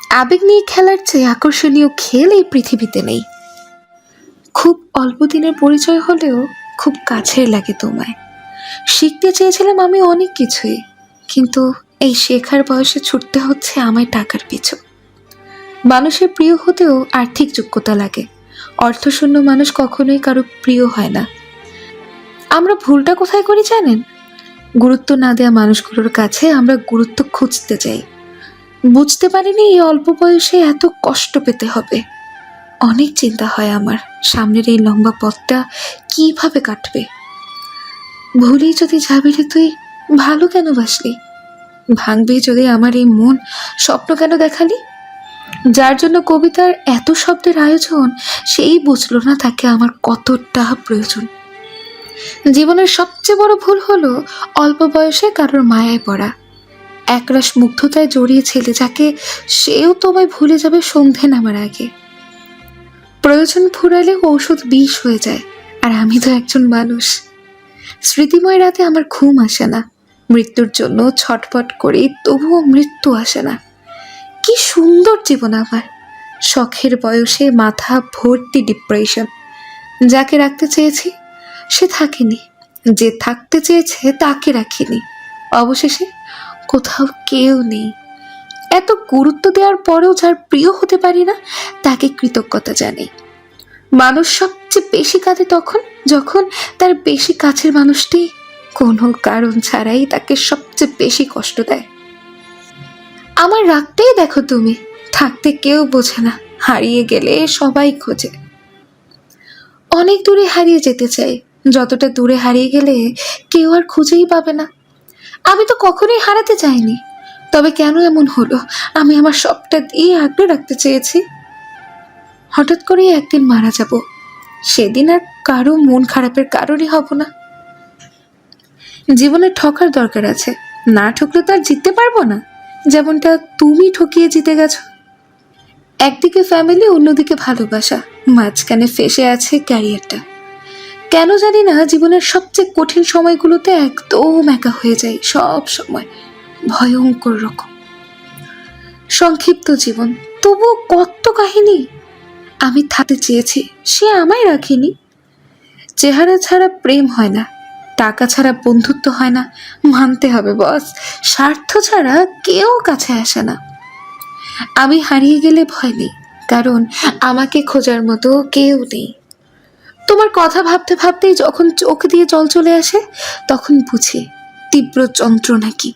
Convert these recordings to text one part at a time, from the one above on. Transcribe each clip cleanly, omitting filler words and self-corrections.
আবেগ নিয়ে খেলার চেয়ে আকর্ষণীয় খেল এই পৃথিবীতে নেই। খুব অল্প দিনের পরিচয় হলেও খুব কাছের লাগে তোমায়। শিখতে চেয়েছিলাম আমি অনেক কিছুই, কিন্তু এই শেখার বয়সে ছুটতে হচ্ছে আমায় টাকার পিছু। মানুষের প্রিয় হতেও আর্থিক যোগ্যতা লাগে। অর্থশূন্য মানুষ কখনোই কারো প্রিয় হয় না। আমরা ভুলটা কোথায় করি জানেন? গুরুত্ব না দেওয়া মানুষগুলোর কাছে আমরা গুরুত্ব খুঁজতে চাই। বুঝতে পারিনি এই অল্প বয়সে এত কষ্ট পেতে হবে। অনেক চিন্তা হয় আমার, সামনের এই লম্বা পথটা কিভাবে কাটবে। ভুলেই যদি যাবি রে তুই, ভালো কেন বাসলি? ভাঙবি যদি আমার এই মন, স্বপ্ন কেন দেখালি? যার জন্য কবিতার এত শব্দের আয়োজন, সেই বুঝলো না তাকে আমার কতটা প্রয়োজন। জীবনের সবচেয়ে বড় ভুল হলো অল্প বয়সে কারোর মায়ায় পড়া। একরাশ মুগ্ধতায় জড়িয়েছিলে যাকে, সেও তোমায় ভুলে যাবে সন্ধে নামার আগে। প্রয়োজন ফুরালে ঔষধ বিষ হয়ে যায়, আর আমি তো একজন মানুষ। স্মৃতিময় রাতে আমার ঘুম আসে না, মৃত্যুর জন্য ছটফট করি, তবুও মৃত্যু আসে না। কি সুন্দর জীবন আমার! শখের বয়সে মাথা ভর্তি ডিপ্রেশন। যাকে রাখতে চেয়েছি সে থাকেনি, যে থাকতে চেয়েছে তাকে রাখিনি। অবশেষে কোথাও কেউ নেই। এত গুরুত্ব দেওয়ার পরেও যার প্রিয় হতে পারি না, তাকে কৃতজ্ঞতা জানাই। মানুষ সবচেয়ে বেশি কাঁদে তখন, যখন তার বেশি কাছের মানুষটি কোনো কারণ ছাড়াই তাকে সবচেয়ে বেশি কষ্ট দেয়। আমার রাগতেই দেখো তুমি, থাকতে কেউ বোঝে না, হারিয়ে গেলে সবাই খোঁজে। অনেক দূরে হারিয়ে যেতে চাই, যতটা দূরে হারিয়ে গেলে কেউ আর খুঁজেই পাবে না। আমি তো কখনোই হারাতে চাইনি, তবে কেন এমন হলো? আমি আমার সবটা দিয়ে আগলে রাখতে চেয়েছি। হঠাৎ করেই একদিন মারা যাব, সেদিন আর কারো মন খারাপের কারণই হব না। জীবনে ঠকার দরকার আছে, না ঠকলে তো আর জিততে পারবো না, যেমনটা তুমি ঠকিয়ে জিতে গেছো। একদিকে ফ্যামিলি, অন্যদিকে ভালোবাসা, মাঝখানে ফেসে আছে ক্যারিয়ারটা। কেন জানি না, জীবনের সবচেয়ে কঠিন সময়গুলোতে একদম একা হয়ে যায় সব সময়, ভয়ঙ্কর রকম। সংক্ষিপ্ত জীবন, তবুও কত কাহিনী। আমি থাকতে চেয়েছি, সে আমায় রাখেনি। চেহারা ছাড়া প্রেম হয় না, টাকা ছাড়া বন্ধুত্ব হয় না, মানতে হবে বস। স্বার্থ ছাড়া কেউ কাছে আসে না। আমি হারিয়ে গেলে ভয় নেই, কারণ আমাকে খোঁজার মতো কেউ নেই। তোমার কথা ভাবতে ভাবতেই যখন চোখ দিয়ে জল চলে আসে, তখন বুঝি তীব্র যন্ত্রণা কি।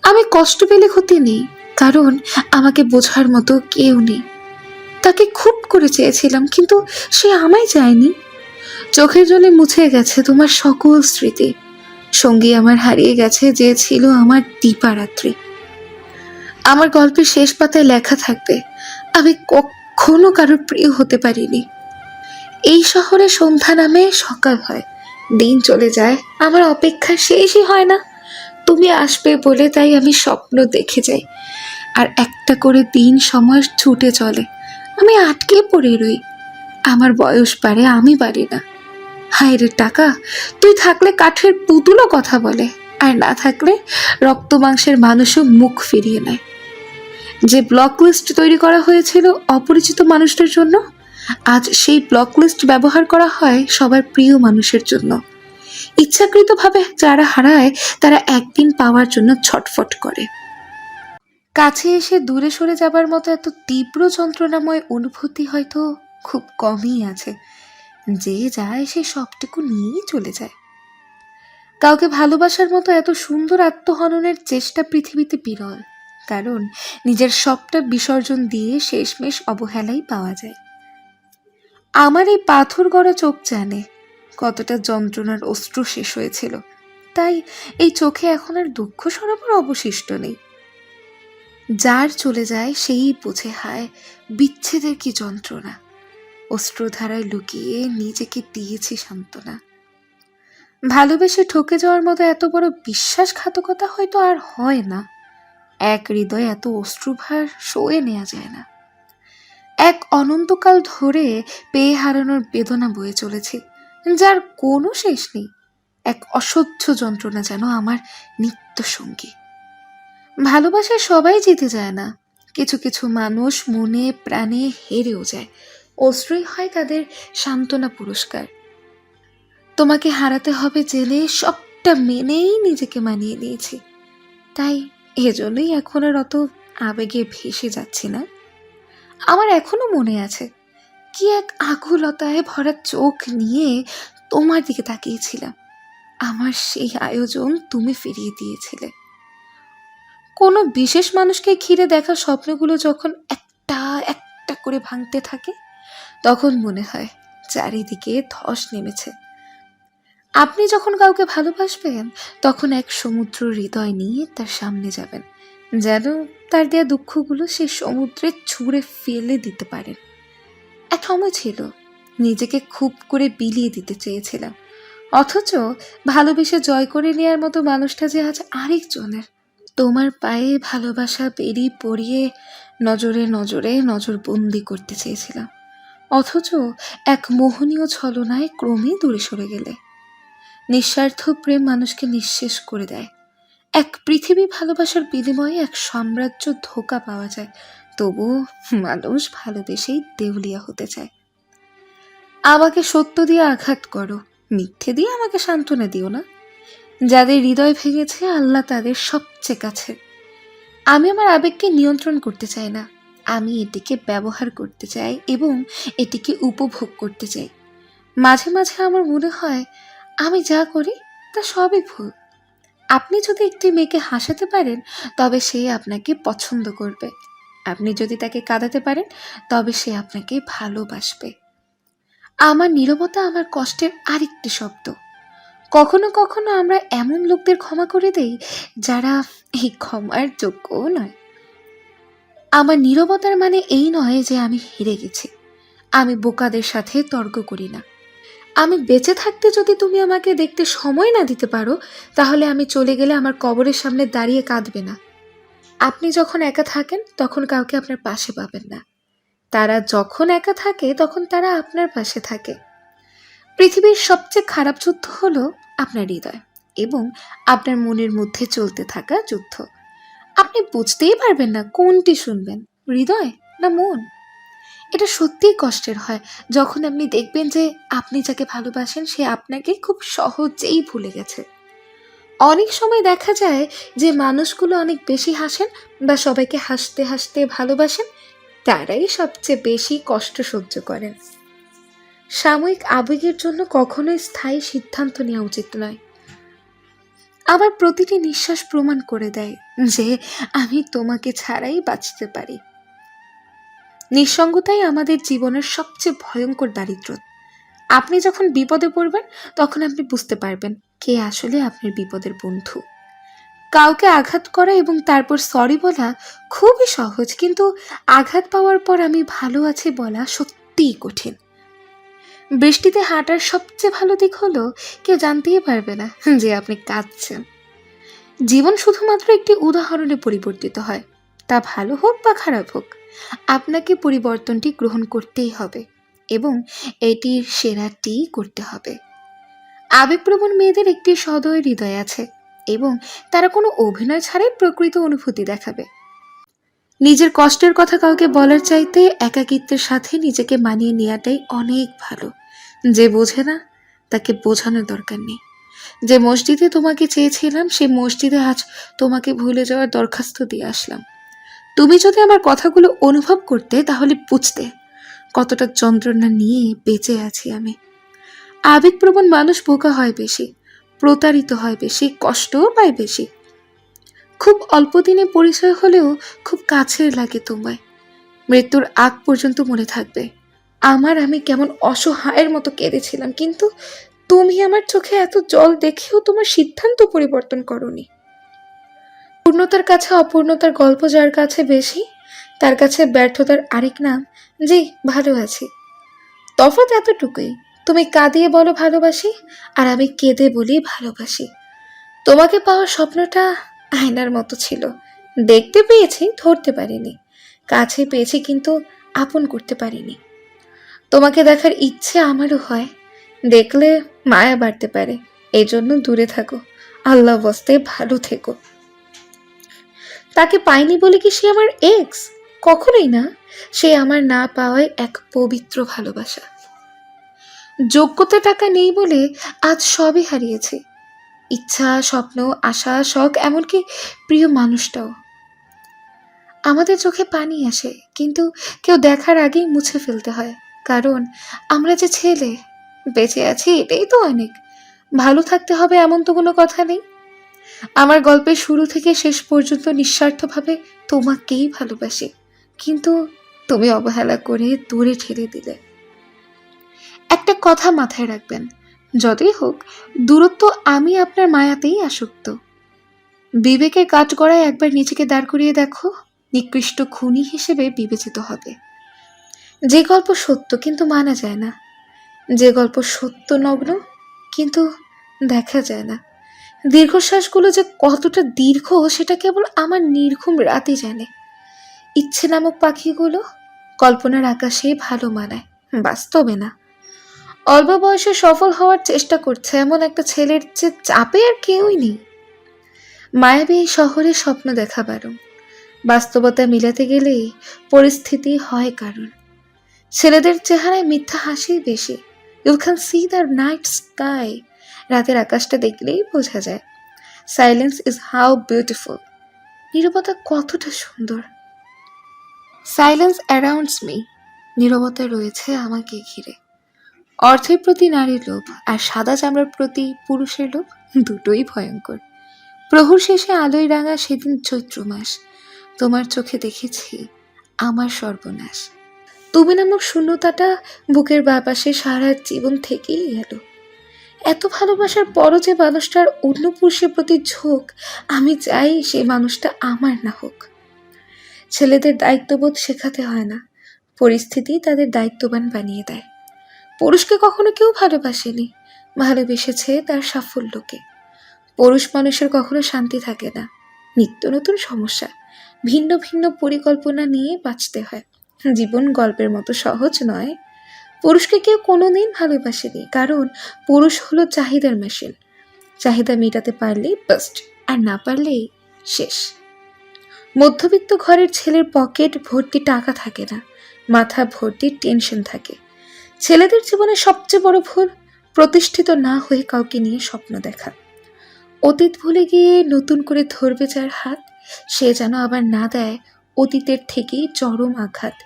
আমি কষ্ট পেলে ক্ষতি নেই, কারণ আমাকে বোঝার মতো কেউ নেই। তাকে খুব করে চেয়েছিলাম, কিন্তু সে আমায় চায়নি। চোখের জলে মুছে গেছে তোমার সকল স্মৃতি। সঙ্গী আমার হারিয়ে গেছে, যে ছিল আমার দিবারাত্রি। আমার গল্পের শেষ পাতায় লেখা থাকবে, আমি কখনো কারোর প্রিয় হতে পারিনি। এই শহরে সন্ধ্যা নামে সকাল হয়, দিন চলে যায়, আমার অপেক্ষা শেষই হয় না। তুমি আসবে বলে তাই আমি স্বপ্ন দেখে যাই, আর একটা করে দিন সময় ছুটে চলে, আমি আটকে পড়ে রই। আমার বয়স বাড়ে, আমি বাড়ি না। হায় রে টাকা, তুই থাকলে কাঠের পুতুলও কথা বলে, আর না থাকলে রক্ত মাংসের মানুষও মুখ ফিরিয়ে নেয়। যে ব্লক লিস্ট তৈরি করা হয়েছিল অপরিচিত মানুষদের জন্য, আজ সেই ব্লক লিস্ট ব্যবহার করা হয় সবার প্রিয় মানুষের জন্য। ইচ্ছাকৃতভাবে যারা হারায়, তারা একদিন পাওয়ার জন্য ছটফট করে। কাছে এসে দূরে সরে যাবার মতো এত তীব্র যন্ত্রণাময় অনুভূতি হয়তো খুব কমই আছে। যে যায় সে সবটুকু নিয়েই চলে যায়। কাউকে ভালোবাসার মতো এত সুন্দর আত্মহননের চেষ্টা পৃথিবীতে বিরল, কারণ নিজের সবটা বিসর্জন দিয়ে শেষমেশ অবহেলাই পাওয়া যায়। আমার এই পাথর গড়া চোখ জানে কতটা যন্ত্রণার অশ্রু শেষ হয়েছিল, তাই এই চোখে এখন আর দুঃখ সরোবর অবশিষ্ট নেই। যার চলে যায় সেই বোঝে হায় বিচ্ছেদের কি যন্ত্রণা। অশ্রুধারায় লুকিয়ে নিজেকে দিয়েছি সান্ত্বনা। ভালোবেসে ঠকে যাওয়ার মতো এত বড় বিশ্বাসঘাতকতা হয়তো আর হয় না। এক হৃদয়ে এত অশ্রুভার সয়ে নেওয়া যায় না। এক অনন্তকাল ধরে পেয়ে হারানোর বেদনা বয়ে চলেছি, যার কোনো শেষ নেই। এক অসহ্য যন্ত্রণা যেন আমার নিত্য সঙ্গী। ভালোবাসায় সবাই জিতে যায় না, কিছু কিছু মানুষ মনে প্রাণে হেরেও যায়, অশ্রুই হয় তাদের সান্ত্বনা পুরস্কার। তোমাকে হারাতে হবে জেনে সবটা মেনেই নিজেকে মানিয়ে নিয়েছি, তাই এজন্যই এখন আর অত আবেগে ভেসে যাচ্ছি না। আমার এখনো মনে আছে কি এক আকুলতায় ভরা চোখ নিয়ে তোমার দিকে তাকিয়েছিলাম। আমার সেই আয়োজন তুমি ফিরিয়ে দিয়েছিলে। কোনো বিশেষ মানুষকে ঘিরে দেখা স্বপ্নগুলো যখন একটা একটা করে ভাঙতে থাকে, তখন মনে হয় চারিদিকে ধস নেমেছে। আপনি যখন কাউকে ভালোবাসবেন, তখন এক সমুদ্র হৃদয় নিয়ে তার সামনে যাবেন, যেন তার দেয়া দুঃখগুলো সেই সমুদ্রে ছুঁড়ে ফেলে দিতে পারেন। এক সময় ছিল নিজেকে খুব করে বিলিয়ে দিতে চেয়েছিলাম, অথচ ভালোবেসে জয় করে নেওয়ার মতো মানুষটা যে আজ আরেকজনের। তোমার পায়ে ভালোবাসা বেরি পরিয়ে নজরে নজরে নজরবন্দি করতে চেয়েছিলাম, অথচ এক মোহনীয় ছলনায় ক্রমেই দূরে সরে গেলে। নিঃস্বার্থ প্রেম মানুষকে নিঃশেষ করে দেয়। এক পৃথিবী ভালোবাসার বিনিময়ে এক সাম্রাজ্য ধোঁকা পাওয়া যায়, তবু মানুষ ভালোবেসেই দেউলিয়া হতে চায়। আমাকে সত্য দিয়ে আঘাত করো, মিথ্যে দিয়ে আমাকে সান্ত্বনা দিও না। যাদের হৃদয় ভেঙেছে আল্লাহ তাদের সবচেয়ে কাছে। আমি আমার আবেগকে নিয়ন্ত্রণ করতে চাই না, আমি এটিকে ব্যবহার করতে চাই এবং এটিকে উপভোগ করতে চাই। মাঝে মাঝে আমার মনে হয় আমি যা করি তা সবই ভুল। আপনি যদি একটি মেয়েকে হাসাতে পারেন, তবে সে আপনাকে পছন্দ করবে। আপনি যদি তাকে কাঁদাতে পারেন, তবে সে আপনাকে ভালোবাসবে। আমার নীরবতা আমার কষ্টের আরেকটি শব্দ। কখনো কখনো আমরা এমন লোকদের ক্ষমা করে দেই যারা এই ক্ষমার যোগ্যও নয়। আমার নীরবতার মানে এই নয় যে আমি হেরে গেছি। আমি বোকাদের সাথে তর্ক করি না। আমি বেঁচে থাকতে যদি তুমি আমাকে দেখতে সময় না দিতে পারো, তাহলে আমি চলে গেলে আমার কবরের সামনে দাঁড়িয়ে কাঁদবে না। আপনি যখন একা থাকেন তখন কাউকে আপনার পাশে পাবেন না। তারা যখন একা থাকে তখন তারা আপনার পাশে থাকে। পৃথিবীর সবচেয়ে খারাপ যুদ্ধ হলো আপনার হৃদয় এবং আপনার মনের মধ্যে চলতে থাকা যুদ্ধ। আপনি বুঝতেই পারবেন না কোনটি শুনবেন, হৃদয় না মন। এটা সত্যিই কষ্টের হয় যখন আপনি দেখবেন যে আপনি যাকে ভালোবাসেন সে আপনাকে খুব সহজেই ভুলে গেছে। অনেক সময় দেখা যায় যে মানুষগুলো অনেক বেশি হাসেন বা সবাইকে হাসতে হাসতে ভালোবাসেন, তারাই সবচেয়ে বেশি কষ্ট সহ্য করেন। সাময়িক আবেগের জন্য কখনোই স্থায়ী সিদ্ধান্ত নেওয়া উচিত নয়। আবার প্রতিটি নিঃশ্বাস প্রমাণ করে দেয় যে আমি তোমাকে ছাড়াই বাঁচতে পারি। নিঃসঙ্গতাই আমাদের জীবনের সবচেয়ে ভয়ঙ্কর দারিদ্র। আপনি যখন বিপদে পড়বেন তখন আপনি বুঝতে পারবেন কে আসলে আপনার বিপদের বন্ধু। কাউকে আঘাত করা এবং তারপর সরি বলা খুবই সহজ, কিন্তু আঘাত পাওয়ার পর আমি ভালো আছি বলা সত্যিই কঠিন। বৃষ্টিতে হাঁটার সবচেয়ে ভালো দিক হলো কেউ জানতেই পারবে না যে আপনি কাঁদছেন। জীবন শুধুমাত্র একটি উদাহরণে পরিবর্তিত হয়, তা ভালো হোক বা খারাপ হোক, আপনাকে পরিবর্তনটি গ্রহণ করতেই হবে এবং এটির সেরাটি করতে হবে। আবেগপ্রবণ মেয়েদের একটি সদয় হৃদয় আছে এবং তারা কোনো অভিনয় ছাড়াই প্রকৃত অনুভূতি দেখাবে। নিজের কষ্টের কথা কাউকে বলার চাইতে একাকিত্বের সাথে নিজেকে মানিয়ে নেওয়াটাই অনেক ভালো। যে বোঝে না তাকে বোঝানোর দরকার নেই। যে মসজিদে তোমাকে চেয়েছিলাম সে মসজিদে আজ তোমাকে ভুলে যাওয়ার দরখাস্ত দিয়ে আসলাম। তুমি যদি আমার কথাগুলো অনুভব করতে তাহলে বুঝতে কতটা যন্ত্রণা নিয়ে বেঁচে আছি আমি। আবেগপ্রবণ মানুষ বোকা হয় বেশি, প্রতারিত হয় বেশি, কষ্টও পায় বেশি। খুব অল্প দিনে পরিচয় হলেও খুব কাছের লাগে তোমায়। মৃত্যুর আগ পর্যন্ত মনে থাকবে আমি কেমন অসহায়ের মতো কেঁদেছিলাম, কিন্তু তুমি আমার চোখে এত জল দেখেও তোমার সিদ্ধান্ত পরিবর্তন করনি। পূর্ণতার কাছে অপূর্ণতার গল্প যার কাছে বেশি, তার কাছে ব্যর্থতার আরেক নাম যে ভালো আছি। তফাৎ এতটুকুই, তুমি কাঁদিয়ে বলো ভালোবাসি আর আমি কেঁদে বলি ভালোবাসি। তোমাকে পাওয়ার স্বপ্নটা আয়নার মতো ছিল, দেখতে পেয়েছি, ধরতে পারিনি। কাছে পেয়েছি কিন্তু আপন করতে পারিনি। তোমাকে দেখার ইচ্ছে আমারও হয়, দেখলে মায়া বাড়তে পারে, এই জন্য দূরে থাকো। আল্লাহ বস্তে ভালো থেকো। তাকে পাইনি বলে কি সে আমার এক্স? কখনোই না। সে আমার না পাওয়ায় এক পবিত্র ভালোবাসা। যোগ্যতা টাকা নেই বলে আজ সবই হারিয়েছি। ইচ্ছা, স্বপ্ন, আশা, শখ, এমনকি প্রিয় মানুষটাও। আমাদের চোখে পানি আসে, কিন্তু কেউ দেখার আগেই মুছে ফেলতে হয়। কারণ আমরা যে ছেলে, বেঁচে আছি এটাই তো অনেক। ভালো থাকতে হবে এমন তো কোনো কথা নেই। আমার গল্পের শুরু থেকে শেষ পর্যন্ত নিঃস্বার্থভাবে তোমাকেই ভালোবাসি, কিন্তু তুমি অবহেলা করে দূরে ঠেলে দিলে। একটা কথা মাথায় রাখবেন, যতই হোক দূরত্ব, আমি আপনার মায়াতেই আসক্ত। বিবেকের কাঠগড়ায় একবার নিজেকে দাঁড় করিয়ে দেখো, নিকৃষ্ট খুনি হিসেবে বিবেচিত হবে। যে গল্প সত্য কিন্তু মানা যায় না, যে গল্প সত্য নগ্ন কিন্তু দেখা যায় না, দীর্ঘশ্বাসগুলো যে কতটা দীর্ঘ সেটা কেবল আমার নির্ঘুম রাতে জানে। ইচ্ছে নামক পাখিগুলো কল্পনার আকাশে ভালো মানায়, বাস্তবে না। অল্প বয়সে সফল হওয়ার চেষ্টা করছে এমন একটা ছেলের যে চাপে আর কেউই নেই। মায়াবী এই শহরে স্বপ্ন দেখা বারণ, বাস্তবতা মিলাতে গেলেই পরিস্থিতি হয় কারণ। ছেলেদের চেহারায় মিথ্যা হাসি বেশি। You can see the night sky. রাতের আকাশটা দেখলেই বোঝা যায়। Silence is how beautiful. নীরবতা কতটা সুন্দর। Silence arounds me. নীরবতা রয়েছে আমাকে ঘিরে। অর্থের প্রতি নারীর লোভ আর সাদা চামড়ার প্রতি পুরুষের লোভ দুটোই ভয়ঙ্কর। প্রহর শেষে আলোয় রাঙা সেদিন চৈত্র মাস, তোমার চোখে দেখেছি আমার সর্বনাশ। তুমি নামক শূন্যতাটা বুকের বাপাশে সারা জীবন থেকেই গেল। এত ভালোবাসার পরও যে মানুষটার অন্য পুরুষের প্রতি ঝোঁক, আমি চাই সেই মানুষটা আমার না হোক। ছেলেদের দায়িত্ববোধ শেখাতে হয় না, পরিস্থিতি তাদের দায়িত্ববান বানিয়ে দেয়। পুরুষকে কখনো কেউ ভালোবাসেনি, ভালোবেসেছে তার সাফল্যকে। পুরুষ মানুষের কখনো শান্তি থাকে না, নিত্য নতুন সমস্যা, ভিন্ন ভিন্ন পরিকল্পনা নিয়ে বাঁচতে হয়। জীবন গল্পের মতো সহজ নয়। পুরুষকে কেউ কোনোদিন ভালোবাসেনি, কারণ পুরুষ হলো চাহিদার মেশিন। চাহিদা মেটাতে পারলেই বাস্ট, আর না পারলেই শেষ। মধ্যবিত্ত ঘরের ছেলের পকেট ভর্তি টাকা থাকে না, মাথা ভর্তি টেনশন থাকে। ছেলেদের জীবনে সবচেয়ে বড় ভুল, প্রতিষ্ঠিত না হয়ে কাউকে নিয়ে স্বপ্ন দেখা। অতীত ভুলে গিয়ে নতুন করে ধরবে যার হাত, সে যেন আবার না দেয় অতীতের থেকেই চরম আঘাত।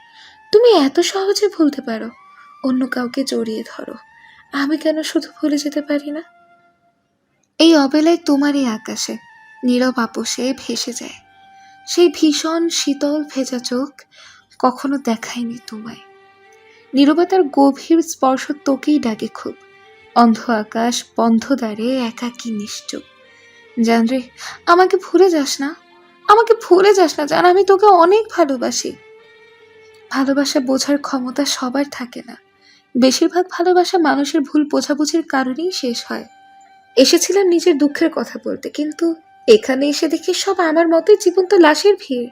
তুমি এত সহজে ভুলতে পারো, অন্য কাউকে জড়িয়ে ধরো, আমি কেন শুধু ভুলে যেতে পারি না? এই অবেলায় তোমারই আকাশে নীরব আপোষে ভেসে যায় সেই ভীষণ শীতল ভেজা চোখ, কখনো দেখায়নি তোমায়। নীরবতার গভীর স্পর্শ তোকেই ডাকে খুব। অন্ধ আকাশ বন্ধ দ্বারে একাকী নিশ্চুপ। জান রে, আমাকে ভুলে যাস না, আমাকে ভুলে যাস না জান, আমি তোকে অনেক ভালোবাসি। ভালোবাসা বোঝার ক্ষমতা সবার থাকে না। বেশিরভাগ ভালোবাসা মানুষের ভুল বোঝাবুঝির কারণেই শেষ হয়। এসেছিলাম নিজের দুঃখের কথা বলতে, কিন্তু এখানে এসে দেখি সব আমার মতোই জীবন্ত লাশের ভিড়।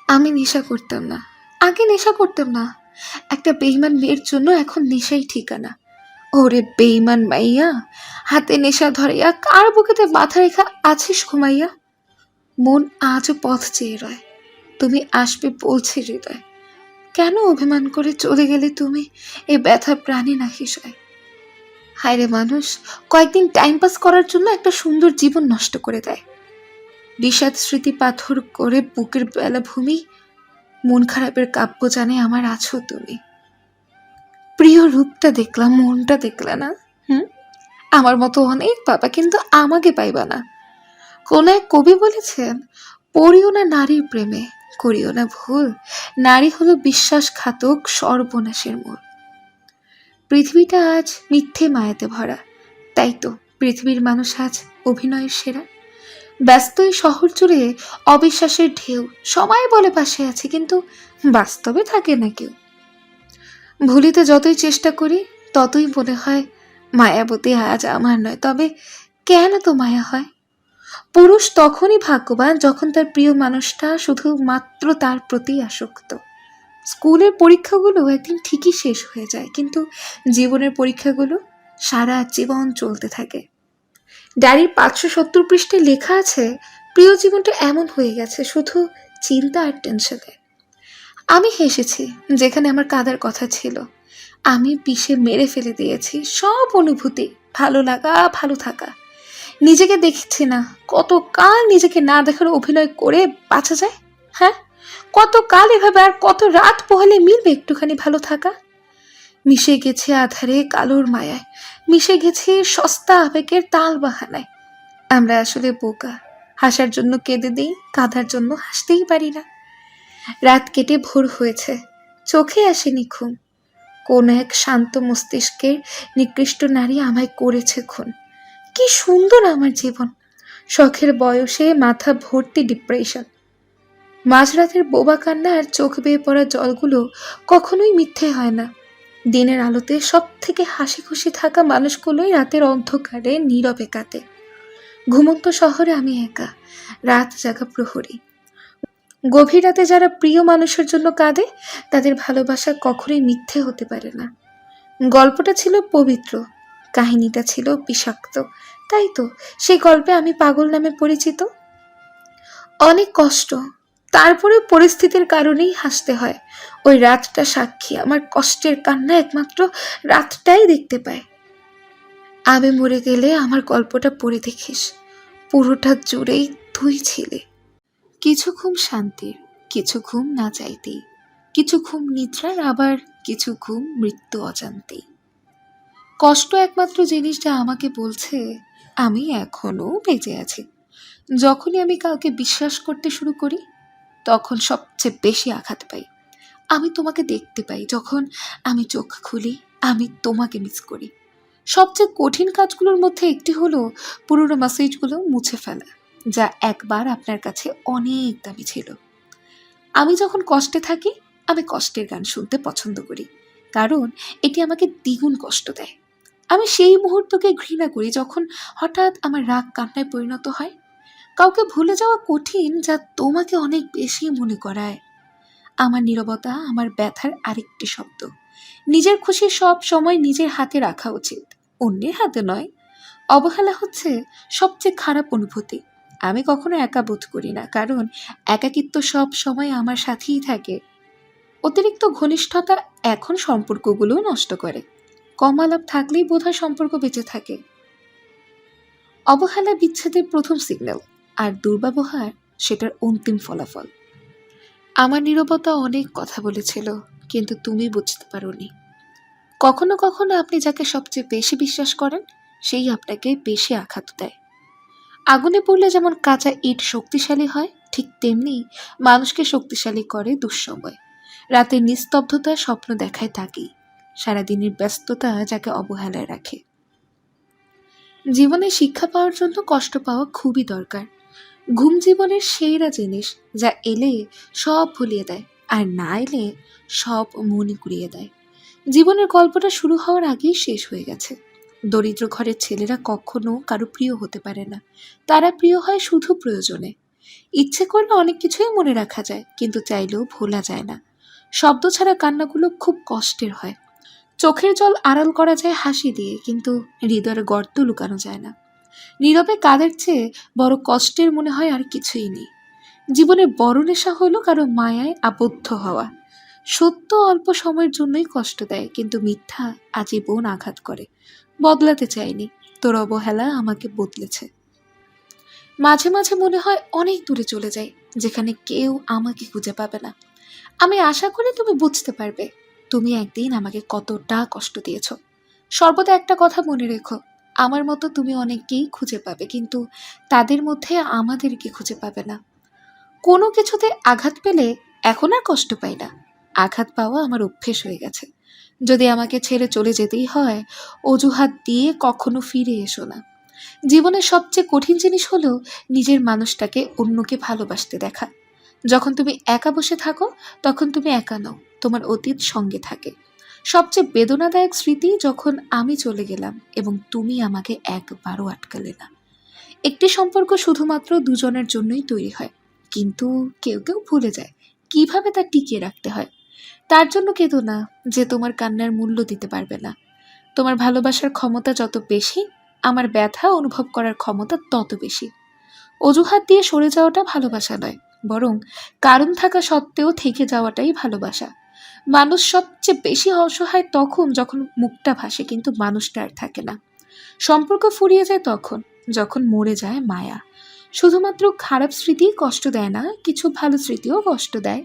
আমি নেশা করতাম না, আগে নেশা করতাম না। একটা বেইমান মেয়ের জন্য এখন নেশাই ঠিকানা। ওরে বেইমান মাইয়া, হাতে নেশা ধরাইয়া কার বুকেতে মাথা রেখা আছিস ঘুমাইয়া। মন আজও পথ চেয়ে রয়, তুমি আসবে বলছে হৃদয়। কেন অভিমান করে চলে গেলে তুমি, এ ব্যথা প্রাণী না হিসয়। হায় রে মানুষ, কয়েকদিন টাইম পাস করার জন্য একটা সুন্দর জীবন নষ্ট করে দেয়। বিষাদ স্মৃতি পাথর করে বুকের বেলাভূমি, মন খারাপের কাব্য জানে আমার আছো তুমি। প্রিয় রূপটা দেখলাম, মনটা দেখলা না? আমার মতো অনেক পাবা, কিন্তু আমাকে পাইবা না। কোন এক কবি বলেছেন, পড়িও না নারীর প্রেমে, করিও না ভুল, নারী হলো বিশ্বাসঘাতক সর্বনাশের মূল। পৃথিবীটা আজ মিথ্যে মায়াতে ভরা, তাই তো পৃথিবীর মানুষ আজ অভিনয়ের সেরা। ব্যস্ত এই শহর জুড়ে অবিশ্বাসের ঢেউ, সবাই বলে পাশে আছে, কিন্তু বাস্তবে থাকে না কেউ। ভুলিতে যতই চেষ্টা করি ততই মনে হয় মায়াবতী আজ আমার নয়। তবে কেন তো মায়া হয়? পুরুষ তখনই ভাগ্যবান যখন তার প্রিয় মানুষটা শুধুমাত্র তার প্রতি আসক্ত। স্কুলের পরীক্ষাগুলো একদিন ঠিকই শেষ হয়ে যায়, কিন্তু জীবনের পরীক্ষাগুলো সারা জীবন চলতে থাকে। ডায়েরির 570 পৃষ্ঠে লেখা আছে, প্রিয় জীবনটা এমন হয়ে গেছে শুধু চিন্তা আর টেনশনে। আমি হেসেছি যেখানে আমার কাঁদার কথা ছিল। আমি পিষে মেরে ফেলে দিয়েছি সব অনুভূতি, ভালো লাগা, ভালো থাকা। নিজেকে দেখছি না, কতকাল নিজেকে না দেখার অভিনয় করে বাঁচা যায়? হ্যাঁ, কতকাল এভাবে, আর কত রাত পোহালে মিলবে একটুখানি ভালো থাকা? মিশে গেছে আধারে কালোর মায়ায়, মিশে গেছে সস্তা আবেগের তাল বাহানায়। আমরা আসলে বোকা, হাসার জন্য কেঁদে দিই, কাঁদার জন্য হাসতেই পারি না। রাত কেটে ভোর হয়েছে, চোখে আসেনি ঘুম। কোন এক শান্ত মস্তিষ্কের নিকৃষ্ট নারী আমায় করেছে খুন। কি সুন্দর আমার জীবন, শখের বয়সে মাথা ভর্তি ডিপ্রেশন। মাঝরাতের বোবা কান্না আর চোখ বেয়ে পড়া জলগুলো কখনোই মিথ্যে হয় না। দিনের আলোতে সব থেকে হাসি খুশি থাকা মানুষগুলোই রাতের অন্ধকারে নীরবে কাটে। ঘুমন্ত শহরে আমি একা, রাত জাগা প্রহরী। গভীর রাতে যারা প্রিয় মানুষের জন্য কাঁদে, তাদের ভালোবাসা কখনোই মিথ্যে হতে পারে না। গল্পটা ছিল পবিত্র, কাহিনীটা ছিল বিষাক্ত, তাই তো সেই গল্পে আমি পাগল নামে পরিচিত। অনেক কষ্ট, তারপরেও পরিস্থিতির কারণেই হাসতে হয়। ওই রাতটা সাক্ষী, আমার কষ্টের কান্না একমাত্র রাতটাই দেখতে পায়। আমি মরে গেলে আমার গল্পটা পড়ে দেখিস, পুরোটা জুড়েই তুই ছিলে। কিছু ঘুম শান্তির, কিছু ঘুম না চাইতেই, কিছু ঘুম নিদ্রার, আবার কিছু ঘুম মৃত্যু অজান্তেই। কষ্ট একমাত্র জিনিস যা আমাকে বলছে আমি এখনো বেঁচে আছি। যখনই আমি কাউকে বিশ্বাস করতে শুরু করি, তখন সবচেয়ে বেশি আঘাত পাই। আমি তোমাকে দেখতে পাই যখন আমি চোখ খুলি, আমি তোমাকে মিস করি। সবচেয়ে কঠিন কাজগুলোর মধ্যে একটি হলো পুরোনো মেসেজগুলো মুছে ফেলা, যা একবার আপনার কাছে অনেক দামি ছিল। আমি যখন কষ্টে থাকি, আমি কষ্টের গান শুনতে পছন্দ করি, কারণ এটি আমাকে দ্বিগুণ কষ্ট দেয়। আমি সেই মুহূর্তকে ঘৃণা করি যখন হঠাৎ আমার রাগ কান্নায় পরিণত হয়। কাউকে ভুলে যাওয়া কঠিন, যা তোমাকে অনেক বেশি মনে করায়। আমার নীরবতা আমার ব্যথার আরেকটি শব্দ। নিজের খুশি সব সময় নিজের হাতে রাখা উচিত, অন্যের হাতে নয়। অবহেলা হচ্ছে সবচেয়ে খারাপ অনুভূতি। আমি কখনো একা বোধ করি না, কারণ একাকিত্ব সব সময় আমার সাথেই থাকে। অতিরিক্ত ঘনিষ্ঠতা এখন সম্পর্কগুলো নষ্ট করে। কম আলাপ থাকলেই বোধহয় সম্পর্ক বেঁচে থাকে। অবহেলা বিচ্ছেদের প্রথম সিগন্যাল, আর দুর্ব্যবহার সেটার অন্তিম ফলাফল। আমার নীরবতা অনেক কথা বলেছিল, কিন্তু তুমি বুঝতে পারোনি। কখনো কখনো আপনি যাকে সবচেয়ে বেশি বিশ্বাস করেন, সেই আপনাকে বেশি আঘাত দেয়। আগুনে পড়লে যেমন কাঁচা ইট শক্তিশালী হয়, ঠিক তেমনি মানুষকে শক্তিশালী করে দুঃসময়। রাতের নিস্তব্ধতা স্বপ্ন দেখায় তাকেই, সারাদিনের ব্যস্ততা যাকে অবহেলায় রাখে। জীবনে শিক্ষা পাওয়ার জন্য কষ্ট পাওয়া খুবই দরকার। ঘুম জীবনের সেইরা জিনিস, যা এলে সব ভুলিয়ে দেয়, আর না এলে সব মনে কুড়িয়ে দেয়। জীবনের গল্পটা শুরু হওয়ার আগেই শেষ হয়ে গেছে। দরিদ্র ঘরের ছেলেরা কখনো কারো প্রিয় হতে পারে না, তারা প্রিয় হয় শুধু প্রয়োজনে। ইচ্ছে করলে অনেক কিছুই মনে রাখা যায়, কিন্তু চাইলেও ভোলা যায় না। শব্দ ছাড়া কান্নাগুলো খুব কষ্টের হয়। চোখের জল আড়াল করা যায় হাসি দিয়ে, কিন্তু হৃদয়ের গর্ত লুকানো যায় না। নীরবে কাঁদের চেয়ে বড় কষ্টের মনে হয় আর কিছুই নেই। জীবনের বড় নেশা হলো কারো মায়ায় আবদ্ধ হওয়া। সত্য অল্প সময়ের জন্যই কষ্ট দেয়, কিন্তু মিথ্যা আজীবন আঘাত করে। বদলাতে চাইনি, তোর অবহেলা আমাকে বদলেছে। মাঝে মাঝে মনে হয় অনেক দূরে চলে যাই, যেখানে কেউ আমাকে খুঁজে পাবে না। আমি আশা করি তুমি বুঝতে পারবে, তুমি একদিন আমাকে কতটা কষ্ট দিয়েছ। সর্বদা একটা কথা মনে রেখো, আমার মতো তুমি অনেককেই খুঁজে পাবে, কিন্তু তাদের মধ্যে আমাদেরকে খুঁজে পাবে না। কোনো কিছুতে আঘাত পেলে এখন আর কষ্ট পাই না। আঘাত পাওয়া আমার অভ্যেস হয়ে গেছে। যদি আমাকে ছেড়ে চলে যেতেই হয়, অজুহাত দিয়ে কখনো ফিরে এসো না। জীবনের সবচেয়ে কঠিন জিনিস হলো নিজের মানুষটাকে অন্যকে ভালোবাসতে দেখা। যখন তুমি একা বসে থাকো, তখন তুমি একা নও, তোমার অতীত সঙ্গে থাকে। সবচেয়ে বেদনাদায়ক স্মৃতি যখন আমি চলে গেলাম এবং তুমি আমাকে একবারও আটকালে না। একটি সম্পর্ক শুধুমাত্র দুজনের জন্যই তৈরি হয়, কিন্তু কেউ কেউ ভুলে যায় কিভাবে তা টিকিয়ে রাখতে হয়। তার জন্য কেঁদো না যে তোমার কান্নার মূল্য দিতে পারবে না। তোমার ভালোবাসার ক্ষমতা যত বেশি, আমার ব্যথা অনুভব করার ক্ষমতা তত বেশি। অজুহাত দিয়ে সরে যাওয়াটা ভালোবাসা নয়, বরং কারণ থাকা সত্ত্বেও থেকে যাওয়াটাই ভালোবাসা। মানুষ সবচেয়ে বেশি অসহায় তখন যখন মুখটা ভাসে কিন্তু মানুষটা আর থাকে না। সম্পর্ক ফুরিয়ে যায় তখন যখন মরে যায় মায়া। শুধুমাত্র খারাপ স্মৃতি কষ্ট দেয় না, কিছু ভালো স্মৃতিও কষ্ট দেয়।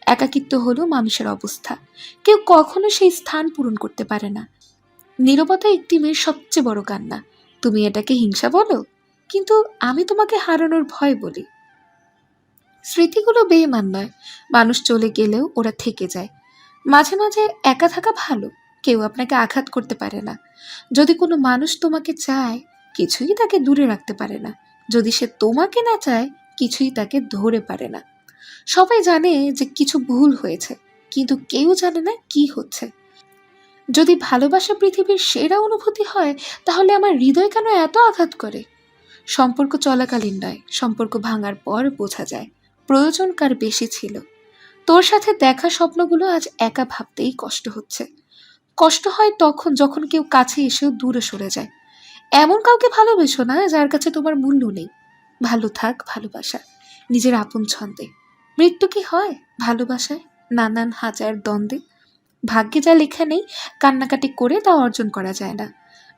একাকিত্ব হলো মানুষের অবস্থা, কেউ কখনো সেই স্থান পূরণ করতে পারে না। নীরবতা একটি মেয়ের সবচেয়ে বড় কান্না। তুমি এটাকে হিংসা বলো, কিন্তু আমি তোমাকে হারানোর ভয় বলি। স্মৃতিগুলো বেইমান নয়, মানুষ চলে গেলেও ওরা থেকে যায়। মাঝে মাঝে একা থাকা ভালো, কেউ আপনাকে আঘাত করতে পারে না। যদি কোনো মানুষ তোমাকে চায়, কিছুই তাকে দূরে রাখতে পারে না। যদি সে তোমাকে না চায়, কিছুই তাকে ধরে পারে না। সবাই জানে যে কিছু ভুল হয়েছে, কিন্তু কেউ জানে না কি হচ্ছে। যদি ভালোবাসা পৃথিবীর সেরা অনুভূতি হয়, তাহলে আমার হৃদয় কেন এত আঘাত করে? সম্পর্ক চলাকালীন নয়, সম্পর্ক ভাঙার পর বোঝা যায় প্রয়োজন কার বেশি ছিল। তোর সাথে দেখা স্বপ্নগুলো আজ একা ভাবতেই কষ্ট হচ্ছে। কষ্ট হয় তখন যখন কেউ কাছে এসেও দূরে সরে যায়। এমন কাউকে ভালোবেসো না যার কাছে তোমার মূল্য নেই। ভালো থাক ভালোবাসা, নিজের আপন ছন্দে। মৃত্যু কি হয় ভালোবাসায়? নানান হাজার দ্বন্দ্বে। ভাগ্যে যা লেখা নেই, কান্নাকাটি করে তা অর্জন করা যায় না।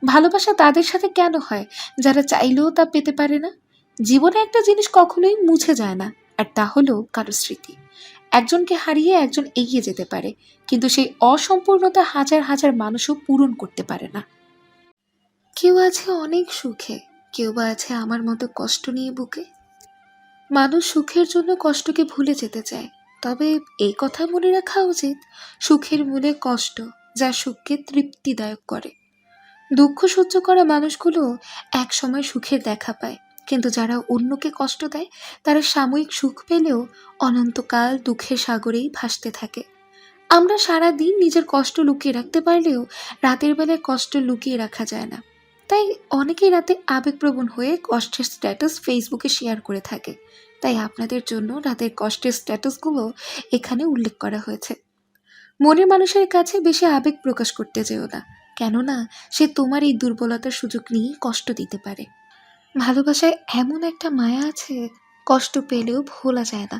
ভালোবাসা তাদের সাথে কেন হয় যারা চাইলেও তা পেতে পারে না? জীবনে একটা জিনিস কখনোই মুছে যায় না, আর তা হলো কারো স্মৃতি। একজনকে হারিয়ে একজন এগিয়ে যেতে পারে, কিন্তু সেই অসম্পূর্ণতা হাজার হাজার মানুষও পূরণ করতে পারে না। কেউ আছে অনেক সুখে, কেউ বা আছে আমার মতো কষ্ট নিয়ে বুকে। মানুষ সুখের জন্য কষ্টকে ভুলে যেতে চায়, তবে এই কথা মনে রাখা উচিত, সুখের মূলে কষ্ট যা সুখকে তৃপ্তিদায়ক করে। দুঃখ সহ্য করা মানুষগুলো এক সময় সুখের দেখা পায়, কিন্তু যারা অন্যকে কষ্ট দেয় তারা সাময়িক সুখ পেলেও অনন্তকাল দুঃখের সাগরেই ভাসতে থাকে। আমরা সারা দিন নিজের কষ্ট লুকিয়ে রাখতে পারলেও রাতের বেলায় কষ্ট লুকিয়ে রাখা যায় না। তাই অনেকেই রাতে আবেগপ্রবণ হয়ে কষ্টের স্ট্যাটাস ফেসবুকে শেয়ার করে থাকে। তাই আপনাদের জন্য রাতের কষ্টের স্ট্যাটাসগুলো এখানে উল্লেখ করা হয়েছে। মনের মানুষের কাছে বেশি আবেগ প্রকাশ করতে যেও না, কেননা সে তোমার এই দুর্বলতার সুযোগ নিয়ে কষ্ট দিতে পারে। ভালোবাসায় এমন একটা মায়া আছে, কষ্ট পেলেও ভোলা যায় না,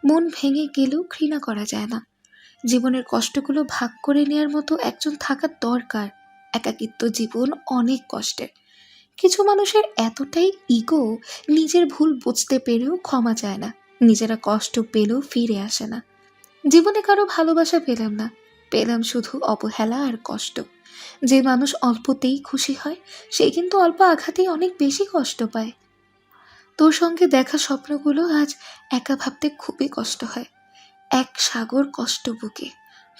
মন ভেঙে গেলেও ঘৃণা করা যায় না। জীবনের কষ্টগুলো ভাগ করে নেওয়ার মতো একজন থাকার দরকার। একাকিত্ব জীবন অনেক কষ্টের। কিছু মানুষের এতটাই ইগো, নিজের ভুল বুঝতে পেরেও ক্ষমা চায় না, নিজেরা কষ্ট পেলেও ফিরে আসে না। জীবনে কারো ভালোবাসা পেলাম না, পেলাম শুধু অবহেলা আর কষ্ট। যে মানুষ অল্পতেই খুশি হয়, সে কিন্তু অল্প আঘাতেই অনেক বেশি কষ্ট পায়। তোর সঙ্গে দেখা স্বপ্নগুলো আজ একা ভাবতে খুবই কষ্ট হয়। এক সাগর কষ্ট বুকে।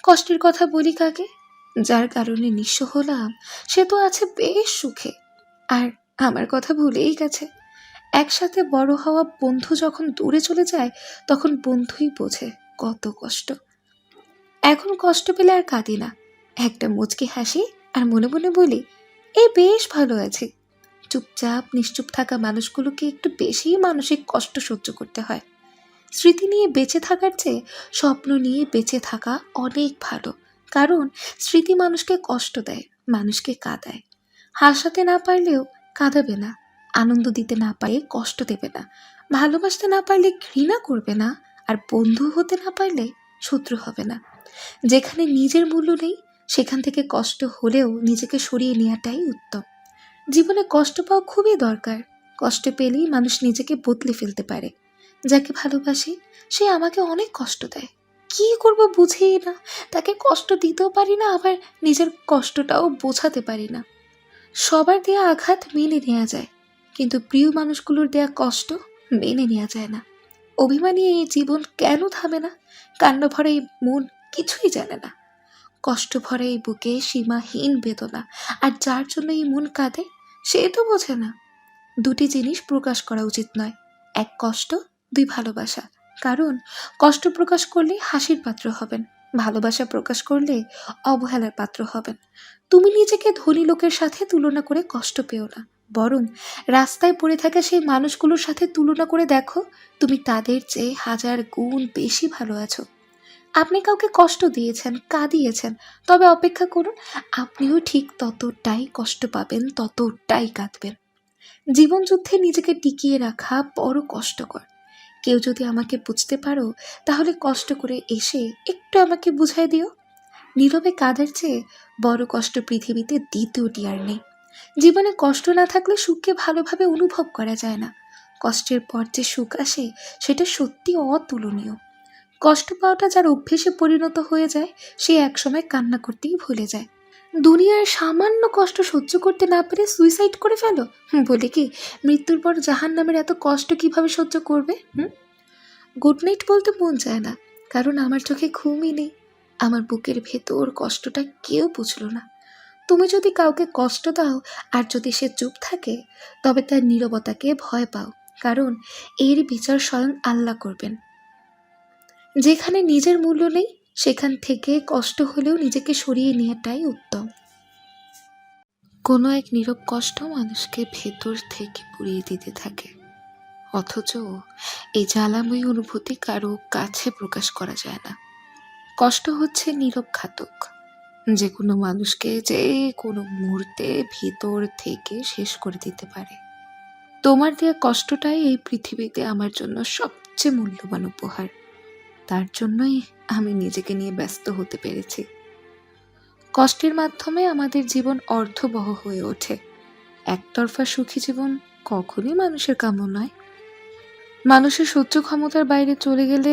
কষ্টের কথা বলি কাকে? যার কারণে নিঃস্ব হলাম, সে তো আছে বেশ সুখে। আর আমার কথা ভুলেই গেছে। একসাথে বড় হওয়া বন্ধু যখন দূরে চলে যায়, তখন বন্ধুই বোঝে কত কষ্ট। এখন কষ্ট পেলে আর কাঁদি না, একটা মুচকি হাসি আর মনে মনে বলি, এই বেশ ভালো আছি। চুপচাপ নিশ্চুপ থাকা মানুষগুলোকে একটু বেশি মানসিক কষ্ট সহ্য করতে হয়। স্মৃতি নিয়ে বেঁচে থাকার চেয়ে স্বপ্ন নিয়ে বেঁচে থাকা অনেক ভালো। কারণ স্মৃতি মানুষকে কষ্ট দেয়, মানুষকে কাঁদায়। হাসাতে না পারলেও কাঁদাবে না, আনন্দ দিতে না পারলে কষ্ট দেবে না, ভালোবাসতে না পারলে ঘৃণা করবে না, আর বন্ধু হতে না পারলে শত্রু হবে না। যেখানে নিজের মূল্য নেই, সেখান থেকে কষ্ট হলেও নিজেকে সরিয়ে নেওয়াটাই উত্তম। জীবনে কষ্ট পাওয়া খুবই দরকার। কষ্ট পেলেই মানুষ নিজেকে বদলে ফেলতে পারে। যাকে ভালোবাসি সে আমাকে অনেক কষ্ট দেয়, কি করব বুঝি না। তাকে কষ্ট দিতেও পারি না, আবার নিজের কষ্টটাও বোঝাতে পারি না। সবার দেয়া আঘাত মেনে নেওয়া যায়, কিন্তু প্রিয় মানুষগুলোর দেয়া কষ্ট মেনে নেওয়া যায় না। অভিমানী এই জীবন কেন থামে না? কান্না ভরা এই মন কিছুই জানে না। কষ্ট ভরা এই বুকে সীমাহীন বেদনা, আর যার জন্য এই মন কাঁদে সে তো বোঝে না। দুটি জিনিস প্রকাশ করা উচিত নয়, এক কষ্ট, দুই ভালোবাসা। কারণ কষ্ট প্রকাশ করলে হাসির পাত্র হবেন, ভালোবাসা প্রকাশ করলে অবহেলার পাত্র হবেন। তুমি নিজেকে ধনী লোকের সাথে তুলনা করে কষ্ট পেও না, বরং রাস্তায় পড়ে থাকা সেই মানুষগুলোর সাথে তুলনা করে দেখো, তুমি তাদের চেয়ে হাজার গুণ বেশি ভালো আছো। আপনি কাউকে কষ্ট দিয়েছেন, কাঁদিয়েছেন, তবে অপেক্ষা করুন, আপনিও ঠিক ততটাই কষ্ট পাবেন, ততটাই কাঁদবেন। জীবনযুদ্ধে নিজেকে টিকিয়ে রাখা বড় কষ্টকর। কেউ যদি আমাকে বুঝতে পারো, তাহলে কষ্ট করে এসে একটু আমাকে বুঝাই দিও। নীরবে কাঁদার চেয়ে বড় কষ্ট পৃথিবীতে দ্বিতীয়টি আর নেই। জীবনে কষ্ট না থাকলে সুখকে ভালোভাবে অনুভব করা যায় না। কষ্টের পর যে সুখ আসে, সেটা সত্যি অতুলনীয়। কষ্ট পাওয়াটা যার অভ্যেসে পরিণত হয়ে যায়, সে একসময় কান্না করতেই ভুলে যায়। দুনিয়ার সামান্য কষ্ট সহ্য করতে না পেরে সুইসাইড করে ফেলো, বলে কি মৃত্যুর পর জাহান্নামের এত কষ্ট কিভাবে সহ্য করবে? গুড নাইট বলতে মন চায় না, কারণ আমার চোখে ঘুমই নেই। আমার বুকের ভেতর কষ্টটা কেউ বুঝলো না। তুমি যদি কাউকে কষ্ট দাও আর যদি সে চুপ থাকে, তবে তার নীরবতাকে ভয় পাও, কারণ এর বিচার স্বয়ং আল্লাহ করবেন। যেখানে নিজের মূল্য নেই, সেখান থেকে কষ্ট হলেও নিজেকে সরিয়ে নেওয়াটাই উত্তম। কোনো এক নীরব কষ্ট মানুষকে ভেতর থেকে পুড়িয়ে দিতে থাকে, অথচ এই জ্বালাময়ী অনুভূতি কারো কাছে প্রকাশ করা যায় না। কষ্ট হচ্ছে নীরব ঘাতক, যে কোনো মানুষকে যে কোনো মুহূর্তে ভিতর থেকে শেষ করে দিতে পারে। তোমার দেওয়া কষ্টটাই এই পৃথিবীতে আমার জন্য সবচেয়ে মূল্যবান উপহার। তার জন্যই আমি নিজেকে নিয়ে ব্যস্ত হতে পেরেছি। কষ্টের মাধ্যমে আমাদের জীবন অর্থবহ হয়ে ওঠে। একতরফা সুখী জীবন কখনই মানুষের কাম্য নয়। মানুষের সহ্য ক্ষমতার বাইরে চলে গেলে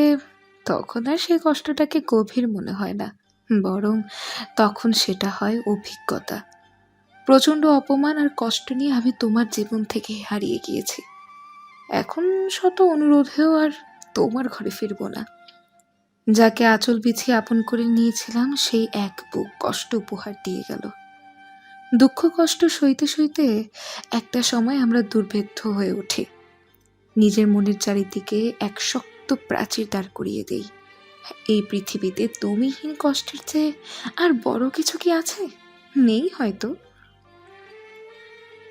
তখন আর সেই কষ্টটাকে গভীর মনে হয় না, বরং তখন সেটা হয় অভিজ্ঞতা। প্রচণ্ড অপমান আর কষ্ট নিয়ে আমি তোমার জীবন থেকে হারিয়ে গিয়েছি। এখন শত অনুরোধেও আর তোমার ঘরে ফিরবো না। যাকে আঁচল বিছিয়ে আপন করে নিয়েছিলাম, সেই এক বুক কষ্ট উপহার দিয়ে গেল। দুঃখ কষ্ট সইতে সইতে একটা সময় আমরা দুর্ভেদ্য হয়ে উঠি। নিজের মনের চারিদিকে এক শক্ত প্রাচীর দাঁড় করিয়ে দেই। এই পৃথিবীতে তুমিহীন কষ্টের চেয়ে আর বড় কিছু কি আছে? নেই হয়তো।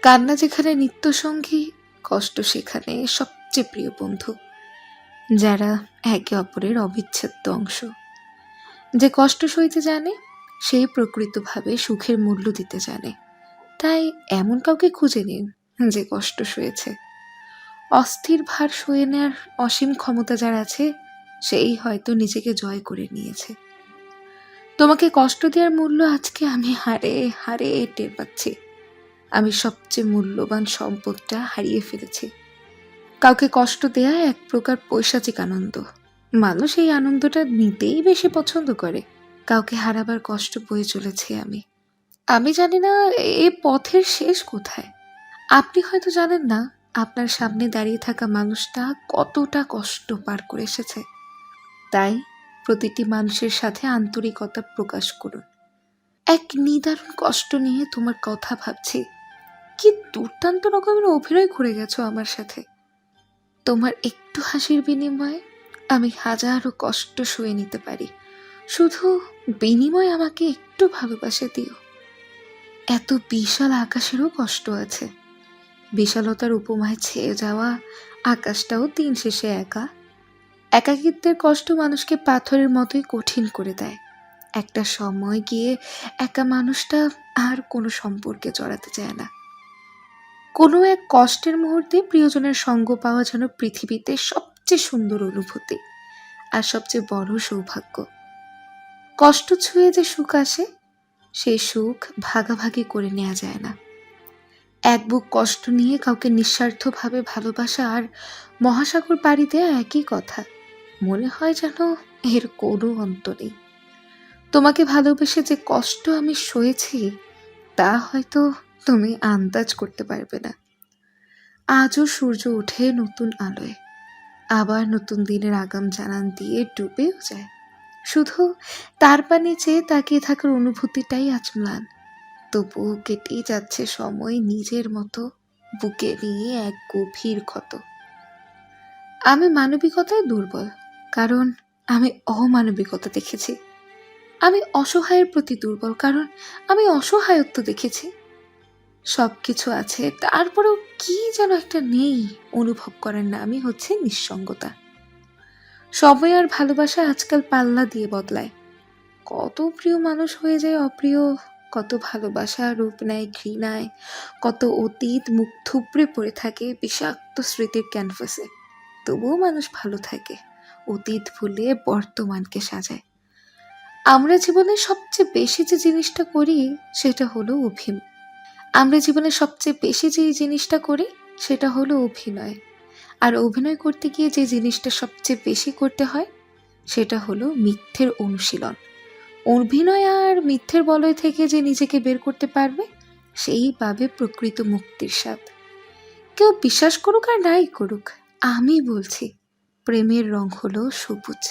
কান্না যেখানে নিত্যসঙ্গী, কষ্ট সেখানে সবচেয়ে প্রিয় বন্ধু, যারা একে অপরের অবিচ্ছেদ্য অংশ। যে কষ্ট সইতে জানে, সেই প্রকৃতভাবে সুখের মূল্য দিতে জানে। তাই এমন কাউকে খুঁজে নিন যে কষ্ট সয়েছে। অস্থির ভার সয়ে নেওয়ার অসীম ক্ষমতা যার আছে, সেই হয়তো নিজেকে জয় করে নিয়েছে। তোমাকে কষ্ট দেওয়ার মূল্য আজকে আমি হারে হারে টের পাচ্ছি। আমি সবচেয়ে মূল্যবান সম্পদটা হারিয়ে ফেলেছি। কাউকে কষ্ট দেয়া এক প্রকার পৈশাচিক আনন্দ। মানুষ এই আনন্দটা নিতেই বেশি পছন্দ করে। কাউকে হারাবার কষ্ট বয়ে চলেছি আমি জানি না এ পথের শেষ কোথায়। আপনি হয়তো জানেন না আপনার সামনে দাঁড়িয়ে থাকা মানুষটা কতটা কষ্ট পার করে এসেছে। তাই প্রতিটি মানুষের সাথে আন্তরিকতা প্রকাশ করুন। এক নিদারুণ কষ্ট নিয়ে তোমার কথা ভাবছি। কি দুর্দান্ত রকমের অভিনয় করে গেছো আমার সাথে। তোমার একটু হাসির বিনিময়ে আমি হাজারো কষ্ট সয়ে নিতে পারি। শুধু বিনিময়ে আমাকে একটু ভালোবাসা দিও। এত বিশাল আকাশেরও কষ্ট আছে। বিশালতার উপমায় ছেয়ে যাওয়া আকাশটাও দিন শেষে একা। একাকিত্বের কষ্ট মানুষকে পাথরের মতোই কঠিন করে দেয়। একটা সময় গিয়ে একা মানুষটা আর কোনো সম্পর্কে জড়াতে চায় না। কোনো এক কষ্টের মুহূর্তে প্রিয়জনের সঙ্গ পাওয়া যেন পৃথিবীতে সবচেয়ে সুন্দর অনুভূতি আর সবচেয়ে বড় সৌভাগ্য। কষ্ট ছুঁয়ে যে সুখ আসে, সেই সুখ ভাগাভাগি করে নেওয়া যায় না। এক বুক কষ্ট নিয়ে কাউকে নিঃস্বার্থভাবে ভালোবাসা আর মহাসাগর পাড়ি দেয়া একই কথা। মনে হয় যেন এর কোনো অন্ত নেই। তোমাকে ভালোবেসে যে কষ্ট আমি সয়েছি, তা হয়তো তুমি আন্দাজ করতে পারবে না। আজও সূর্য ওঠে নতুন আলোয়, আবার নতুন দিনের আগাম জানান দিয়ে ডুবেও যায়। শুধু তার পানে চেয়ে তাকিয়ে থাকার অনুভূতিটাই আজ ম্লান। তবুও কেটেই যাচ্ছে সময় নিজের মতো, বুকে নিয়ে এক গভীর ক্ষত। আমি মানবিকতায় দুর্বল, কারণ আমি অমানবিকতা দেখেছি। আমি অসহায়ের প্রতি দুর্বল, কারণ আমি অসহায়ত্ব দেখেছি। সব কিছু আছে, তারপরেও কি যেন একটা নেই, অনুভব করার নামই হচ্ছে নিঃসঙ্গতা। সময় আর ভালোবাসা আজকাল পাল্লা দিয়ে বদলায়। কত প্রিয় মানুষ হয়ে যায় অপ্রিয়, কত ভালোবাসা রূপ নেয় ঘৃণায়, কত অতীত মুখ থুবড়ে পড়ে থাকে বিষাক্ত স্মৃতির ক্যানভাসে। তবুও মানুষ ভালো থাকে, অতীত ভুলে বর্তমানকে সাজায়। আমরা জীবনে সবচেয়ে বেশি যে জিনিসটা করি সেটা হলো অভিনয়। আমরা জীবনে সবচেয়ে বেশি যে জিনিসটা করি সেটা হলো অভিনয়। আর অভিনয় করতে গিয়ে যে জিনিসটা সবচেয়ে বেশি করতে হয় সেটা হলো মিথ্যের অনুশীলন। অভিনয় আর মিথ্যের বলয় থেকে যে নিজেকে বের করতে পারবে সেই পাবে প্রকৃত মুক্তির স্বাদ। কেউ বিশ্বাস করুক আর নাই করুক, আমি বলছি প্রেমের রং হলো সবুজ।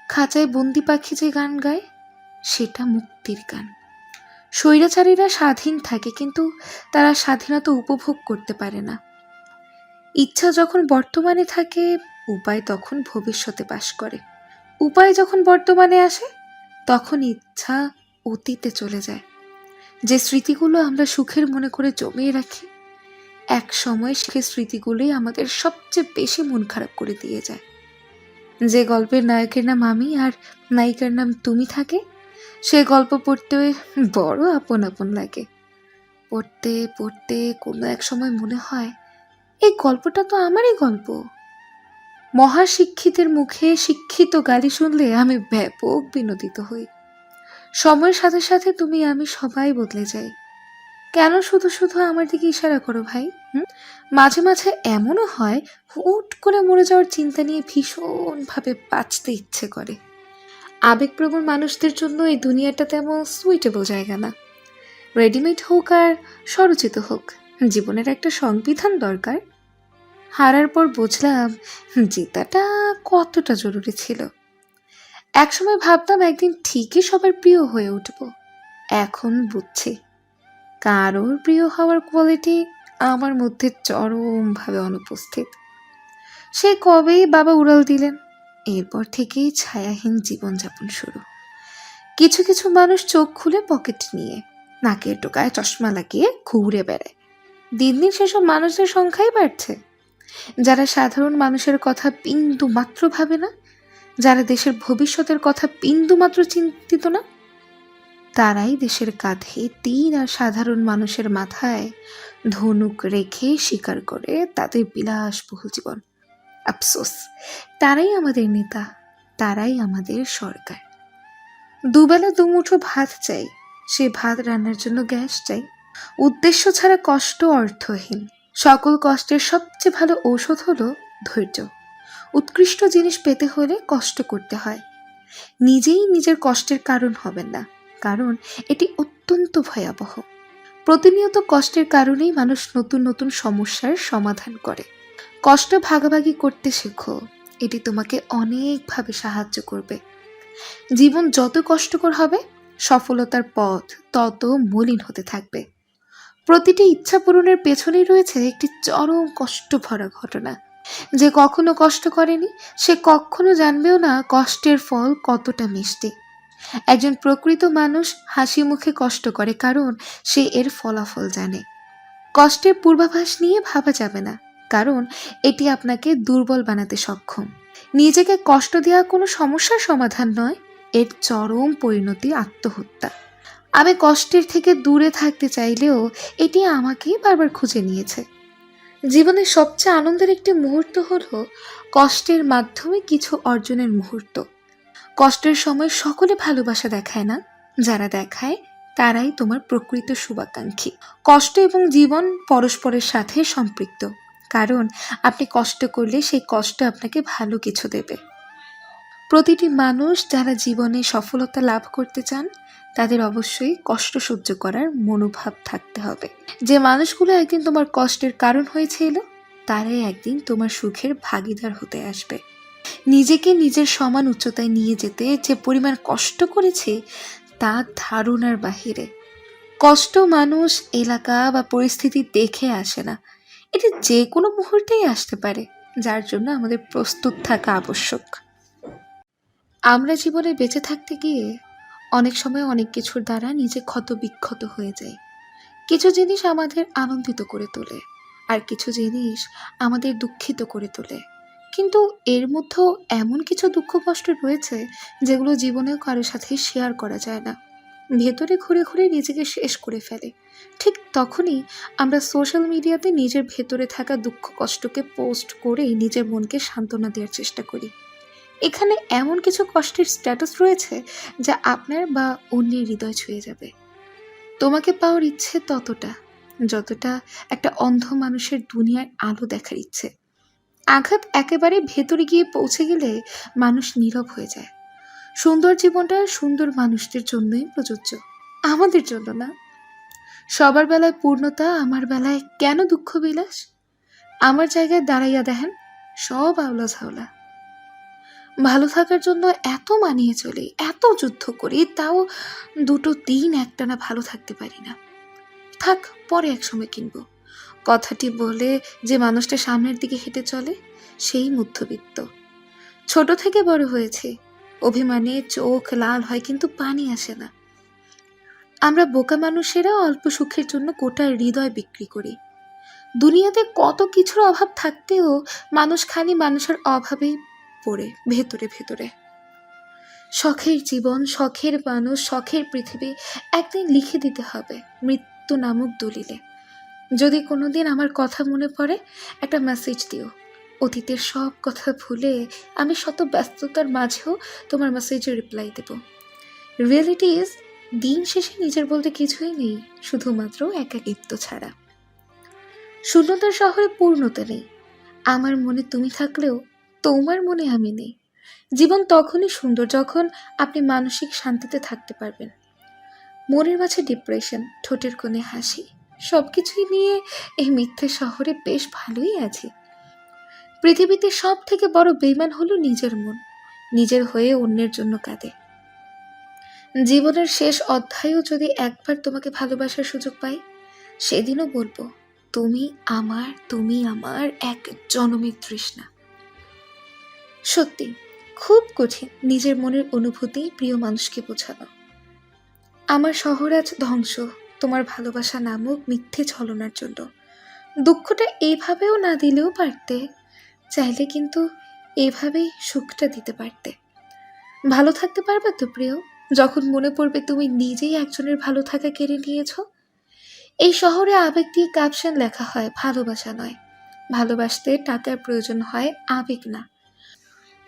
খাঁচায় বন্দি পাখি যে গান গায় সেটা মুক্তির গান। স্বৈরাচারীরা স্বাধীন থাকে কিন্তু তারা স্বাধীনতা উপভোগ করতে পারে না। ইচ্ছা যখন বর্তমানে থাকে, উপায় তখন ভবিষ্যতে বাস করে। উপায় যখন বর্তমানে আসে তখন ইচ্ছা অতীতে চলে যায়। যে স্মৃতিগুলো আমরা সুখের মনে করে জমিয়ে রাখি, এক সময় সেই স্মৃতিগুলোই আমাদের সবচেয়ে বেশি মন খারাপ করে দিয়ে যায়। যে গল্পের নায়কের নাম আমি আর নায়িকার নাম তুমি থাকে, সে গল্প পড়তে বড় আপন আপন লাগে। পড়তে পড়তে কোনো এক সময় মনে হয় এই গল্পটা তো আমারই গল্প। মহাশিক্ষিতের মুখে শিক্ষিত গালি শুনলে আমি ব্যাপক বিনোদিত হই। সময়ের সাথে সাথে তুমি আমি সবাই বদলে যাই। কেন শুধু শুধু আমার দিকে ইশারা করো ভাই? মাঝে মাঝে এমনও হয় হুট করে মরে যাওয়ার চিন্তা নিয়ে ভীষণভাবে বাঁচতে ইচ্ছে করে। আবেগপ্রবণ মানুষদের জন্য এই দুনিয়াটা তেমন সুইটেবল জায়গা না। রেডিমেড হোক আর স্বরচিত হোক, জীবনের একটা সংবিধান দরকার। হারার পর বুঝলাম জেতাটা কতটা জরুরি ছিল। একসময় ভাবতাম একদিন ঠিকই সবার প্রিয় হয়ে উঠব। এখন বুঝছি কারোর প্রিয় হওয়ার কোয়ালিটি আমার মধ্যে চরমভাবে অনুপস্থিত। সে কবেই বাবা উড়াল দিলেন, এরপর থেকেই ছায়াহীন জীবনযাপন শুরু। কিছু কিছু মানুষ চোখ খুলে পকেট নিয়ে নাকের টোকায় চশমা লাগিয়ে ঘুরে বেড়ায়। দিন দিন সেসব মানুষদের সংখ্যাই বাড়ছে। যারা সাধারণ মানুষের কথা বিন্দু মাত্র ভাবে না, যারা দেশের ভবিষ্যতের কথা বিন্দু মাত্র চিন্তিত না, তারাই দেশের কাঁধে তীর আর সাধারণ মানুষের মাথায় ধনুক রেখে স্বীকার করে তাদের বিলাসবহুল জীবন। আফসোস, তারাই আমাদের নেতা, তারাই আমাদের সরকার। দুবেলা দুমুঠো ভাত চাই, সে ভাত রান্নার জন্য গ্যাস চাই। উদ্দেশ্য ছাড়া কষ্ট অর্থহীন। সকল কষ্টের সবচেয়ে ভালো ঔষধ হলো ধৈর্য। উৎকৃষ্ট জিনিস পেতে হলে কষ্ট করতে হয়। নিজেই নিজের কষ্টের কারণ হবেন না, কারণ এটি অত্যন্ত ভয়াবহ। প্রতিনিয়ত কষ্টের কারণেই মানুষ নতুন নতুন সমস্যার সমাধান করে। কষ্ট ভাগাভাগি করতে শেখো, এটি তোমাকে অনেকভাবে সাহায্য করবে। জীবন যত কষ্টকর হবে, সফলতার পথ তত মলিন হতে থাকবে। প্রতিটি ইচ্ছা পূরণের পেছনেই রয়েছে একটি চরম কষ্ট ভরা ঘটনা। যে কখনো কষ্ট করেনি সে কখনো জানবেও না কষ্টের ফল কতটা মিষ্টি। একজন প্রকৃত মানুষ হাসি মুখে কষ্ট করে কারণ সে এর ফলাফল জানে। কষ্টের পূর্বাভাস নিয়ে ভাবা যাবে না, কারণ এটি আপনাকে দুর্বল বানাতে সক্ষম। নিজেকে কষ্ট দেওয়া কোনো সমস্যার সমাধান নয়, এর চরম পরিণতি আত্মহত্যা। আমি কষ্টের থেকে দূরে থাকতে চাইলেও এটি আমাকেই বারবার খুঁজে নিয়েছে। জীবনের সবচেয়ে আনন্দের একটি মুহূর্ত হলো কষ্টের মাধ্যমে কিছু অর্জনের মুহূর্ত। কষ্টের সময় সকলে ভালোবাসা দেখায় না, যারা দেখায় তারাই তোমার প্রকৃত শুভাকাঙ্ক্ষী। কষ্ট এবং জীবন পরস্পরের সাথে সম্পৃক্ত, কারণ আপনি কষ্ট করলে সেই কষ্ট আপনাকে ভালো কিছু দেবে। প্রতিটি মানুষ যারা জীবনে সফলতা লাভ করতে চান তাদের অবশ্যই কষ্ট সহ্য করার মনোভাব থাকতে হবে। যে মানুষগুলো একদিন তোমার কষ্টের কারণ হয়েছিল তারাই একদিন তোমার সুখের ভাগিদার হতে আসবে। নিজেকে নিজের সমান উচ্চতায় নিয়ে যেতে যে পরিমাণ কষ্ট করেছে তা ধারণার বাহিরে। কষ্ট মানুষ, এলাকা বা পরিস্থিতি দেখে আসে না, এটি যে কোনো মুহূর্তেই আসতে পারে, যার জন্য আমাদের প্রস্তুত থাকা আবশ্যক। আমরা জীবনে বেঁচে থাকতে গিয়ে অনেক সময় অনেক কিছুর দ্বারা নিজে ক্ষতবিক্ষত হয়ে যায়। কিছু জিনিস আমাদের আনন্দিত করে তোলে, আর কিছু জিনিস আমাদের দুঃখিত করে তোলে। কিন্তু এর মধ্যেও এমন কিছু দুঃখ কষ্ট রয়েছে যেগুলো জীবনেও কারোর সাথে শেয়ার করা যায় না। ভেতরে ঘুরে ঘুরে নিজেকে শেষ করে ফেলে। ঠিক তখনই আমরা সোশ্যাল মিডিয়াতে নিজের ভেতরে থাকা দুঃখ কষ্টকে পোস্ট করেই নিজের মনকে সান্ত্বনা দেওয়ার চেষ্টা করি। এখানে এমন কিছু কষ্টের স্ট্যাটাস রয়েছে যা আপনার বা অন্যের হৃদয় ছুঁয়ে যাবে। তোমাকে পাওয়ার ইচ্ছে ততটা, যতটা একটা অন্ধ মানুষের দুনিয়ার আলো দেখার ইচ্ছে। আঘাত একেবারে ভেতরে গিয়ে পৌঁছে গেলে মানুষ নীরব হয়ে যায়। সুন্দর জীবনটা সুন্দর মানুষদের জন্যই প্রযোজ্য, আমাদের জন্য না। সবার বেলায় পূর্ণতা, আমার বেলায় কেন দুঃখ বিলাস? আমার জায়গায় দাঁড়াইয়া দেখেন, সব আওলা ঝাওলা। ভালো থাকার জন্য এত মানিয়ে চলি, এত যুদ্ধ করি, তাও দুটো দিন একটানা ভালো থাকতে পারি না। থাক, পরে একসময় কিনবো। কথাটি বলে যে মানুষটা সামনের দিকে হেঁটে চলে সেই মধ্যবিত্ত। ছোট থেকে বড় হয়েছে, অভিমানে চোখ লাল হয় কিন্তু পানি আসে না। আমরা বোকা মানুষেরা অল্প সুখের জন্য গোটা হৃদয় বিক্রি করি। দুনিয়াতে কত কিছুর অভাব থাকতেও মানুষ খালি মানুষের অভাবেই পড়ে ভেতরে ভেতরে। শখের জীবন, শখের মানুষ, শখের পৃথিবী একদিন লিখে দিতে হবে মৃত্যু নামক দলিলে। যদি কোনোদিন আমার কথা মনে পড়ে, একটা মেসেজ দিও। অতীতের সব কথা ভুলে আমি শত ব্যস্ততার মাঝেও তোমার মেসেজে রিপ্লাই দেব। রিয়েলিটি ইজ, দিন শেষে নিজের বলতে কিছুই নেই, শুধুমাত্র একাকিত্ব ছাড়া। শূন্যতার শহরে পূর্ণতা নেই। আমার মনে তুমি থাকলেও তোমার মনে আমি নেই। জীবন তখনই সুন্দর যখন আপনি মানসিক শান্তিতে থাকতে পারবেন। মনের মাঝে ডিপ্রেশন, ঠোঁটের কোণে হাসি, সবকিছুই নিয়ে এই মিথ্যে শহরে বেশ ভালোই আছি। পৃথিবীতে সব থেকে বড় বেইমান হলো নিজের মন, নিজের হয়ে অন্যের জন্য কাঁদে। জীবনের শেষ অধ্যায়েও যদি একবার তোমাকে ভালোবাসার সুযোগ পাই, সেদিনও বলবো তুমি আমার এক জনমের তৃষ্ণা। সত্যি খুব কঠিন নিজের মনের অনুভূতি প্রিয় মানুষকে বোঝানো। আমার শহর আজ ধ্বংস তোমার ভালোবাসা নামক মিথ্যে ছলনার জন্য। দুঃখটা এইভাবেও না দিলেও পারতে, চাইলে কিন্তু এইভাবেই সুখটা দিতে পারতে। ভালো থাকতে পারবে তো প্রিয়, যখন মনে পড়বে তুমি নিজেই একজনের ভালো থাকা কেড়ে নিয়েছ। এই শহরে আবেগ দিয়ে ক্যাপশন লেখা হয়, ভালোবাসা নয়। ভালোবাসতে টাকার প্রয়োজন হয়, আবেগ না।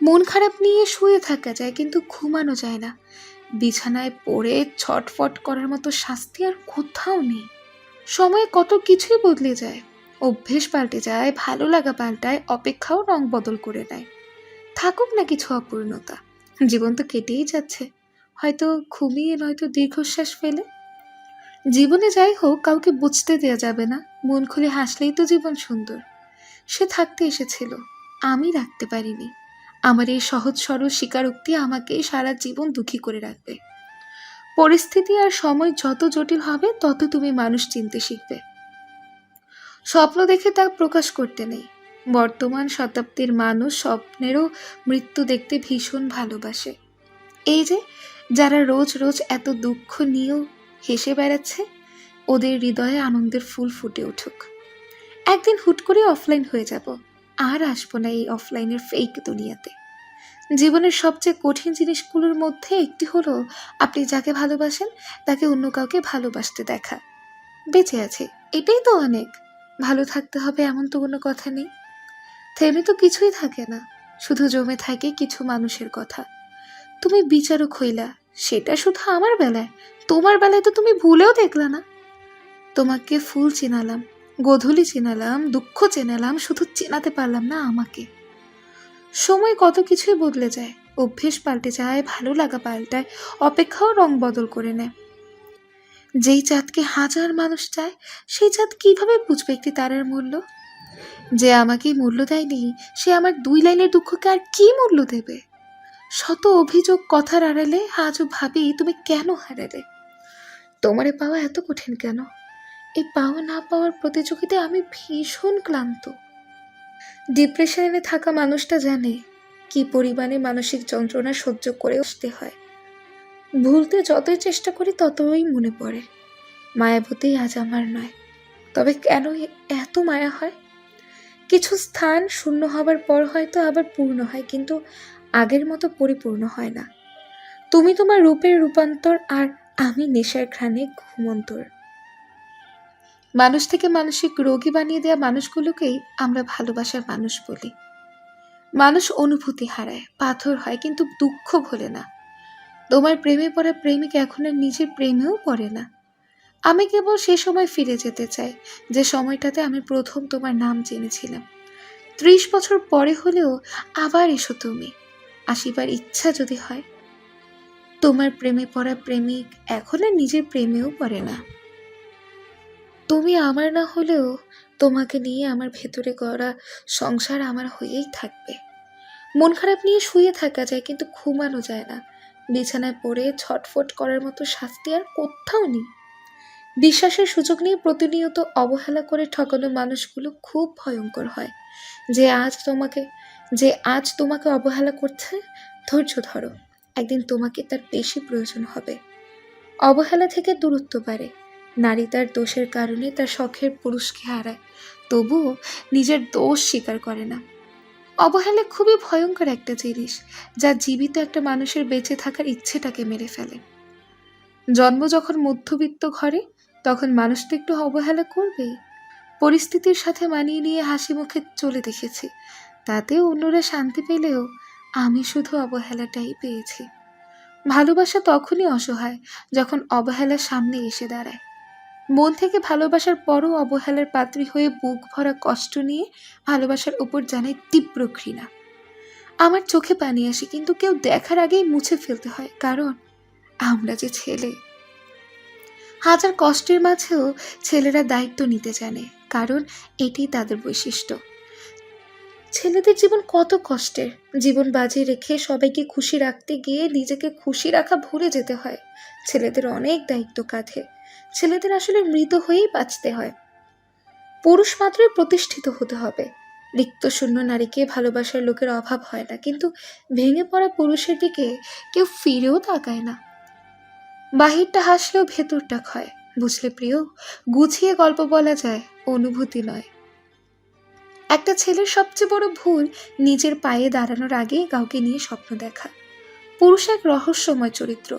মন খারাপ নিয়ে শুয়ে থাকা যায় কিন্তু ঘুমানো যায় না। বিছানায় পড়ে ছটফট করার মতো শাস্তি আর কোথাও নেই। সময়ে কত কিছুই বদলে যায়, অভ্যেস পাল্টে যায়, ভালো লাগা পাল্টায়, অপেক্ষাও রং বদল করে নেয়। থাকুক না কিছু অপূর্ণতা, জীবন তো কেটেই যাচ্ছে, হয়তো ঘুমিয়ে নয়তো দীর্ঘশ্বাস ফেলে। জীবনে যাই হোক, কাউকে বুঝতে দেওয়া যাবে না, মন খুলে হাসলেই তো জীবন সুন্দর। সে থাকতে এসেছিল, আমি রাখতে পারিনি। আমার এই সহজ সরল স্বীকারোক্তি আমাকে সারা জীবন দুঃখী করে রাখবে। পরিস্থিতি আর সময় যত জটিল হবে, তত তুমি মানুষ চিনতে শিখবে। স্বপ্ন দেখে তা প্রকাশ করতে নেই। বর্তমান শতাব্দীর মানুষ স্বপ্নেরও মৃত্যু দেখতে ভীষণ ভালোবাসে। এই যে যারা রোজ রোজ এত দুঃখ নিয়েও হেসে বেড়াচ্ছে, ওদের হৃদয়ে আনন্দের ফুল ফুটে উঠুক। একদিন হুট করে অফলাইন হয়ে যাব, আর আসবো না এই অফলাইনের ফেক দুনিয়াতে। জীবনের সবচেয়ে কঠিন জিনিসগুলোর মধ্যে একটি হলো আপনি যাকে ভালোবাসেন তাকে অন্য কাউকে ভালোবাসতে দেখা। বেঁচে আছে এটাই তো অনেক। ভালো থাকতে হবে এমন তো কোনো কথা নেই। থেমে তো কিছুই থাকে না, শুধু জমে থাকে কিছু মানুষের কথা। তুমি বিচারক হইলা, সেটা শুধু আমার বেলায়, তোমার বেলায় তো তুমি ভুলেও দেখলা না। তোমাকে ফুল চেনালাম, গোধূলি চেনালাম, দুঃখ চেনালাম, শুধু চেনাতে পারলাম না আমাকে। সময় কত কিছুই বদলে যায়, অভ্যেস পাল্টে যায়, ভালো লাগা পাল্টায়, অপেক্ষাও রং বদল করে নেয়। যেই চাঁদকে হাজার মানুষ চায়, সেই চাঁদ কিভাবে বুঝবে একটি তারার মূল্য? যে আমাকে মূল্য দেয়নি, সে আমার 2 লাইনের দুঃখকে আর কি মূল্য দেবে? শত অভিযোগ কথার আড়ালে আজও ভাবি তুমি কেন হারালে। তোমারে পাওয়া এত কঠিন কেন? এই পাওয়া না পাওয়ার প্রতিযোগিতায় আমি ভীষণ ক্লান্ত। ডিপ্রেশনে থাকা মানুষটা জানে কি পরিমাণে মানসিক যন্ত্রণা সহ্য করে আসতে হয়। ভুলতে যতই চেষ্টা করি ততই মনে পড়ে, মায়াবতী আজ আমার নয়। তবে কেন এত মায়া হয়? কিছু স্থান শূন্য হবার পর হয়তো আবার পূর্ণ হয়, কিন্তু আগের মতো পরিপূর্ণ হয় না। তুমি তোমার রূপের রূপান্তর আর আমি নেশার ঘ্রাণে ঘুমন্তর। মানুষ থেকে মানসিক রোগী বানিয়ে দেওয়া মানুষগুলোকেই আমরা ভালোবাসার মানুষ বলি। মানুষ অনুভূতি হারায়, পাথর হয়, কিন্তু দুঃখ ভোলে না। তোমার প্রেমে পড়া প্রেমিক এখন আর নিজের প্রেমেও পড়ে না। আমি কেবল সে সময় ফিরে যেতে চাই যে সময়টাতে আমি প্রথম তোমার নাম জেনেছিলাম। 30 বছর পরে হলেও আবার এসো তুমি, আসিবার ইচ্ছা যদি হয়। তোমার প্রেমে পড়া প্রেমিক এখন আর নিজের প্রেমেও পড়ে না। তুমি আমার না হলেও তোমাকে নিয়ে আমার ভেতরে গড়া সংসার আমার হয়েই থাকবে। মন খারাপ নিয়ে শুয়ে থাকা যায়, কিন্তু ঘুমানো যায় না। বিছানায় পড়ে ছটফট করার মতো শাস্তি আর কোথাও নেই। বিশ্বাসের সুযোগ নিয়ে প্রতিনিয়ত অবহেলা করে ঠকানো মানুষগুলো খুব ভয়ঙ্কর হয়। যে আজ তোমাকে অবহেলা করছে, ধৈর্য ধরো, একদিন তোমাকে তার বেশি প্রয়োজন হবে। অবহেলা থেকে দূরত্ব বাড়ে। নারী তার দোষের কারণে তার শখের পুরুষকে হারায়, তবুও নিজের দোষ স্বীকার করে না। অবহেলা খুবই ভয়ঙ্কর একটা জিনিস, যা জীবিত একটা মানুষের বেঁচে থাকার ইচ্ছেটাকে মেরে ফেলে। জন্ম যখন মধ্যবিত্ত ঘরে, তখন মানুষ তো একটু অবহেলা করবেই। পরিস্থিতির সাথে মানিয়ে নিয়ে হাসি মুখে চলে দেখেছি, তাতে অন্যরা শান্তি পেলেও আমি শুধু অবহেলাটাই পেয়েছি। ভালোবাসা তখনই অসহায় যখন অবহেলার সামনে এসে দাঁড়ায়। মন থেকে ভালোবাসার পরও অবহেলার পাত্রী হয়ে বুক ভরা কষ্ট নিয়ে ভালোবাসার উপর জানাই তীব্র ঘৃণা। আমার চোখে পানি আসে, কিন্তু কেউ দেখার আগেই মুছে ফেলতে হয়, কারণ আমরা যে ছেলে। হাজার কষ্টের মাঝেও ছেলেরা দায়িত্ব নিতে জানে, কারণ এটি তাদের বৈশিষ্ট্য। ছেলেদের জীবন কত কষ্টের, জীবন বাজি রেখে সবাইকে খুশি রাখতে গিয়ে নিজেকে খুশি রাখা ভুলে যেতে হয়। ছেলেদের অনেক দায়িত্ব কাঁধে। ছেলেদের আসলে মৃত হয়েই বাঁচতে হয়। পুরুষ মাত্রই প্রতিষ্ঠিত হতে হবে। রিক্ত শূন্য নারীকে ভালোবাসার লোকের অভাব হয় না, কিন্তু ভেঙে পড়া পুরুষের দিকে কেউ ফিরেও তাকায় না। বাহিরটা হাসলেও ভেতরটা ক্ষয়। বুঝলে প্রিয়, গুছিয়ে গল্প বলা যায়, অনুভূতি নয়। একটা ছেলের সবচেয়ে বড় ভুল নিজের পায়ে দাঁড়ানোর আগে কাউকে নিয়ে স্বপ্ন দেখা। পুরুষ এক রহস্যময় চরিত্র,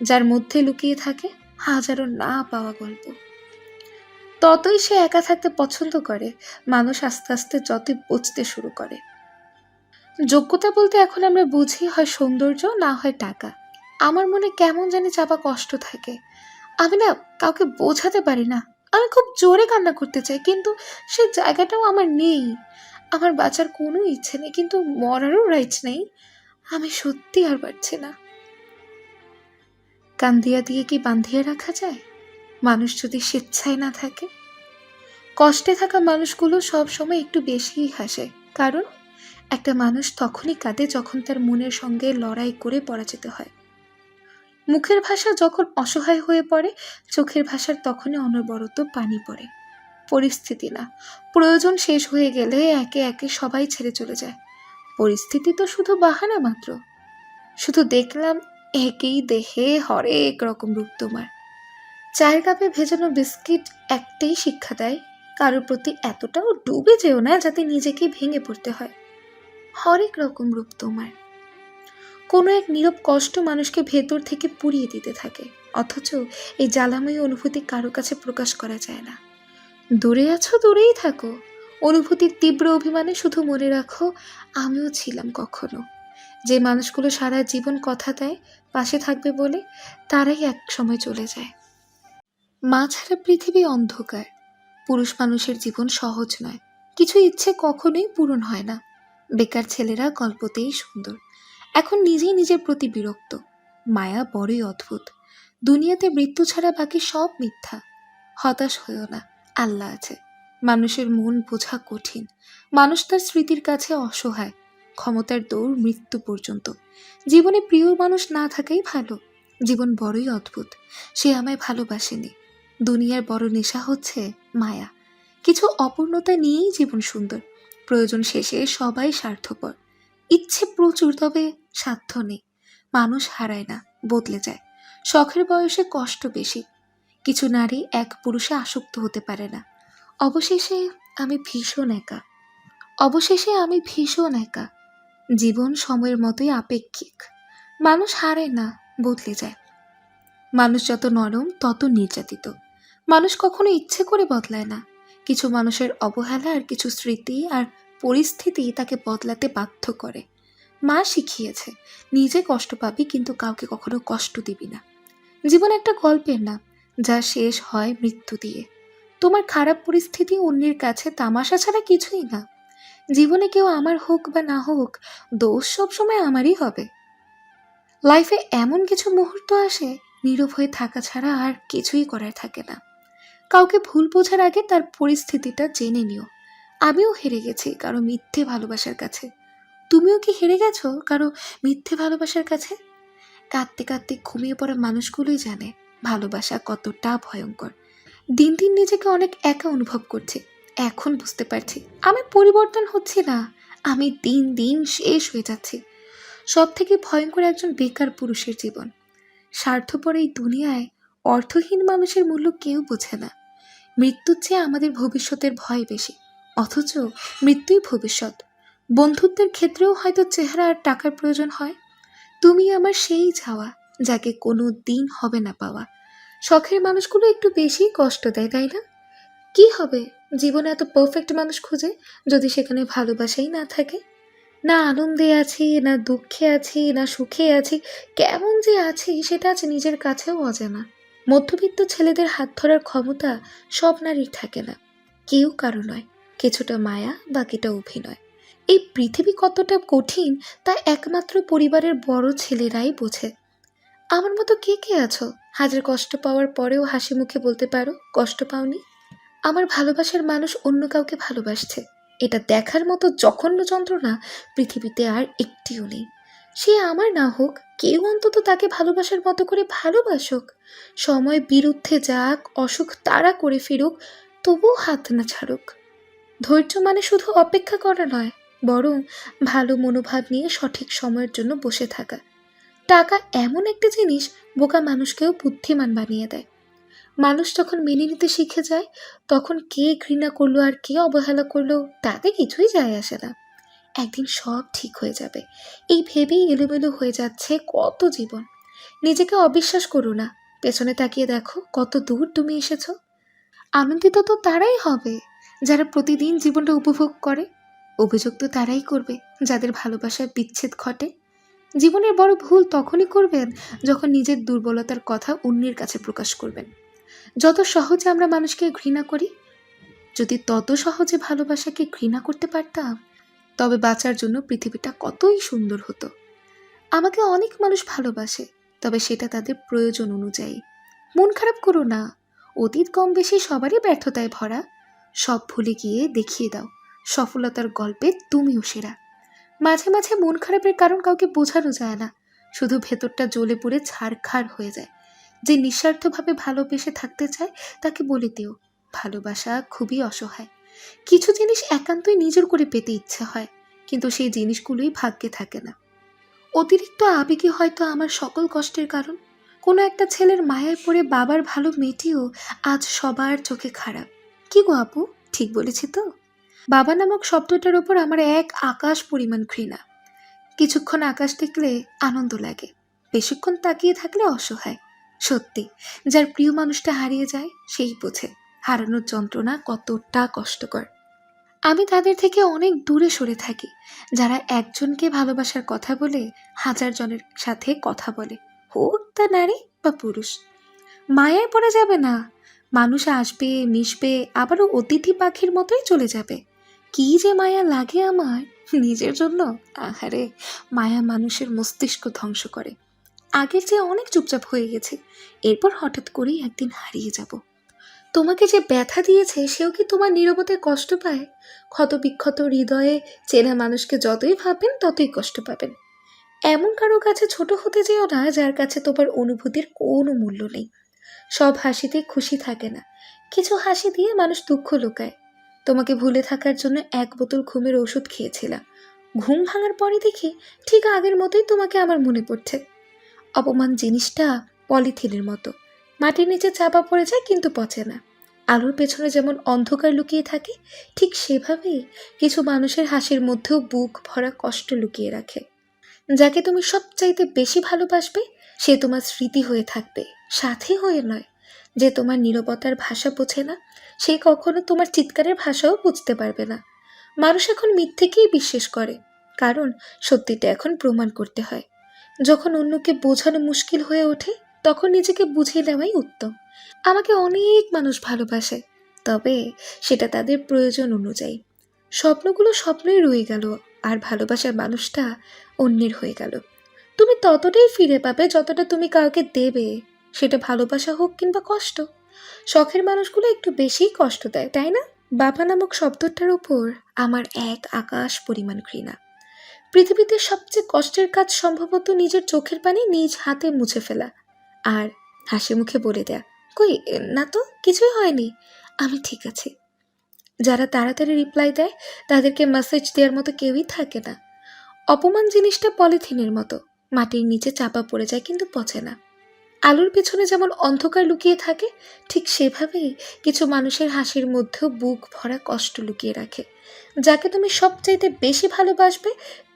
যার মধ্যে লুকিয়ে থাকে হাজারো না পাওয়া গল্প। ততই সে একা থাকতে পছন্দ করে, মানুষ আস্তে আস্তে যতই বুঝতে শুরু করে। যোগ্যতা বলতে এখন আমরা বুঝি হয় সৌন্দর্য, না হয় টাকা। আমার মনে কেমন জানি চাপা কষ্ট থাকে। আমি না কাউকে বোঝাতে পারি না। আমি খুব জোরে কান্না করতে চাই, কিন্তু সে জায়গাটাও আমার নেই। আমার বাঁচার কোনো ইচ্ছে নেই, কিন্তু মরারও রাইটস নেই। আমি সত্যি আর পারছি না। কান্দিয়া দিয়ে কি বান্ধিয়া রাখা যায়, মানুষ যদি স্বেচ্ছায় না থাকে? কষ্টে থাকা মানুষগুলো সব সময় একটু বেশিই হাসে, কারণ একটা মানুষ তখনই কাঁদে যখন তার মনের সঙ্গে লড়াই করে পরাজিত হয়। মুখের ভাষা যখন অসহায় হয়ে পড়ে, চোখের ভাষার তখনই অনবরত পানি পড়ে। পরিস্থিতি না, প্রয়োজন শেষ হয়ে গেলে একে একে সবাই ছেড়ে চলে যায়। পরিস্থিতি তো শুধু বাহানা মাত্র। শুধু দেখলাম একেই দেহে হরেক রকম রূপ তোমার। চায়ের কাপে ভেজানো বিস্কিট একটাই শিক্ষা দেয়, কারোর প্রতি এতটাও ডুবে যেও না যাতে নিজেকে ভেঙে পড়তে হয়। হরেক রকম রূপ তোমার। কোনো এক নীরব কষ্ট মানুষকে ভেতর থেকে পুড়িয়ে দিতে থাকে, অথচ এই জ্বালাময়ী অনুভূতি কারো কাছে প্রকাশ করা যায় না। দূরে আছো, দূরেই থাকো। অনুভূতির তীব্র অভিমানে শুধু মনে রাখো, আমিও ছিলাম কখনো। যে মানুষগুলো সারা জীবন কথা দেয় পাশে থাকবে বলে, তারাই এক সময় চলে যায়। মা ছাড়া পৃথিবী অন্ধকার। পুরুষ মানুষের জীবন সহজ নয়, কিছু ইচ্ছে কখনোই পূরণ হয় না। বেকার ছেলেরা গল্পতেই সুন্দর, এখন নিজেই নিজের প্রতি বিরক্ত। মায়া বড়ই অদ্ভুত। দুনিয়াতে মৃত্যু ছাড়া বাকি সব মিথ্যা। হতাশ হয়েও না, আল্লাহ আছে। মানুষের মন বোঝা কঠিন। মানুষ তার স্মৃতির কাছে অসহায়। ক্ষমতার দৌড় মৃত্যু পর্যন্ত। জীবনে প্রিয় মানুষ না থাকাই ভালো। জীবন বড়ই অদ্ভুত। সে আমায় ভালোবাসেনি। দুনিয়ার বড় নেশা হচ্ছে মায়া। কিছু অপূর্ণতা নিয়েই জীবন সুন্দর। প্রয়োজন শেষে সবাই স্বার্থপর। ইচ্ছে প্রচুর, তবে সাধ্য নেই। মানুষ হারায় না, বদলে যায়। শখের বয়সে কষ্ট বেশি। কিছু নারী এক পুরুষে আসক্ত হতে পারে না। অবশেষে আমি ভীষণ একা। জীবন সময়ের মতোই আপেক্ষিক। মানুষ হারে না, বদলে যায়। মানুষ যত নরম তত নির্যাতিত। মানুষ কখনো ইচ্ছে করে বদলায় না। কিছু মানুষের অবহেলা আর কিছু স্মৃতি আর পরিস্থিতি তাকে বদলাতে বাধ্য করে। মা শিখিয়েছে, নিজে কষ্ট পাবি কিন্তু কাউকে কখনো কষ্ট দিবি না। জীবন একটা গল্পের নাম, যা শেষ হয় মৃত্যু দিয়ে। তোমার খারাপ পরিস্থিতি অন্যের কাছে তামাশা ছাড়া কিছুই না। জীবনে কেউ আমার হোক বা না হোক, দোষ সবসময় আমারই হবে। লাইফে এমন কিছু মুহূর্ত আসে, নীরব হয়ে থাকা ছাড়া আর কিছুই করার থাকে না। কাউকে ভুল বোঝার আগে তার পরিস্থিতিটা জেনে নিও। আমিও হেরে গেছি কারো মিথ্যে ভালোবাসার কাছে। তুমিও কি হেরে গেছো কারো মিথ্যে ভালোবাসার কাছে? কাঁদতে কাঁদতে ঘুমিয়ে পড়া মানুষগুলোই জানে ভালোবাসা কতটা ভয়ঙ্কর। দিন দিন নিজেকে অনেক একা অনুভব করছি। এখন বুঝতে পারছি আমি পরিবর্তন হচ্ছি না, আমি দিন দিন শেষ হয়ে যাচ্ছি। সব থেকে ভয়ঙ্কর একজন বেকার পুরুষের জীবন। স্বার্থপর এই দুনিয়ায় অর্থহীন মানুষের মূল্য কেউ বোঝে না। মৃত্যুর চেয়ে আমাদের ভবিষ্যতের ভয় বেশি, অথচ মৃত্যুই ভবিষ্যৎ। বন্ধুত্বের ক্ষেত্রেও হয়তো চেহারা আর টাকার প্রয়োজন হয়। তুমি আমার সেই চাওয়া, যাকে কোনো দিন হবে না পাওয়া। শখের মানুষগুলো একটু বেশি কষ্ট দেয়, তাই না? কি হবে জীবনে এত পারফেক্ট মানুষ খুঁজে, যদি সেখানে ভালোবাসাই না থাকে? না আনন্দে আছি, না দুঃখে আছি, না সুখে আছি, কেমন যে আছি সেটা আজ নিজের কাছেও অজানা। মধ্যবিত্ত ছেলেদের হাত ধরার ক্ষমতা সব নারীর থাকে না। কেউ কারো নয়, কিছুটা মায়া, বাকিটা অভিনয়। এই পৃথিবী কতটা কঠিন তা একমাত্র পরিবারের বড় ছেলেরাই বোঝে। আমার মতো কে কে আছো হাজার কষ্ট পাওয়ার পরেও হাসি মুখে বলতে পারো কষ্ট পাওনি? আমার ভালোবাসার মানুষ অন্য কাউকে ভালোবাসছে, এটা দেখার মতো জঘন্য যন্ত্রণা পৃথিবীতে আর একটিও নেই। সে আমার না হোক, কেউ অন্তত তাকে ভালোবাসার মতো করে ভালোবাসুক। সময় বিরুদ্ধে যাক, অসুখ তাড়া করে ফিরুক, তবুও হাত না ছাড়ুক। ধৈর্য মানে শুধু অপেক্ষা করা নয়, বরং ভালো মনোভাব নিয়ে সঠিক সময়ের জন্য বসে থাকা। টাকা এমন একটা জিনিস, বোকা মানুষকেও বুদ্ধিমান বানিয়ে দেয়। মানুষ যখন মেনে নিতে শিখে যায়, তখন কে ঘৃণা করলো আর কে অবহেলা করলো তাতে কিছুই যায় আসে না। একদিন সব ঠিক হয়ে যাবে, এই ভেবেই এলোমেলো হয়ে যাচ্ছে কত জীবন। নিজেকে অবিশ্বাস করো না, পেছনে তাকিয়ে দেখো কত দূর তুমি এসেছো। আনন্দিত তো তারাই হবে যারা প্রতিদিন জীবনটা উপভোগ করে। অভিযোগ তো তারাই করবে যাদের ভালোবাসায় বিচ্ছেদ ঘটে। জীবনের বড় ভুল তখনই করবেন যখন নিজের দুর্বলতার কথা অন্যের কাছে প্রকাশ করবেন। যত সহজে আমরা মানুষকে ঘৃণা করি, যদি তত সহজে ভালোবাসাকে ঘৃণা করতে পারতাম, তবে বাঁচার জন্য পৃথিবীটা কতই সুন্দর হতো। আমাকে অনেক মানুষ ভালোবাসে, তবে সেটা তাদের প্রয়োজন অনুযায়ী। মন খারাপ করো না, অতীত কম বেশি সবারই ব্যর্থতায় ভরা। সব ভুলে গিয়ে দেখিয়ে দাও সফলতার গল্পে তুমিও সেরা। মাঝে মাঝে মন খারাপের কারণ কাউকে বোঝানো যায় না, শুধু ভেতরটা জ্বলে পুড়ে ছারখার হয়ে যায়। যে নিঃস্বার্থভাবে ভালোবেসে থাকতে চায় তাকে বলে দিও ভালোবাসা খুবই অসহায়। কিছু জিনিস একান্তই নিজের করে পেতে ইচ্ছে হয়, কিন্তু সেই জিনিসগুলোই ভাগ্যে থাকে না। অতিরিক্ত আবেগে হয়তো আমার সকল কষ্টের কারণ। কোনো একটা ছেলের মায়ায় পড়ে বাবার ভালো মেয়েটিও আজ সবার চোখে খারাপ। কি গো আপু, ঠিক বলেছি তো? বাবা নামক শব্দটার ওপর আমার এক আকাশ পরিমাণ ঘৃণা। কিছুক্ষণ আকাশ দেখলে আনন্দ লাগে, বেশিক্ষণ তাকিয়ে থাকলে অসহায়। সত্যি, যার প্রিয় মানুষটা হারিয়ে যায় সেই বোঝে হারানোর যন্ত্রণা কতটা কষ্টকর। আমি তাদের থেকে অনেক দূরে সরে থাকি যারা একজনকে ভালোবাসার কথা বলে হাজার জনের সাথে কথা বলে, হোক তা নারী বা পুরুষ। মায়ায় পড়ে যাবে না, মানুষ আসবে মিশবে, আবারও অতিথি পাখির মতোই চলে যাবে। কি যে মায়া লাগে আমার নিজের জন্য। আহারে, মায়া মানুষের মস্তিষ্ক ধ্বংস করে। আগের চেয়ে অনেক চুপচাপ হয়ে গেছে, এরপর হঠাৎ করেই একদিন হারিয়ে যাব। তোমাকে যে ব্যথা দিয়েছে সেও কি তোমার নীরবতায় কষ্ট পায়? ক্ষতবিক্ষত হৃদয়ে চেনা মানুষকে যতই ভাববেন ততই কষ্ট পাবেন। এমন কারো কাছে ছোট হতে যেও না যার কাছে তোমার অনুভূতির কোনো মূল্য নেই। সব হাসিতে খুশি থাকে না, কিছু হাসি দিয়ে মানুষ দুঃখ লুকায়। তোমাকে ভুলে থাকার জন্য এক বোতল ঘুমের ওষুধ খেয়েছিলাম, ঘুম ভাঙার পরে দেখি ঠিক আগের মতোই তোমাকে আমার মনে পড়ছে। অপমান জিনিসটা পলিথিনের মতো, মাটির নিচে চাপা পড়ে যায় কিন্তু পচে না। আলোর পেছনে যেমন অন্ধকার লুকিয়ে থাকে, ঠিক সেভাবেই কিছু মানুষের হাসির মধ্যেও বুক ভরা কষ্ট লুকিয়ে রাখে। যাকে তুমি সবচাইতে বেশি ভালোবাসবে সে তোমার স্মৃতি হয়ে থাকবে, সাথী হয়ে নয়। যে তোমার নীরবতার ভাষা বোঝে না, সে কখনো তোমার চিৎকারের ভাষাও বুঝতে পারবে না। মানুষ এখন মিথ্যেকেই বিশ্বাস করে, কারণ সত্যিটা এখন প্রমাণ করতে হয়। যখন অন্যকে বোঝানো মুশকিল হয়ে ওঠে, তখন নিজেকে বুঝিয়ে নেওয়াই উত্তম। আমাকে অনেক মানুষ ভালোবাসে, তবে সেটা তাদের প্রয়োজন অনুযায়ী। স্বপ্নগুলো স্বপ্নই রয়ে গেল, আর ভালোবাসার মানুষটা অন্যের হয়ে গেল। তুমি ততটাই ফিরে পাবে যতটা তুমি কাউকে দেবে, সেটা ভালোবাসা হোক কিংবা কষ্ট। শখের মানুষগুলো একটু বেশিই কষ্ট দেয়, তাই না? বাবা নামক শব্দটার উপর আমার এক আকাশ পরিমাণ ঘৃণা। পৃথিবীতে সবচেয়ে কষ্টের কাজ সম্ভবত নিজের চোখের পানি নিজ হাতে মুছে ফেলা, আর হাসি মুখে বলে দেয়া, কই, না তো, কিছুই হয়নি, আমি ঠিক আছি। যারা তাড়াতাড়ি রিপ্লাই দেয়, তাদেরকে মেসেজ দেওয়ার মতো কেউই থাকে না। অপমান জিনিসটা পলিথিনের মতো, মাটির নিচে চাপা পড়ে যায় কিন্তু পচে না। আলোর পেছনে যেমন অন্ধকার লুকিয়ে থাকে, ঠিক সেভাবেই কিছু মানুষের হাসির মধ্যেও বুক ভরা কষ্ট লুকিয়ে রাখে। যাকে তুমি সবচাইতে বেশি ভালোবাসবে,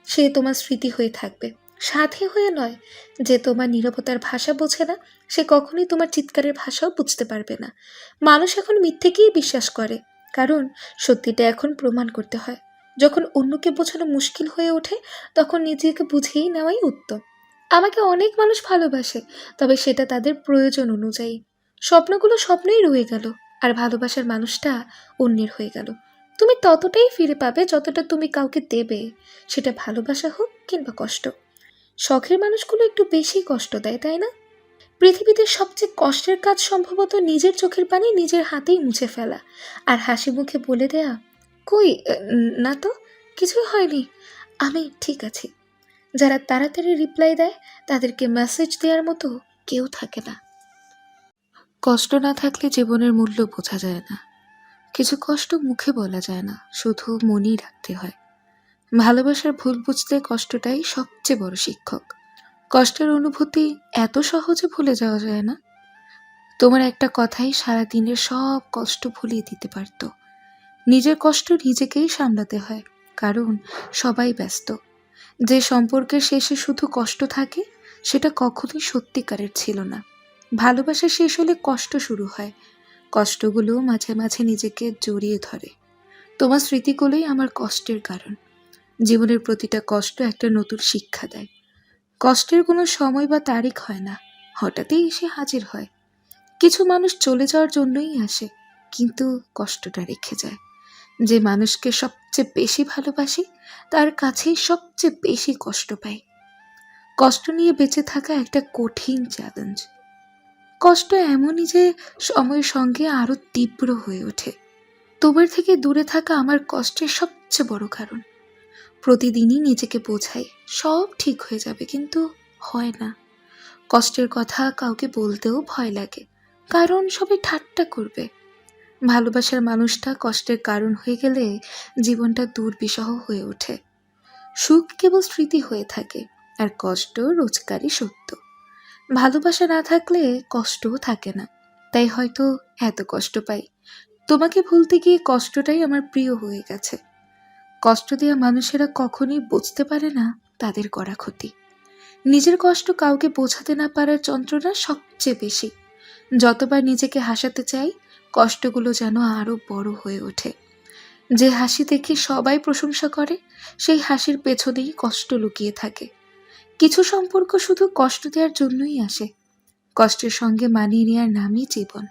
সে তোমার স্মৃতি হয়ে থাকবে, সাথী হয়ে নয়। যে তোমার নীরবতার ভাষা বোঝে না, সে কখনোই তোমার চিৎকারের ভাষাও বুঝতে পারবে না। মানুষ এখন মিথ্যেকেই বিশ্বাস করে, কারণ সত্যিটা এখন প্রমাণ করতে হয়। যখন অন্যকে বোঝানো মুশকিল হয়ে ওঠে, তখন নিজেকে বুঝিয়েই নেওয়াই উত্তম। আমাকে অনেক মানুষ ভালোবাসে, তবে সেটা তাদের প্রয়োজন অনুযায়ী। স্বপ্নগুলো স্বপ্নই রয়ে গেল, আর ভালোবাসার মানুষটা অন্যের হয়ে গেল। তুমি ততটাই ফিরে পাবে যতটা তুমি কাউকে দেবে, সেটা ভালোবাসা হোক কিংবা কষ্ট। শখের মানুষগুলো একটু বেশি কষ্ট দেয়, তাই না? পৃথিবীতে সবচেয়ে কষ্টের কাজ সম্ভবত নিজের চোখের পানি নিজের হাতেই মুছে ফেলা, আর হাসি মুখে বলে দেয়া, কই, না তো, কিছুই হয়নি, আমি ঠিক আছি। যারা তাড়াতাড়ি রিপ্লাই দেয়, তাদেরকে মেসেজ দেওয়ার মতো কেউ থাকে না। কষ্ট না থাকলে জীবনের মূল্য বোঝা যায় না। কিছু কষ্ট মুখে বলা যায় না, শুধু মনেই রাখতে হয়। ভালোবাসার ভুল বুঝতে কষ্টটাই সবচেয়ে বড় শিক্ষক। কষ্টের অনুভূতি এত সহজে ভুলে যাওয়া যায় না। তোমার একটা কথাই সারা দিনের সব কষ্ট ভুলিয়ে দিতে পারত। নিজের কষ্ট নিজেকেই সামলাতে হয়, কারণ সবাই ব্যস্ত। যে সম্পর্কের শেষে শুধু কষ্ট থাকে, সেটা কখনোই সত্যিকারের ছিল না। ভালোবাসা শেষ হলে কষ্ট শুরু হয়। কষ্টগুলো মাঝে মাঝে নিজেকে জড়িয়ে ধরে। তোমার স্মৃতিগুলোই আমার কষ্টের কারণ। জীবনের প্রতিটা কষ্ট একটা নতুন শিক্ষা দেয়। কষ্টের কোনো সময় বা তারিখ হয় না, হঠাৎই এসে হাজির হয়। কিছু মানুষ চলে যাওয়ার জন্যই আসে, কিন্তু কষ্টটা রেখে যায়। যে মানুষকে সবচেয়ে বেশি ভালোবাসি, তার কাছেই সবচেয়ে বেশি কষ্ট পাই। কষ্ট নিয়ে বেঁচে থাকা একটা কঠিন চ্যালেঞ্জ। কষ্ট এমনই যে সময়ের সঙ্গে আরো তীব্র হয়ে ওঠে। তোমার থেকে দূরে থাকা আমার কষ্টের সবচেয়ে বড় কারণ। প্রতিদিনই নিজেকে বোঝাই সব ঠিক হয়ে যাবে, কিন্তু হয় না। কষ্টের কথা কাউকে বলতেও ভয় লাগে, কারণ সবাই ঠাট্টা করবে। ভালোবাসার মানুষটা কষ্টের কারণ হয়ে গেলে জীবনটা দুর্বিষহ হয়ে ওঠে। সুখ কেবল স্মৃতি হয়ে থাকে, আর কষ্ট রোজকারই সত্য। ভালোবাসা না থাকলে কষ্টও থাকে না, তাই হয়তো এত কষ্ট পাই। তোমাকে ভুলতে গিয়ে কষ্টটাই আমার প্রিয় হয়ে গেছে। কষ্ট দেওয়া মানুষেরা কখনোই বুঝতে পারে না তাদের করা ক্ষতি। নিজের কষ্ট কাউকে বোঝাতে না পারার যন্ত্রণা সবচেয়ে বেশি। যতবার নিজেকে হাসাতে চাই, কষ্টগুলো যেন আরো বড় হয়ে ওঠে। যে হাসি দেখে সবাই প্রশংসা করে, সেই হাসির পেছনেই কষ্ট লুকিয়ে থাকে। কিছু সম্পর্ক শুধু কষ্ট দেওয়ার জন্যই আসে। কষ্টের সঙ্গে মানিয়ে নেওয়ার নামই জীবন।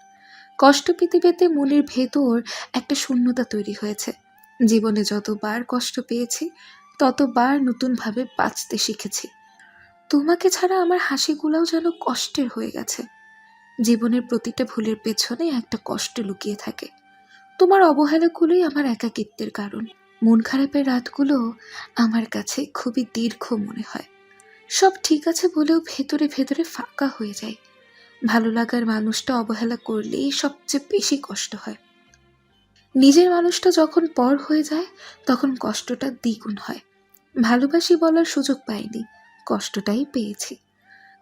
কষ্ট পেতে পেতে মনের ভেতর একটা শূন্যতা তৈরি হয়েছে। জীবনে যতবার কষ্ট পেয়েছি, ততবার নতুনভাবে বাঁচতে শিখেছি। তোমাকে ছাড়া আমার হাসিগুলোও যেন কষ্টের হয়ে গেছে। জীবনের প্রতিটা ভুলের পেছনে একটা কষ্ট লুকিয়ে থাকে। তোমার অবহেলাগুলোই আমার একাকিত্বের কারণ। মন খারাপের রাতগুলো আমার কাছে খুবই দীর্ঘ মনে হয়। সব ঠিক আছে বলেও ভেতরে ভেতরে ফাঁকা হয়ে যায়। ভালো লাগার মানুষটা অবহেলা করলেই সবচেয়ে বেশি কষ্ট হয়। নিজের মানুষটা যখন পর হয়ে যায়, তখন কষ্টটা দ্বিগুণ হয়। ভালোবাসি বলার সুযোগ পাইনি, কষ্টটাই পেয়েছি।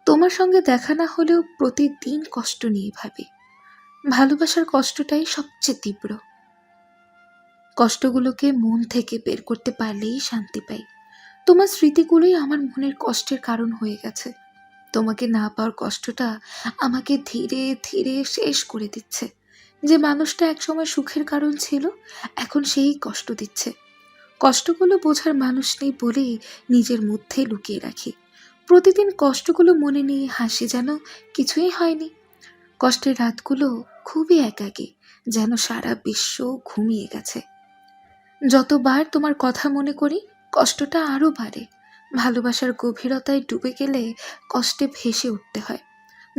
তোমার সঙ্গে দেখা না হলেও প্রতিদিন কষ্ট নিয়ে ভাবি। ভালোবাসার কষ্টটাই সবচেয়ে তীব্র। কষ্টগুলোকে মন থেকে বের করতে পারলেই শান্তি পাই। তোমার স্মৃতিগুলোই আমার মনের কষ্টের কারণ হয়ে গেছে। তোমাকে না পাওয়ার কষ্টটা আমাকে ধীরে ধীরে শেষ করে দিচ্ছে। যে মানুষটা একসময় সুখের কারণ ছিল, এখন সেই কষ্ট দিচ্ছে। কষ্টগুলো বোঝার মানুষ নেই বলেই নিজের মধ্যে লুকিয়ে রাখি। প্রতিদিন কষ্টগুলো মনে নিয়ে হাসি, যেন কিছুই হয়নি। কষ্টের রাতগুলো খুবই একাকী, যেন সারা বিশ্ব ঘুমিয়ে গেছে। যতবার তোমার কথা মনে করি, কষ্টটা আরও বাড়ে। ভালোবাসার গভীরতায় ডুবে গেলে কষ্টে ভেসে উঠতে হয়।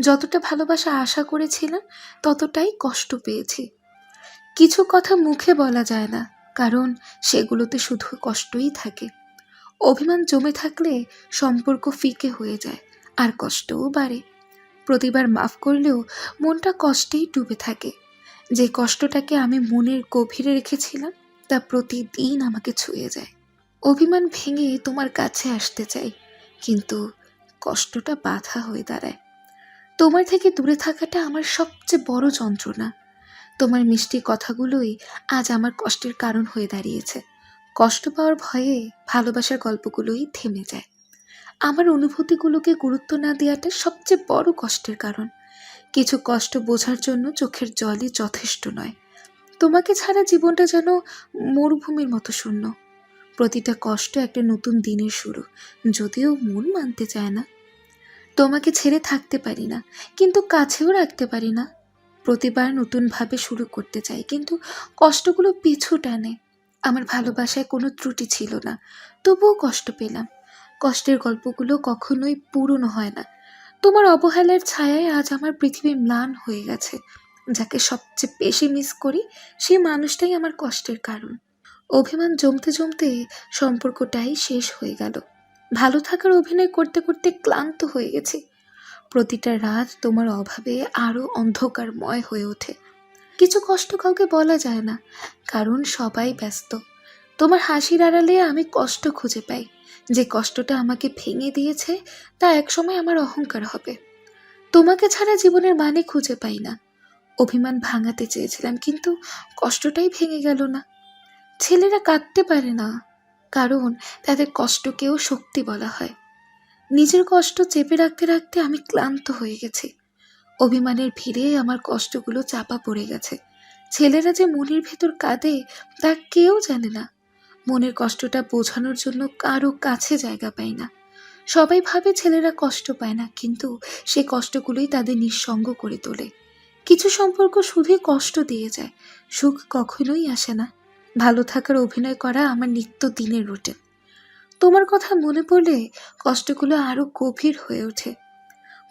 যতটা ভালোবাসা আশা করেছিলাম, ততটাই কষ্ট পেয়েছি। কিছু কথা মুখে বলা যায় না, কারণ সেগুলোতে শুধু কষ্টই থাকে। অভিমান জমে থাকলে সম্পর্ক ফিকে হয়ে যায়, আর কষ্টও বাড়ে। প্রতিবার মাফ করলেও মনটা কষ্টেই ডুবে থাকে। যে কষ্টটাকে আমি মনের গভীরে রেখেছিলাম, তা প্রতিদিন আমাকে ছুঁয়ে যায়। অভিমান ভেঙে তোমার কাছে আসতে চাই, কিন্তু কষ্টটা বাধা হয়ে দাঁড়ায়। তোমার থেকে দূরে থাকাটা আমার সবচেয়ে বড় যন্ত্রণা। তোমার মিষ্টি কথাগুলোই আজ আমার কষ্টের কারণ হয়ে দাঁড়িয়েছে। কষ্ট পাওয়ার ভয়ে ভালোবাসার গল্পগুলোই থেমে যায়। আমার অনুভূতিগুলোকে গুরুত্ব না দেওয়াটা সবচেয়ে বড় কষ্টের কারণ। কিছু কষ্ট বোঝার জন্য চোখের জলই যথেষ্ট নয়। তোমাকে ছাড়া জীবনটা যেন মরুভূমির মতো শূন্য। প্রতিটা কষ্ট একটা নতুন দিনের শুরু, যদিও মন মানতে চায় না। তোমাকে ছেড়ে থাকতে পারি না, কিন্তু কাছেও রাখতে পারি না। প্রতিবার নতুনভাবে শুরু করতে চাই, কিন্তু কষ্টগুলো পিছু টানে। আমার ভালোবাসায় কোনো ত্রুটি ছিল না, তবুও কষ্ট পেলাম। কষ্টের গল্পগুলো কখনোই পুরনো হয় না। তোমার অবহেলার ছায়ায় আজ আমার পৃথিবী ম্লান হয়ে গেছে। যাকে সবচেয়ে বেশি মিস করি, সেই মানুষটাই আমার কষ্টের কারণ। অভিমান জমতে জমতে সম্পর্কটাই শেষ হয়ে গেল। ভালো থাকার অভিনয় করতে করতে ক্লান্ত হয়ে গেছি। প্রতিটা রাত তোমার অভাবে আরও অন্ধকারময় হয়ে ওঠে। কিছু কষ্ট কাউকে বলা যায় না, কারণ সবাই ব্যস্ত। তোমার হাসির আড়ালে আমি কষ্ট খুঁজে পাই। যে কষ্টটা আমাকে ভেঙে দিয়েছে, তা একসময় আমার অহংকার হবে। তোমাকে ছাড়া জীবনের মানে খুঁজে পাই না। অভিমান ভাঙাতে চেয়েছিলাম, কিন্তু কষ্টটাই ভেঙে গেল না। ছেলেরা কাঁদতে পারে না, কারণ তাদের কষ্টকেও শক্তি বলা হয়। নিজের কষ্ট চেপে রাখতে রাখতে আমি ক্লান্ত হয়ে গেছি। অভিমানের ভিড়ে আমার কষ্টগুলো চাপা পড়ে গেছে। ছেলেরা যে মনের ভেতর কাঁদে, তা কেউ জানে না। মনের কষ্টটা বোঝানোর জন্য কারো কাছে জায়গা পায় না। সবাই ভাবে ছেলেরা কষ্ট পায় না, কিন্তু সেই কষ্টগুলোই তাদের নিঃসঙ্গ করে তোলে। কিছু সম্পর্ক শুধুই কষ্ট দিয়ে যায়, সুখ কখনোই আসে না। ভালো থাকার অভিনয় করা আমার নিত্য দিনের রুটিন। তোমার কথা মনে পড়লে কষ্টগুলো আরো গভীর হয়ে ওঠে।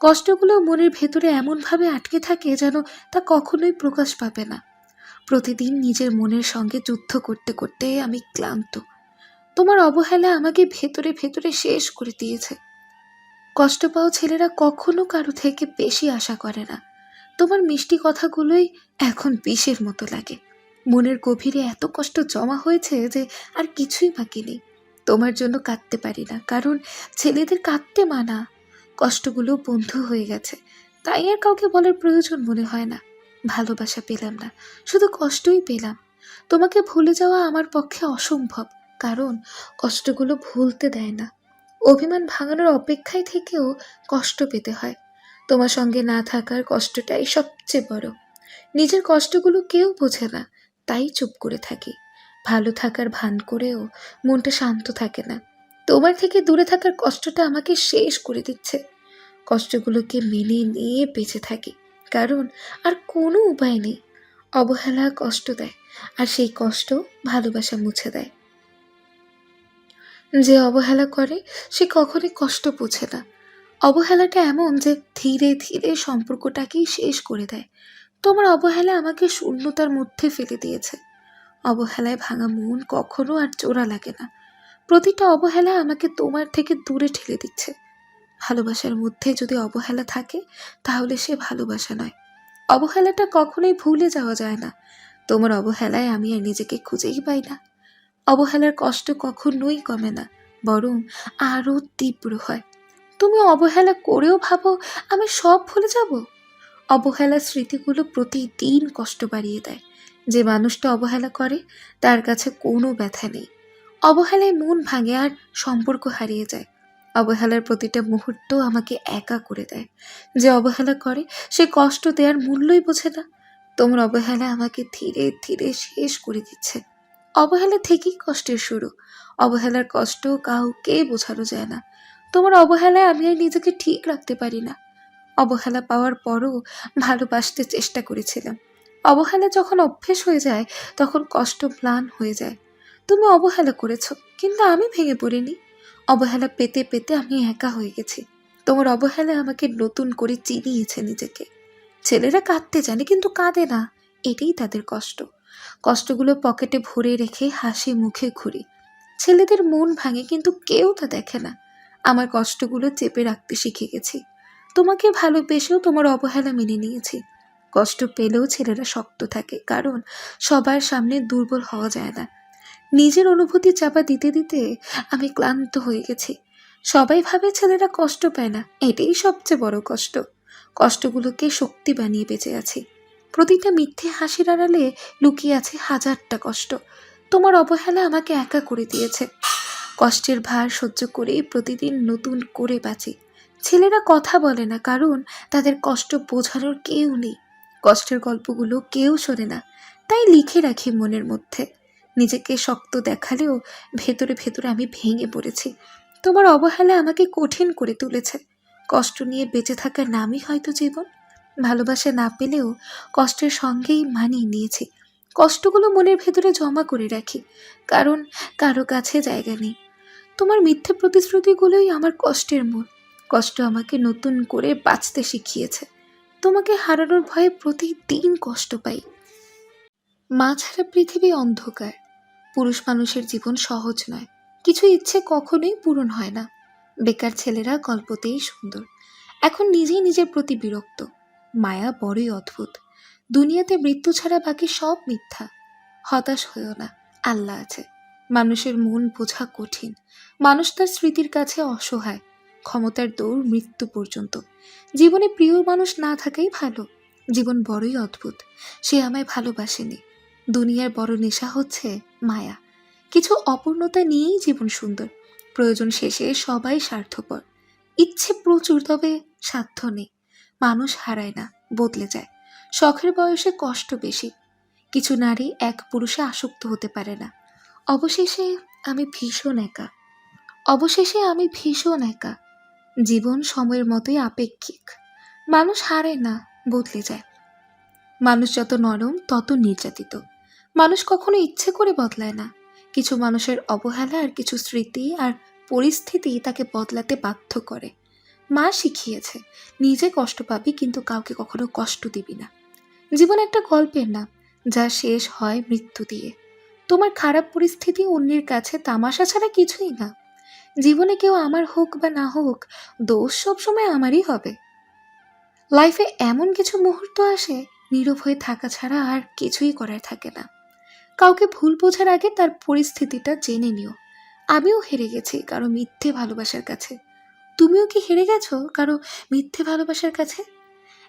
কষ্টগুলো মনের ভেতরে এমনভাবে আটকে থাকে, যেন তা কখনোই প্রকাশ পাবে না। প্রতিদিন নিজের মনের সঙ্গে যুদ্ধ করতে করতে আমি ক্লান্ত। তোমার অবহেলা আমাকে ভেতরে ভেতরে শেষ করে দিয়েছে। কষ্ট পাওয়া ছেলেরা কখনো কারো থেকে বেশি আশা করে না। তোমার মিষ্টি কথাগুলোই এখন বিষের মতো লাগে। মনের গভীরে এত কষ্ট জমা হয়েছে যে আর কিছুই বাকি নেই। তোমার জন্য কাঁদতে পারি না, কারণ ছেলেদের কাঁদতে মানা। কষ্টগুলো বন্ধু হয়ে গেছে, তাই আর কাউকে বলার প্রয়োজন মনে হয় না। ভালোবাসা পেলাম না, শুধু কষ্টই পেলাম। তোমাকে ভুলে যাওয়া আমার পক্ষে অসম্ভব, কারণ কষ্টগুলো ভুলতে দেয় না। অভিমান ভাঙানোর অপেক্ষায় থেকেও কষ্ট পেতে হয়। তোমার সঙ্গে না থাকার কষ্টটাই সবচেয়ে বড়। নিজের কষ্টগুলো কেউ বোঝে না, তাই চুপ করে থাকি। ভালো থাকার ভান করেও মনটা শান্ত থাকে না। তোমার থেকে দূরে থাকার কষ্টটা আমাকে শেষ করে দিচ্ছে। কষ্টগুলোকে মেনে নিয়ে বেঁচে থাকি, কারণ আর কোনো উপায় নেই। অবহেলা কষ্ট দেয়, আর সেই কষ্ট ভালোবাসা মুছে দেয়। যে অবহেলা করে সে কখনোই কষ্ট বোঝে না। অবহেলাটা এমন যে ধীরে ধীরে সম্পর্কটাকেই শেষ করে দেয়। তোমার অবহেলা আমাকে শূন্যতার মধ্যে ফেলে দিয়েছে। অবহেলায় ভাঙা মন কখনো আর জোড়া লাগে না। প্রতিটা অবহেলা আমাকে তোমার থেকে দূরে ঠেলে দিচ্ছে। ভালোবাসার মধ্যে যদি অবহেলা থাকে, তাহলে সে ভালোবাসা নয়। অবহেলাটা কখনোই ভুলে যাওয়া যায় না। তোমার অবহেলায় আমি আর নিজেকে খুঁজেই পাই না। অবহেলার কষ্ট কখনোই কমে না, বরং আরও তীব্র হয়। তুমি অবহেলা করেও ভাবো আমি সব ভুলে যাব? অবহেলার স্মৃতিগুলো প্রতিদিন কষ্ট বাড়িয়ে দেয়। যে মানুষটা অবহেলা করে, তার কাছে কোনো ব্যথা নেই। অবহেলায় মন ভাঙে আর সম্পর্ক হারিয়ে যায়। অবহেলার প্রতিটা মুহূর্ত আমাকে একা করে দেয়। যে অবহেলা করে সে কষ্ট দেওয়ার মূল্যই বোঝে না। তোমার অবহেলা আমাকে ধীরে ধীরে শেষ করে দিচ্ছে। অবহেলা থেকেই কষ্টের শুরু। অবহেলার কষ্ট কাউকে বোঝানো যায় না। তোমার অবহেলায় আমি আর নিজেকে ঠিক রাখতে পারি না। অবহেলা পাওয়ার পরও ভালোবাসতে চেষ্টা করেছিলাম। অবহেলা যখন অভ্যেস হয়ে যায় তখন কষ্ট ম্লান হয়ে যায়। তুমি অবহেলা করেছো, কিন্তু আমি ভেঙে পড়িনি। অবহেলা পেতে পেতে আমি একা হয়ে গেছি। তোমার অবহেলা আমাকে নতুন করে চিনিয়েছে নিজেকে। ছেলেরা কাঁদতে জানে কিন্তু কাঁদে না, এটাই তাদের কষ্ট। কষ্টগুলো পকেটে ভরে রেখে হাসি মুখে ঘুরি। ছেলেদের মন ভাঙে কিন্তু কেউ তা দেখে না। আমার কষ্টগুলো চেপে রাখতে শিখে গেছি। তোমাকে ভালোবেসেও তোমার অবহেলা মেনে নিয়েছি। কষ্ট পেলেও ছেলেরা শক্ত থাকে, কারণ সবার সামনে দুর্বল হওয়া যায় না। নিজের অনুভূতি চাপা দিতে দিতে আমি ক্লান্ত হয়ে গেছি। সবাই ভাবে ছেলেরা কষ্ট পায় না, এটাই সবচেয়ে বড় কষ্ট। কষ্টগুলোকে শক্তি বানিয়ে বেঁচে আছি। প্রতিটা মিথ্যে হাসির আড়ালে লুকিয়ে আছে হাজারটা কষ্ট। তোমার অবহেলা আমাকে একা করে দিয়েছে। কষ্টের ভার সহ্য করে প্রতিদিন নতুন করে বাঁচি। ছেলেরা কথা বলে না, কারণ তাদের কষ্ট বোঝানোর কেউ নেই। কষ্টের গল্পগুলো কেউ শোনে না, তাই লিখে রাখি মনের মধ্যে। নিজেকে শক্ত দেখালেও ভেতরে ভেতরে আমি ভেঙে পড়েছি। তোমার অবহেলা আমাকে কঠিন করে তুলেছে। কষ্ট নিয়ে বেঁচে থাকার নামই হয়তো জীবন। ভালোবাসা না পেলেও কষ্টের সঙ্গেই মানিয়ে নিয়েছি। কষ্টগুলো মনের ভেতরে জমা করে রাখি, কারণ কারো কাছে জায়গা নেই। তোমার মিথ্যে প্রতিশ্রুতিগুলোই আমার কষ্টের মূল। কষ্ট আমাকে নতুন করে বাঁচতে শিখিয়েছে। তোমাকে হারানোর ভয়ে প্রতিদিন কষ্ট পাই। মা ছাড়া পৃথিবী অন্ধকার। পুরুষ মানুষের জীবন সহজ নয়। কিছু ইচ্ছে কখনোই পূরণ হয় না। বেকার ছেলেরা গল্পতেই সুন্দর। এখন নিজেই নিজের প্রতি বিরক্ত। মায়া বড়ই অদ্ভুত। দুনিয়াতে মৃত্যু ছাড়া বাকি সব মিথ্যা। হতাশ হয়েও না, আল্লাহ আছে। মানুষের মন বোঝা কঠিন। মানুষ তার স্মৃতির কাছে অসহায়। ক্ষমতার দৌড় মৃত্যু পর্যন্ত। জীবনে প্রিয় মানুষ না থাকাই ভালো। জীবন বড়ই অদ্ভুত। সে আমায় ভালোবাসেনি। দুনিয়ার বড় নেশা হচ্ছে মায়া। কিছু অপূর্ণতা নিয়েই জীবন সুন্দর। প্রয়োজন শেষে সবাই স্বার্থপর। ইচ্ছে প্রচুর, তবে সাধ্য নেই। মানুষ হারায় না, বদলে যায়। শখের বয়সে কষ্ট বেশি। কিছু নারী এক পুরুষে আসক্ত হতে পারে না। অবশেষে আমি ভীষণ একা। অবশেষে আমি ভীষণ একা। জীবন সময়ের মতোই আপেক্ষিক। মানুষ হারে না, বদলে যায়। মানুষ যত নরম তত নির্যাতিত। মানুষ কখনো ইচ্ছে করে বদলায় না। কিছু মানুষের অবহেলা আর কিছু স্মৃতি আর পরিস্থিতি তাকে বদলাতে বাধ্য করে। মা শিখিয়েছে, নিজে কষ্ট পাবি কিন্তু কাউকে কখনো কষ্ট দিবি না। জীবন একটা গল্পের নাম, যা শেষ হয় মৃত্যু দিয়ে। তোমার খারাপ পরিস্থিতি অন্যের কাছে তামাশা ছাড়া কিছুই না। জীবনে কেউ আমার হোক বা না হোক, দোষ সবসময় আমারই হবে। লাইফে এমন কিছু মুহূর্ত আসে, নীরব হয়ে থাকা ছাড়া আর কিছুই করার থাকে না। কাউকে ভুল বোঝার আগে তার পরিস্থিতিটা জেনে নিও। আমিও হেরে গেছি কারো মিথ্যে ভালোবাসার কাছে। তুমিও কি হেরে গেছো কারো মিথ্যে ভালোবাসার কাছে?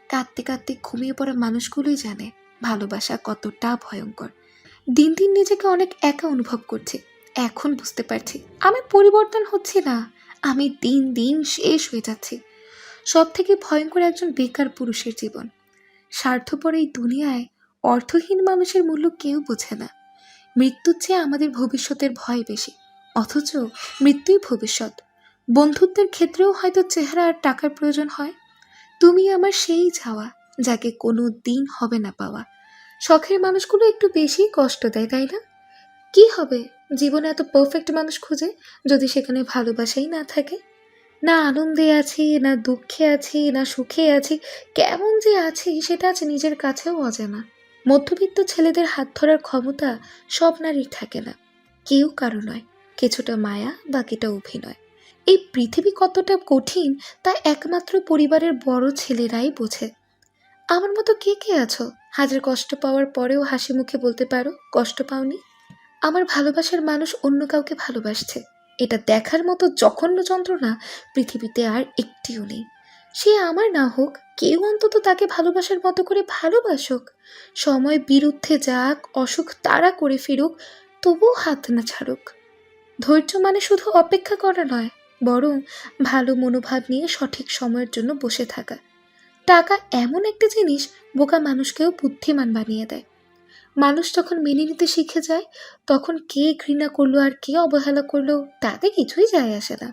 কাঁদতে কাঁদতে ঘুমিয়ে পড়া মানুষগুলোই জানে ভালোবাসা কতটা ভয়ঙ্কর। দিন দিন নিজেকে অনেক একা অনুভব করছি। এখন বুঝতে পারছি আমি পরিবর্তন হচ্ছি না, আমি দিন দিন শেষ হয়ে যাচ্ছি। সব থেকে ভয়ঙ্কর একজন বেকার পুরুষের জীবন। স্বার্থপর এই দুনিয়ায় অর্থহীন মানুষের মূল্য কেউ বোঝে না। মৃত্যুর চেয়ে আমাদের ভবিষ্যতের ভয় বেশি, অথচ মৃত্যুই ভবিষ্যৎ। বন্ধুত্বের ক্ষেত্রেও হয়তো চেহারা আর টাকার প্রয়োজন হয়। তুমি আমার সেই চাওয়া, যাকে কোনো দিন হবে না পাওয়া। শখের মানুষগুলো একটু বেশি কষ্ট দেয়, তাই না? কি হবে জীবনে এত পারফেক্ট মানুষ খুঁজে, যদি সেখানে ভালোবাসাই না থাকে? না আনন্দে আছি, না দুঃখে আছি, না সুখে আছি। কেমন যে আছি সেটা আজ নিজের কাছেও অজানা। মধ্যবিত্ত ছেলেদের হাত ধরার ক্ষমতা সব নারীর থাকে না। কেউ কারো নয়, কিছুটা মায়া, বাকিটা অভিনয়। এই পৃথিবী কতটা কঠিন তা একমাত্র পরিবারের বড় ছেলেরাই বোঝে। আমার মতো কে কে আছো, হাজার কষ্ট পাওয়ার পরেও হাসি মুখে বলতে পারো কষ্ট পাওনি? আমার ভালোবাসার মানুষ অন্য কাউকে ভালোবাসছে, এটা দেখার মতো জঘন্য যন্ত্রণা পৃথিবীতে আর একটিও নেই। সে আমার না হোক, কেউ অন্তত তাকে ভালোবাসার মতো করে ভালোবাসুক। সময় বিরুদ্ধে যাক, অসুখ তাড়া করে ফিরুক, তবুও হাত না ছাড়ুক। ধৈর্য মানে শুধু অপেক্ষা করা নয়, বরং ভালো মনোভাব নিয়ে সঠিক সময়ের জন্য বসে থাকা। টাকা এমন একটা জিনিস, বোকা মানুষকেও বুদ্ধিমান বানিয়ে দেয়। মানুষ যখন মেনে নিতে শিখে যায়, তখন কে ঘৃণা করলো আর কে অবহেলা করলো তাতে কিছুই যায় আসে না।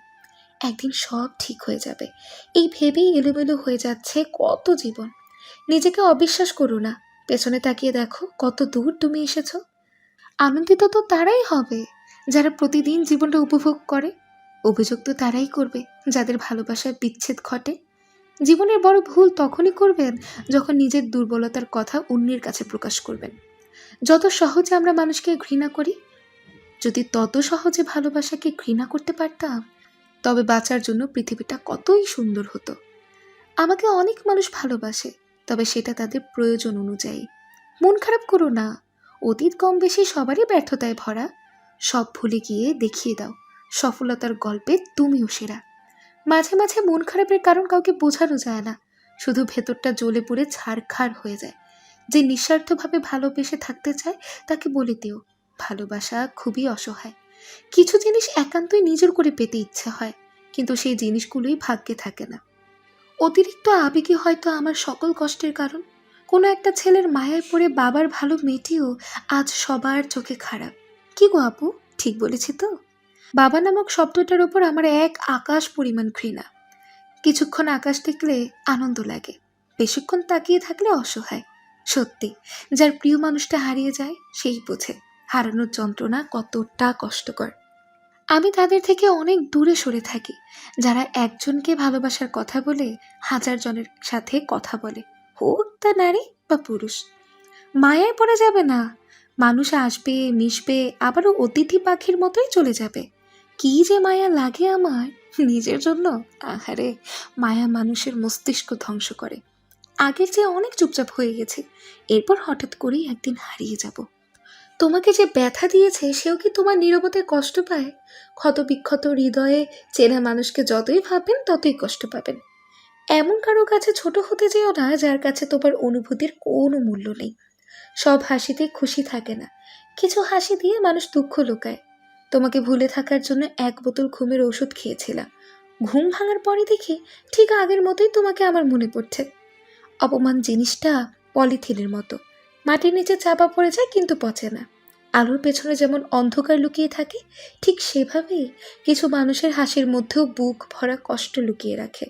একদিন সব ঠিক হয়ে যাবে, এই ভেবেই এলোমেলো হয়ে যাচ্ছে কত জীবন। নিজেকে অবিশ্বাস করো না, পেছনে তাকিয়ে দেখো কত দূর তুমি এসেছো। আনন্দিত তো তারাই হবে যারা প্রতিদিন জীবনটা উপভোগ করে। অভিযোগ তো তারাই করবে যাদের ভালোবাসার বিচ্ছেদ ঘটে। জীবনের বড় ভুল তখনই করবেন যখন নিজের দুর্বলতার কথা অন্যের কাছে প্রকাশ করবেন। যত সহজে আমরা মানুষকে ঘৃণা করি, যদি তত সহজে ভালোবাসাকে ঘৃণা করতে পারতাম, তবে বাঁচার জন্য পৃথিবীটা কতই সুন্দর হতো। আমাকে অনেক মানুষ ভালোবাসে, তবে সেটা তাদের প্রয়োজন অনুযায়ী। মন খারাপ করো না, অতীত কম বেশি সবারই ব্যর্থতায় ভরা। সব ভুলে গিয়ে দেখিয়ে দাও সফলতার গল্পে তুমিও সেরা। মাঝে মাঝে মন খারাপের কারণ কাউকে বোঝানো যায় না, শুধু ভেতরটা জ্বলে পুড়ে ছারখার হয়ে যায়। যে নিঃস্বার্থভাবে ভালোবেসে থাকতে চায় তাকে বলে দিও ভালোবাসা খুবই অসহায়। কিছু জিনিস একান্তই নিজের করে পেতে ইচ্ছে হয়, কিন্তু সেই জিনিসগুলোই ভাগ্যে থাকে না। অতিরিক্ত আবেগে হয়তো আমার সকল কষ্টের কারণ। কোনো একটা ছেলের মায়ায় পড়ে বাবার ভালো মেয়েটিও আজ সবার চোখে খারাপ। কি গো আপু, ঠিক বলেছি তো? বাবা নামক শব্দটার ওপর আমার এক আকাশ পরিমাণ ঘৃণা। কিছুক্ষণ আকাশ দেখলে আনন্দ লাগে, বেশিক্ষণ তাকিয়ে থাকলে অসহায়। সত্যি, যার প্রিয় মানুষটা হারিয়ে যায় সেই বোঝে হারানোর যন্ত্রণা কতটা কষ্টকর। আমি তাদের থেকে অনেক দূরে সরে থাকি যারা একজনকে ভালোবাসার কথা বলে হাজার জনের সাথে কথা বলে, হোক তা নারী বা পুরুষ। মায়ায় পড়া যাবে না। মানুষ আসবে, মিশবে, আবারও অতিথি পাখির মতোই চলে যাবে। কি যে মায়া লাগে আমার নিজের জন্য। আহারে, মায়া মানুষের মস্তিষ্ক ধ্বংস করে। আগের চেয়ে অনেক চুপচাপ হয়ে গেছে, এরপর হঠাৎ করেই একদিন হারিয়ে যাব। তোমাকে যে ব্যথা দিয়েছে সেও কি তোমার নীরবতায় কষ্ট পায়? ক্ষতবিক্ষত হৃদয়ে চেনা মানুষকে যতই ভাববেন ততই কষ্ট পাবেন। এমন কারো কাছে ছোট হতে যেও না যার কাছে তোমার অনুভূতির কোনো মূল্য নেই। সব হাসিতে খুশি থাকে না, কিছু হাসি দিয়ে মানুষ দুঃখ লুকায়। তোমাকে ভুলে থাকার জন্য 1 বোতল ঘুমের ওষুধ খেয়েছিলাম। ঘুম ভাঙার পরে দেখি ঠিক আগের মতোই তোমাকে আমার মনে পড়ছে। অপমান জিনিসটা পলিথিনের মতো, মাটির নিচে চাপা পড়ে যায় কিন্তু পচে না। আলোর পেছনে যেমন অন্ধকার লুকিয়ে থাকে, ঠিক সেভাবেই কিছু মানুষের হাসির মধ্যেও বুক ভরা কষ্ট লুকিয়ে রাখে।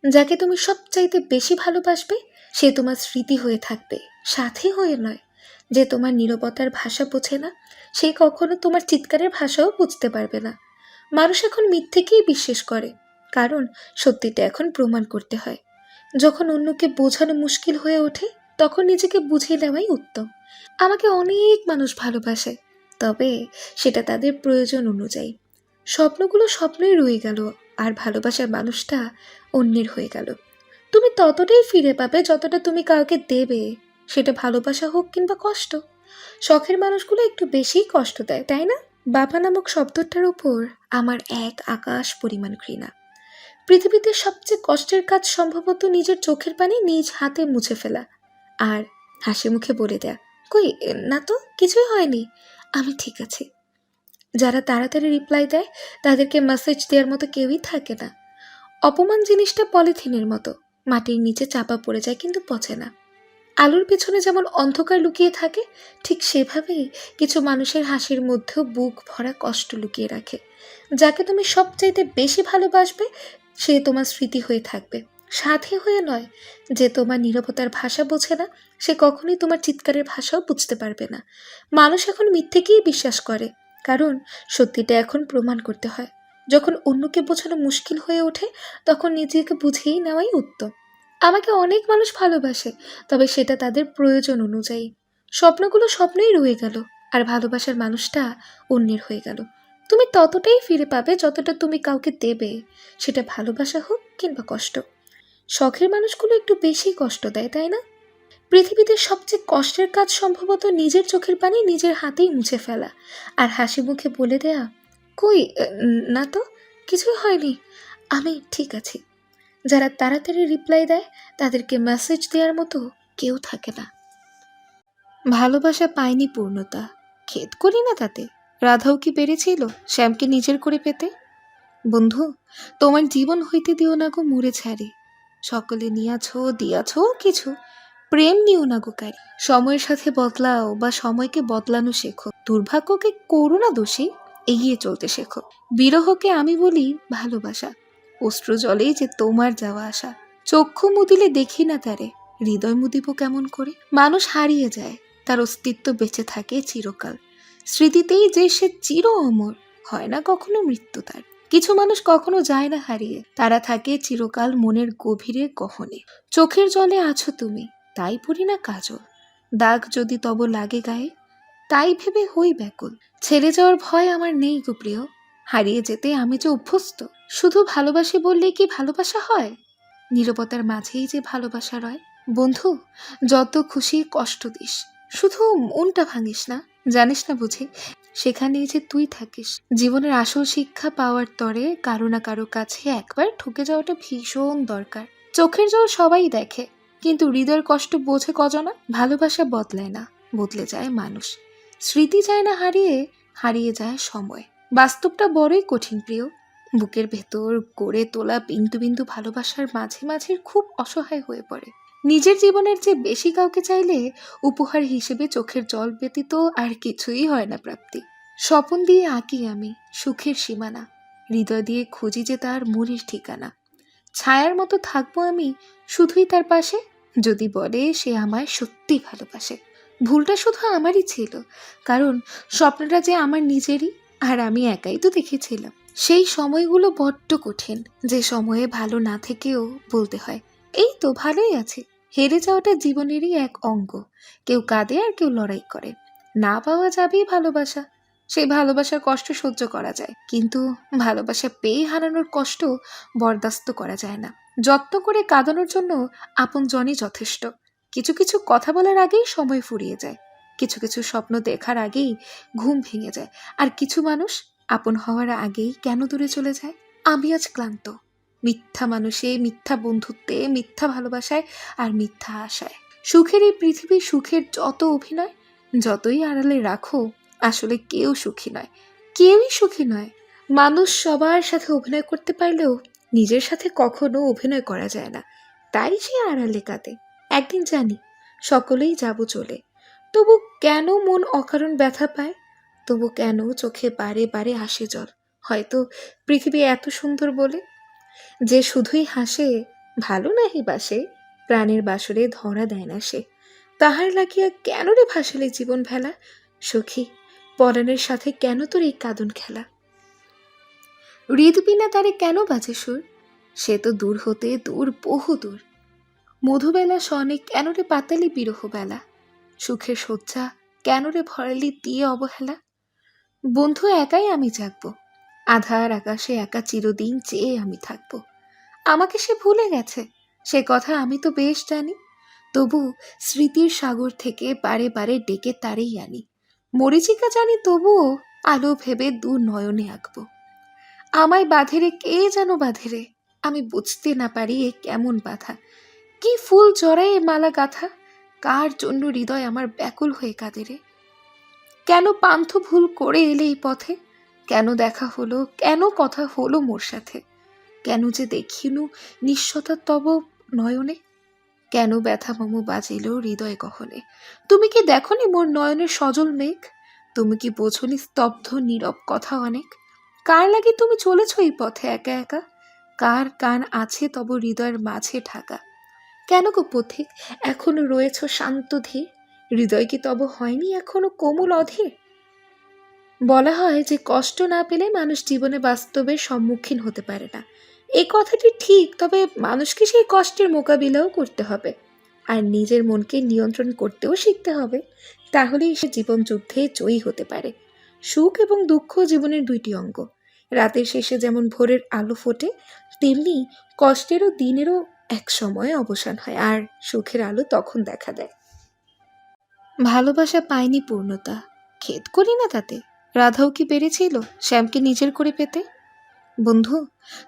যাকে তুমি সবচাইতে বেশি ভালোবাসবে সে তোমার স্মৃতি হয়ে থাকবে, সাথী হয়ে নয়। যে তোমার নীরবতার ভাষা বোঝে না সে কখনো তোমার চিৎকারের ভাষাও বুঝতে পারবে না। মানুষ এখন মিথ্যেকেই বিশ্বাস করে, কারণ সত্যিটা এখন প্রমাণ করতে হয়। যখন অন্যকে বোঝানো মুশকিল হয়ে ওঠে তখন নিজেকে বুঝিয়ে নেওয়াই উত্তম। আমাকে অনেক মানুষ ভালোবাসে, তবে সেটা তাদের প্রয়োজন অনুযায়ী। স্বপ্নগুলো স্বপ্নই রয়ে গেল, আর ভালোবাসার মানুষটা অন্যের হয়ে গেল। তুমি ততটাই ফিরে পাবে যতটা তুমি কাউকে দেবে, সেটা ভালোবাসা হোক কিংবা কষ্ট। শখের মানুষগুলো একটু বেশিই কষ্ট দেয়, তাই না? বাবা নামক শব্দটার উপর আমার এক আকাশ পরিমাণ ঘৃণা। পৃথিবীতে সবচেয়ে কষ্টের কাজ সম্ভবত নিজের চোখের পানি নিজ হাতে মুছে ফেলা, আর হাসি মুখে বলে দেয়া, কই না তো, কিছুই হয়নি, আমি ঠিক আছি। যারা তাড়াতাড়ি রিপ্লাই দেয় তাদেরকে মেসেজ দেওয়ার মতো কেউই থাকে না। অপমান জিনিসটা পলিথিনের মতো, মাটির নিচে চাপা পড়ে যায় কিন্তু পচে না। আলোর পেছনে যেমন অন্ধকার লুকিয়ে থাকে, ঠিক সেভাবেই কিছু মানুষের হাসির মধ্যেও বুক ভরা কষ্ট লুকিয়ে রাখে। যাকে তুমি সবচাইতে বেশি ভালোবাসবে সে তোমার স্মৃতি হয়ে থাকবে, সাথী হয়ে নয়। যে তোমার নীরবতার ভাষা বোঝে না সে কখনোই তোমার চিৎকারের ভাষাও বুঝতে পারবে না। মানুষ এখন মিথ্যেকেই বিশ্বাস করে, কারণ সত্যিটা এখন প্রমাণ করতে হয়। যখন অন্যকে বোঝানো মুশকিল হয়ে ওঠে তখন নিজেকে বুঝিয়েই নেওয়াই উত্তম। আমাকে অনেক মানুষ ভালোবাসে, তবে সেটা তাদের প্রয়োজন অনুযায়ী। স্বপ্নগুলো স্বপ্নই রয়ে গেল, আর ভালোবাসার মানুষটা অন্যের হয়ে গেল। তুমি ততটাই ফিরে পাবে যতটা তুমি কাউকে দেবে, সেটা ভালোবাসা হোক কিংবা কষ্ট। শখের মানুষগুলো একটু বেশি কষ্ট দেয়, তাই না? পৃথিবীতে সবচেয়ে কষ্টের কাজ সম্ভবত নিজের চোখের পানি নিজের হাতেই মুছে ফেলা, আর হাসি মুখে বলে দেয়া, কই না তো, কিছুই হয়নি, আমি ঠিক আছি। যারা তাড়াতাড়ি রিপ্লাই দেয় তাদেরকে মেসেজ দেওয়ার মতো কেউ থাকে না। ভালোবাসা পায়নি পূর্ণতা, খেদ করি না তাতে। রাধাও কি পেরেছিল শ্যামকে নিজের করে পেতে? বন্ধু, তোমার জীবন হইতে দিও না গো মুড়ে ছাড়ি, সকলে নিয়াছ দিয়াছ কিছু, প্রেম নিও না গো কারি। সময়ের সাথে বদলাও বা সময়কে বদলানো শেখো, দুর্ভাগ্যকে করো না দোষী, এগিয়ে চলতে শেখো। বিরহকে আমি বলি ভালোবাসা, অশ্রু জলেই যে তোমার যাওয়া আসা। চক্ষু মুদিলে দেখি না তারে, হৃদয় মুদিব কেমন করে। মানুষ হারিয়ে যায়, তার অস্তিত্ব বেঁচে থাকে চিরকাল, স্মৃতিতেই যে সে চির অমর, হয় না কখনো মৃত্যু তার। কিছু মানুষ কখনো যায় না হারিয়ে, তারা থাকে চিরকাল মনের গভীরে গহনে। চোখের জলে আছো তুমি, তাই পড়ি না কাজল, দাগ যদি তব লাগে গায়ে, তাই ভেবে হই ব্যাকুল। ছেড়ে যাওয়ার ভয় আমার নেই গো প্রিয়, হারিয়ে যেতে আমি যে অভ্যস্ত। শুধু ভালোবাসি বললেই কি ভালোবাসা হয়? নীরবতার মাঝেই যে ভালোবাসা রয়। বন্ধু, যত খুশি কষ্ট দিস, শুধু মনটা ভাঙিস না। জানিস না বুঝি, সেখানেই যে তুই থাকিস। জীবনের আসল শিক্ষা পাওয়ার তরে কারো না কারো কাছে একবার ঠকে যাওয়াটা ভীষণ দরকার। চোখের জল সবাই দেখে, কিন্তু হৃদয়ের কষ্ট বোঝে কজনা। ভালোবাসা বদলায় না, বদলে যায় মানুষ। স্মৃতি যায় না হারিয়ে, হারিয়ে যায় সময়। বাস্তবটা বড়ই কঠিন প্রিয়, বুকের ভেতর গড়ে তোলা বিন্দু বিন্দু ভালোবাসার মাঝে মাঝে খুব অসহায় হয়ে পড়ে। নিজের জীবনের চেয়ে বেশি কাউকে চাইলে উপহার হিসেবে চোখের জল ব্যতীত আর কিছুই হয় না প্রাপ্তি। স্বপন দিয়ে আঁকি আমি সুখের সীমানা, হৃদয় দিয়ে খুঁজি যে তার মূলের ঠিকানা। ছায়ার মতো থাকবো আমি শুধুই তার পাশে, যদি বলে সে আমায় সত্যি ভালোবাসে। ভুলটা শুধু আমারই ছিল, কারণ স্বপ্নটা যে আমার নিজেরই, আর আমি একাই তো দেখেছিলাম। সেই সময়গুলো বড্ড কঠিন, যে সময়ে ভালো না থেকেও বলতে হয় এই তো ভালোই আছে। হেরে যাওয়াটা জীবনেরই এক অঙ্গ, কেউ কাঁদে আর কেউ লড়াই করে। না পাওয়া যাবেই ভালোবাসা, সেই ভালোবাসার কষ্ট সহ্য করা যায়, কিন্তু ভালোবাসা পেয়ে হারানোর কষ্ট বরদাস্ত করা যায় না। যত্ন করে কাঁদানোর জন্য আপন জনই যথেষ্ট। কিছু কিছু কথা বলার আগেই সময় ফুরিয়ে যায়, কিছু কিছু স্বপ্ন দেখার আগেই ঘুম ভেঙে যায়, আর কিছু মানুষ আপন হওয়ার আগেই কেন দূরে চলে যায়। আমি আজ ক্লান্ত, মিথ্যা মানুষে, মিথ্যা বন্ধুত্বে, মিথ্যা ভালোবাসায় আর মিথ্যা আশায়। সুখের এই পৃথিবীর সুখের যত অভিনয়, যতই আড়ালে রাখো, আসলে কেউ সুখী নয়, কেউই সুখী নয়। মানুষ সবার সাথে অভিনয় করতে পারলেও নিজের সাথে কখনো অভিনয় করা যায় না, তাই সে আড়ালে কাঁদে। একদিন জানি সকলেই যাব চলে, তবু কেন মন অকারণ ব্যথা পায়, তবু কেন চোখে বারে বারে আসে জল। হয়তো পৃথিবী এত সুন্দর বলে, যে শুধুই হাসে ভালো নাহি বাসে, প্রাণের বাসরে ধরা দেয় না সে। তাহার লাগিয়া কেন রে ভাসালে জীবন ভেলা, সখী পরাণের সাথে কেন তোর এই কাঁদন খেলা। হৃদবিনা তারে কেন বাজে সুর, সে তো দূর হতে দূর বহু দূর। মধুবেলা সনে কেন রে পাতালি বিরহ বেলা, সুখের শয্যা কেন রে ভরালি দিয়ে অবহেলা। বন্ধু একাই আমি জাগবো, আধার আকাশে একা চিরদিন চেয়ে আমি থাকবো। আমাকে সে ভুলে গেছে, সে কথা আমি তো বেশ জানি, তবু স্মৃতির সাগর থেকে বারে বারে ডেকে তারেই আনি। মরিচিকা জানি তবুও আলো ভেবে দু নয়নে আঁকবো। আমায় বাঁধেরে কে যেন বাঁধেরে, আমি বুঝতে না পারি এ কেমন বাধা। কি ফুল জড়ায় এ মালা গাথা, কার জন্য হৃদয় আমার ব্যাকুল হয়ে কাঁদে রে। কেন পান্থ ভুল করে এলে এই পথে, কেন দেখা হলো, কেন কথা হলো মোর সাথে, কেন যে দেখিনু নিঃস্বতা তব নয়নে, কেন ব্যথা মম বাজিল হৃদয় গহনে। তুমি কি দেখনি মোর নয়নের সজল মেঘ, তুমি কি বোঝনি স্তব্ধ নীরব কথা অনেক। কার লাগে তুমি চলেছ এই পথে একা একা, কার কান আছে তব হৃদয়ের মাঝে ঢাকা। কেন গো পথিক এখনো রয়েছ শান্ত ধীর, হৃদয় কি তব হয়নি এখনো কোমল অধীর। বলা হয় যে কষ্ট না পেলে মানুষ জীবনে বাস্তবের সম্মুখীন হতে পারে না। এই কথাটি ঠিক, তবে মানুষকে সেই কষ্টের মোকাবিলাও করতে হবে, আর নিজের মনকে নিয়ন্ত্রণ করতেও শিখতে হবে, তাহলেই সে জীবন যুদ্ধে জয়ী হতে পারে। সুখ এবং দুঃখ জীবনের দুইটি অঙ্গ। রাতের শেষে যেমন ভোরের আলো ফোটে, তেমনি কষ্টেরও দিনেরও এক সময় অবসান হয়, আর সুখের আলো তখন দেখা দেয়। ভালোবাসা পায়নি পূর্ণতা, খেদ করি না তাতে। রাধাও কি পেরেছিল শ্যামকে নিজের করে পেতে? বন্ধু,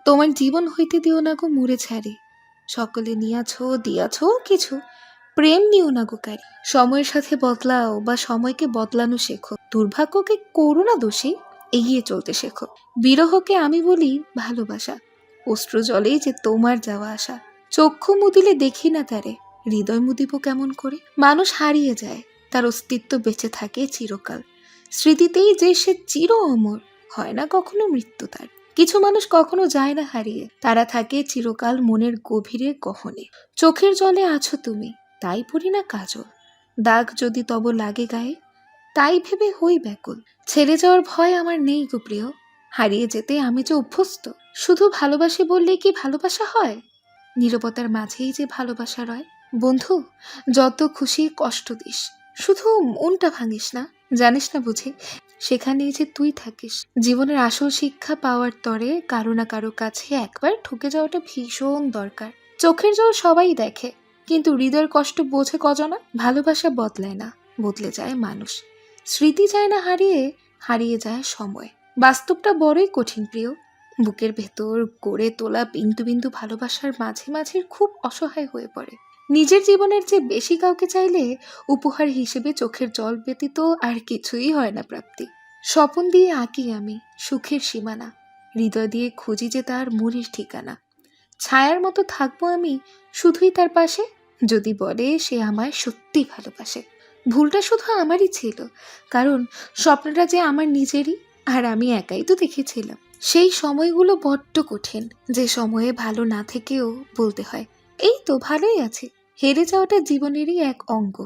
তোমার জীবন হইতে দিও না গো মুড়ে ছাড়ি, সকলে নিয়াছ দিয়াছ কিছু, প্রেম নিও না গো কারি। সময়ের সাথে বদলাও বা সময়কে বদলানো শেখো, দুর্ভাগ্যকে করো না দোষী, এগিয়ে চলতে শেখো। বিরহকে আমি বলি ভালোবাসা, অশ্রু জলেই যে তোমার যাওয়া আসা। চক্ষু মুদিলে দেখি না তারে, হৃদয় মুদিব কেমন করে। মানুষ হারিয়ে যায়, তার অস্তিত্ব বেঁচে থাকে চিরকাল। স্মৃতিতেই যে সে চির অমর, হয় না কখনো মৃত্যু তার। কিছু মানুষ কখনো যায় না হারিয়ে, তারা থাকে চিরকাল মনের গভীরে গহনে। চোখের জলে আছো তুমি, তাই পড়ি না কাজল। দাগ যদি তব লাগে গায়ে, তাই ভেবে হই ব্যাকুল। ছেড়ে যাওয়ার ভয় আমার নেই গো প্রিয়, হারিয়ে যেতে আমি যে অভ্যস্ত। শুধু ভালোবাসি বললে কি ভালোবাসা হয়? নীরবতার মাঝেই যে ভালোবাসা রয়। বন্ধু, যত খুশি কষ্ট দিস, শুধু মনটা ভাঙিস না। জানিস না বুঝি, সেখানেই যে তুই থাকিস। জীবনের আসল শিক্ষা পাওয়ার তরে কারো না কারো কাছে একবার ঠকে যাওয়াটা ভীষণ দরকার। চোখের জল সবাই দেখে, কিন্তু হৃদয়ের কষ্ট বোঝে কজনা। ভালোবাসা বদলায় না, বদলে যায় মানুষ। স্মৃতি যায় না হারিয়ে, হারিয়ে যায় সময়। বাস্তবটা বড়ই কঠিন প্রিয়। বুকের ভেতর গড়ে তোলা বিন্দু বিন্দু ভালোবাসার মাঝে মাঝে খুব অসহায় হয়ে পড়ে। নিজের জীবনের চেয়ে বেশি কাউকে চাইলে উপহার হিসেবে চোখের জল ব্যতীত আর কিছুই হয় না প্রাপ্তি। স্বপন দিয়ে আঁকি আমি সুখের সীমানা, হৃদয় দিয়ে খুঁজি যে তার মূলের ঠিকানা। ছায়ার মতো থাকবো আমি শুধুই তার পাশে, যদি বলে সে আমায় সত্যি ভালোবাসে। ভুলটা শুধু আমারই ছিল, কারণ স্বপ্নটা যে আমার নিজেরই, আর আমি একাই তো দেখেছিলাম। সেই সময়গুলো বড্ড কঠিন, যে সময়ে ভালো না থেকেও বলতে হয় এই তো ভালোই আছে। হেরে যাওয়াটা জীবনেরই এক অঙ্গ।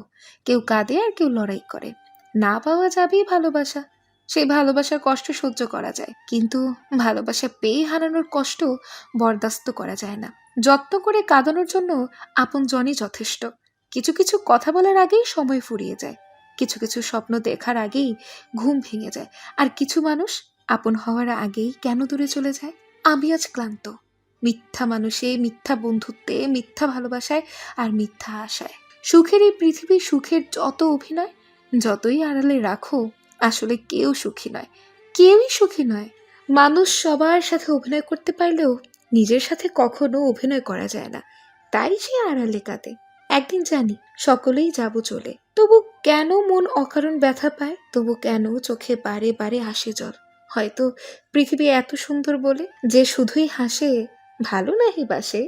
কেউ কাঁদে আর কেউ লড়াই করে। না পাওয়া যাবেই ভালোবাসা, সেই ভালোবাসার কষ্ট সহ্য করা যায়, কিন্তু ভালোবাসা পেয়ে হারানোর কষ্ট বরদাস্ত করা যায় না। যত্ন করে কাঁদানোর জন্য আপন জনই যথেষ্ট। কিছু কিছু কথা বলার আগেই সময় ফুরিয়ে যায়, কিছু কিছু স্বপ্ন দেখার আগেই ঘুম ভেঙে যায়, আর কিছু মানুষ আপন হওয়ার আগেই কেন দূরে চলে যায়। আমি আজ ক্লান্ত, মিথ্যা মানুষে, মিথ্যা বন্ধুত্বে, মিথ্যা ভালোবাসায় আর মিথ্যা আশায়। সুখের এই পৃথিবীর সুখের যত অভিনয়, যতই আড়ালে রাখো, আসলে কেউ সুখী নয়, কেউই সুখী নয়। মানুষ সবার সাথে অভিনয় করতে পারলেও নিজের সাথে কখনো অভিনয় করা যায় না, তাই সে আড়ালে কাঁদে। একদিন জানি সকলেই যাব চলে, তবু কেন মন অকারণ ব্যথা পায়, তবু কেন চোখে বারে বারে আসে জল। হয়তো পৃথিবী এত সুন্দর বলে, যে শুধুই হাসে ভালো নাহি বাসে,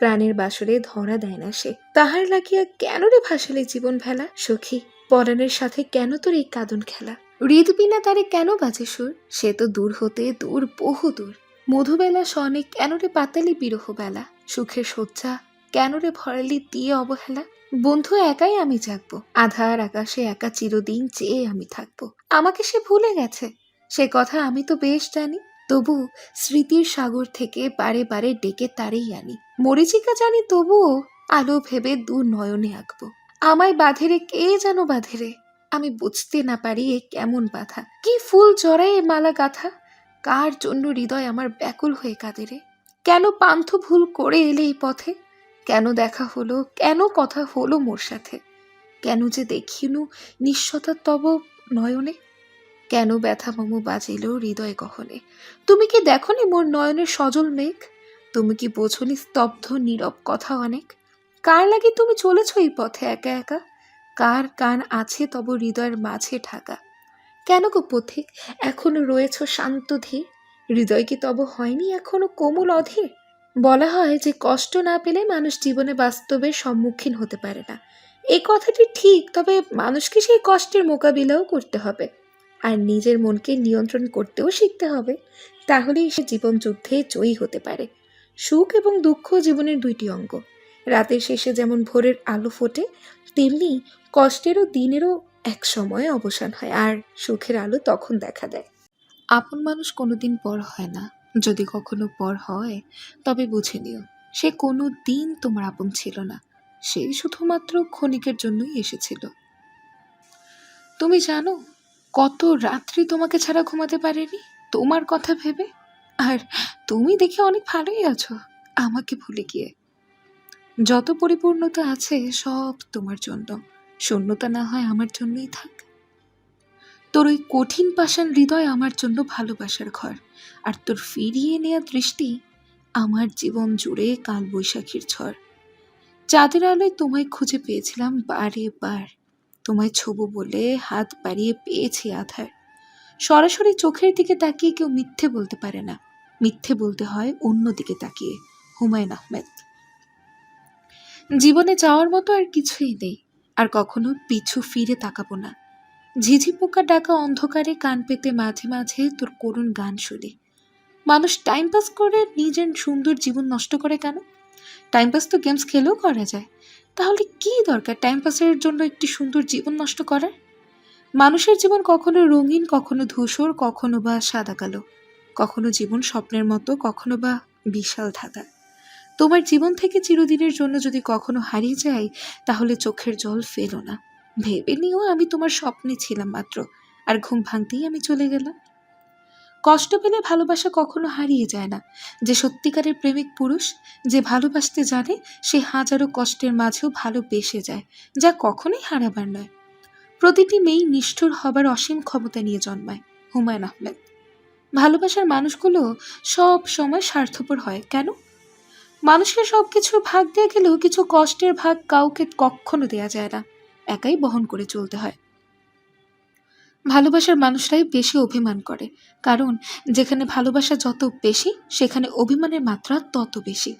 প্রাণের বাসরে ধরা দেয় না সে। তাহার লাগিয়া কেন রে ভাসালে জীবন ভেলা, সখী পরাণের সাথে কেন তোর এই কাঁদন খেলা। হৃদ বিনা তারে কেন বাজে সুর, সে তো দূর হতে দূর, বহু দূর। মধুবেলা সনে কেন রে পাতালি বিরহ বেলা, সুখের শয্যা কেন রে ভরালি দিয়ে অবহেলা। বন্ধু একাই আমি জাগবো, আধার আকাশে একা চিরদিন চেয়ে আমি থাকবো। আমাকে সে ভুলে গেছে, সে কথা আমি তো বেশ জানি, তবু স্মৃতির সাগর থেকে বারে বারে ডেকে তারেই আনি। মরিচিকা জানি তবুও আলো ভেবে দু নয়নে আঁকবো। আমায় বাঁধেরে কে যেন বাঁধেরে, আমি বুঝতে না পারি এ কেমন বাধা। কি ফুল জড়ায় এ মালা গাথা, কার জন্য হৃদয় আমার ব্যাকুল হয়ে কাঁদে রে। কেন পান্থ ভুল করে এলে এই পথে, কেন দেখা হলো, কেন কথা হলো মোর সাথে। কেন যে দেখিনু নিঃস্বতা তব নয়নে, কেন ব্যথা মম বাজিল হৃদয় গহনে। তুমি কি দেখনি মোর নয়নের সজল মেঘ, তুমি কি বোঝনি স্তব্ধ নীরব কথা অনেক। কার লাগে তুমি চলেছ এই পথে একা একা, কার কান আছে তব হৃদয়ের মাঝে ঢাকা। কেন গো পথিক এখনো রয়েছ শান্ত ধীর, হৃদয় কি তব হয়নি এখনো কোমল অধীর। বলা হয় যে কষ্ট না পেলে মানুষ জীবনে বাস্তবের সম্মুখীন হতে পারে না। এই কথাটি ঠিক, তবে মানুষকে সেই কষ্টের মোকাবিলাও করতে হবে, আর নিজের মনকে নিয়ন্ত্রণ করতেও শিখতে হবে। তাহলেই সে জীবন যুদ্ধে জয়ী হতে পারে। সুখ এবং দুঃখ জীবনের দুইটি অঙ্গ। রাতের শেষে যেমন ভোরের আলো ফোটে, তেমনি কষ্টেরও দিনেরও এক সময়ে অবসান হয়, আর সুখের আলো তখন দেখা দেয়। আপন মানুষ কোনোদিন পর হয় না, যদি কখনো পর হয় তবে বুঝে নিও সে কোনো দিন তোমার আপন ছিল না, সে শুধুমাত্র ক্ষণিকের জন্যই এসেছিল। তুমি জানো কত রাত্রি তোমাকে ছাড়া ঘুমাতে পারেনি তোমার কথা ভেবে, আর তুমি দেখে অনেক ভালোই আছো আমাকে ভুলে গিয়ে। যত পরিপূর্ণতা আছে সব তোমার জন্য, শূন্যতা না হয় আমার জন্যই থাক। তোর ওই কঠিন পাষাণ হৃদয় আমার জন্য ভালোবাসার ঘর, আর তোর ফিরিয়ে নেওয়া দৃষ্টি আমার জীবন জুড়ে কাল বৈশাখীর ঝড়। চাঁদের আলোয় তোমায় খুঁজে পেয়েছিলাম বারে বার, তোমায় ছোবো বলে হাত বাড়িয়ে পেয়েছি আধার। সরাসরি চোখের দিকে তাকিয়ে কেউ মিথ্যে বলতে পারে না, মিথ্যে বলতে হয় অন্য দিকে তাকিয়ে। হুমায়ুন আহমেদ। জীবনে যাওয়ার মতো আর কিছুই নেই, আর কখনো পিছু ফিরে তাকাবো না। ঝিঝি পোকা ডাকা অন্ধকারে কান পেতে মাঝে মাঝে তোর করুণ গান শুনি। মানুষ টাইম পাস করে নিজের সুন্দর জীবন নষ্ট করে কেন? টাইম পাস তো গেমস খেলেও করা যায়, তাহলে কি দরকার টাইম পাসের জন্য একটি সুন্দর জীবন নষ্ট করার? মানুষের জীবন কখনো রঙিন, কখনো ধূসর, কখনো বা সাদা কালো, কখনো জীবন স্বপ্নের মতো, কখনো বা বিশাল ধাঁধা। তোমার জীবন থেকে চিরদিনের জন্য যদি কখনো হারিয়ে যায়, তাহলে চোখের জল ফেলো না। ভেবে নিও আমি তোমার স্বপ্নে ছিলাম মাত্র, আর ঘুম ভাঙতেই আমি চলে গেলাম। কষ্ট পেলে ভালোবাসা কখনো হারিয়ে যায় না। যে সত্যিকারের প্রেমিক পুরুষ, যে ভালোবাসতে জানে, সে হাজারো কষ্টের মাঝেও ভালোবেসে যায়, যা কখনোই হারাবার নয়। প্রতিটি মেয়েই নিষ্ঠুর হবার অসীম ক্ষমতা নিয়ে জন্মায়। হুমায়ুন আহমেদ। ভালোবাসার মানুষগুলো সব সময় স্বার্থপর হয় কেন? মানুষকে সবকিছুর ভাগ দিয়ে গেলেও কিছু কষ্টের ভাগ কাউকে কখনো দেয়া যায় না, একাই বহন করে চলতে হয়। ভালোবাসার মানুষরাই বেশি অভিমান করে, কারণ যেখানে ভালোবাসা যত বেশি, সেখানে অভিমানের মাত্রা তত বেশি।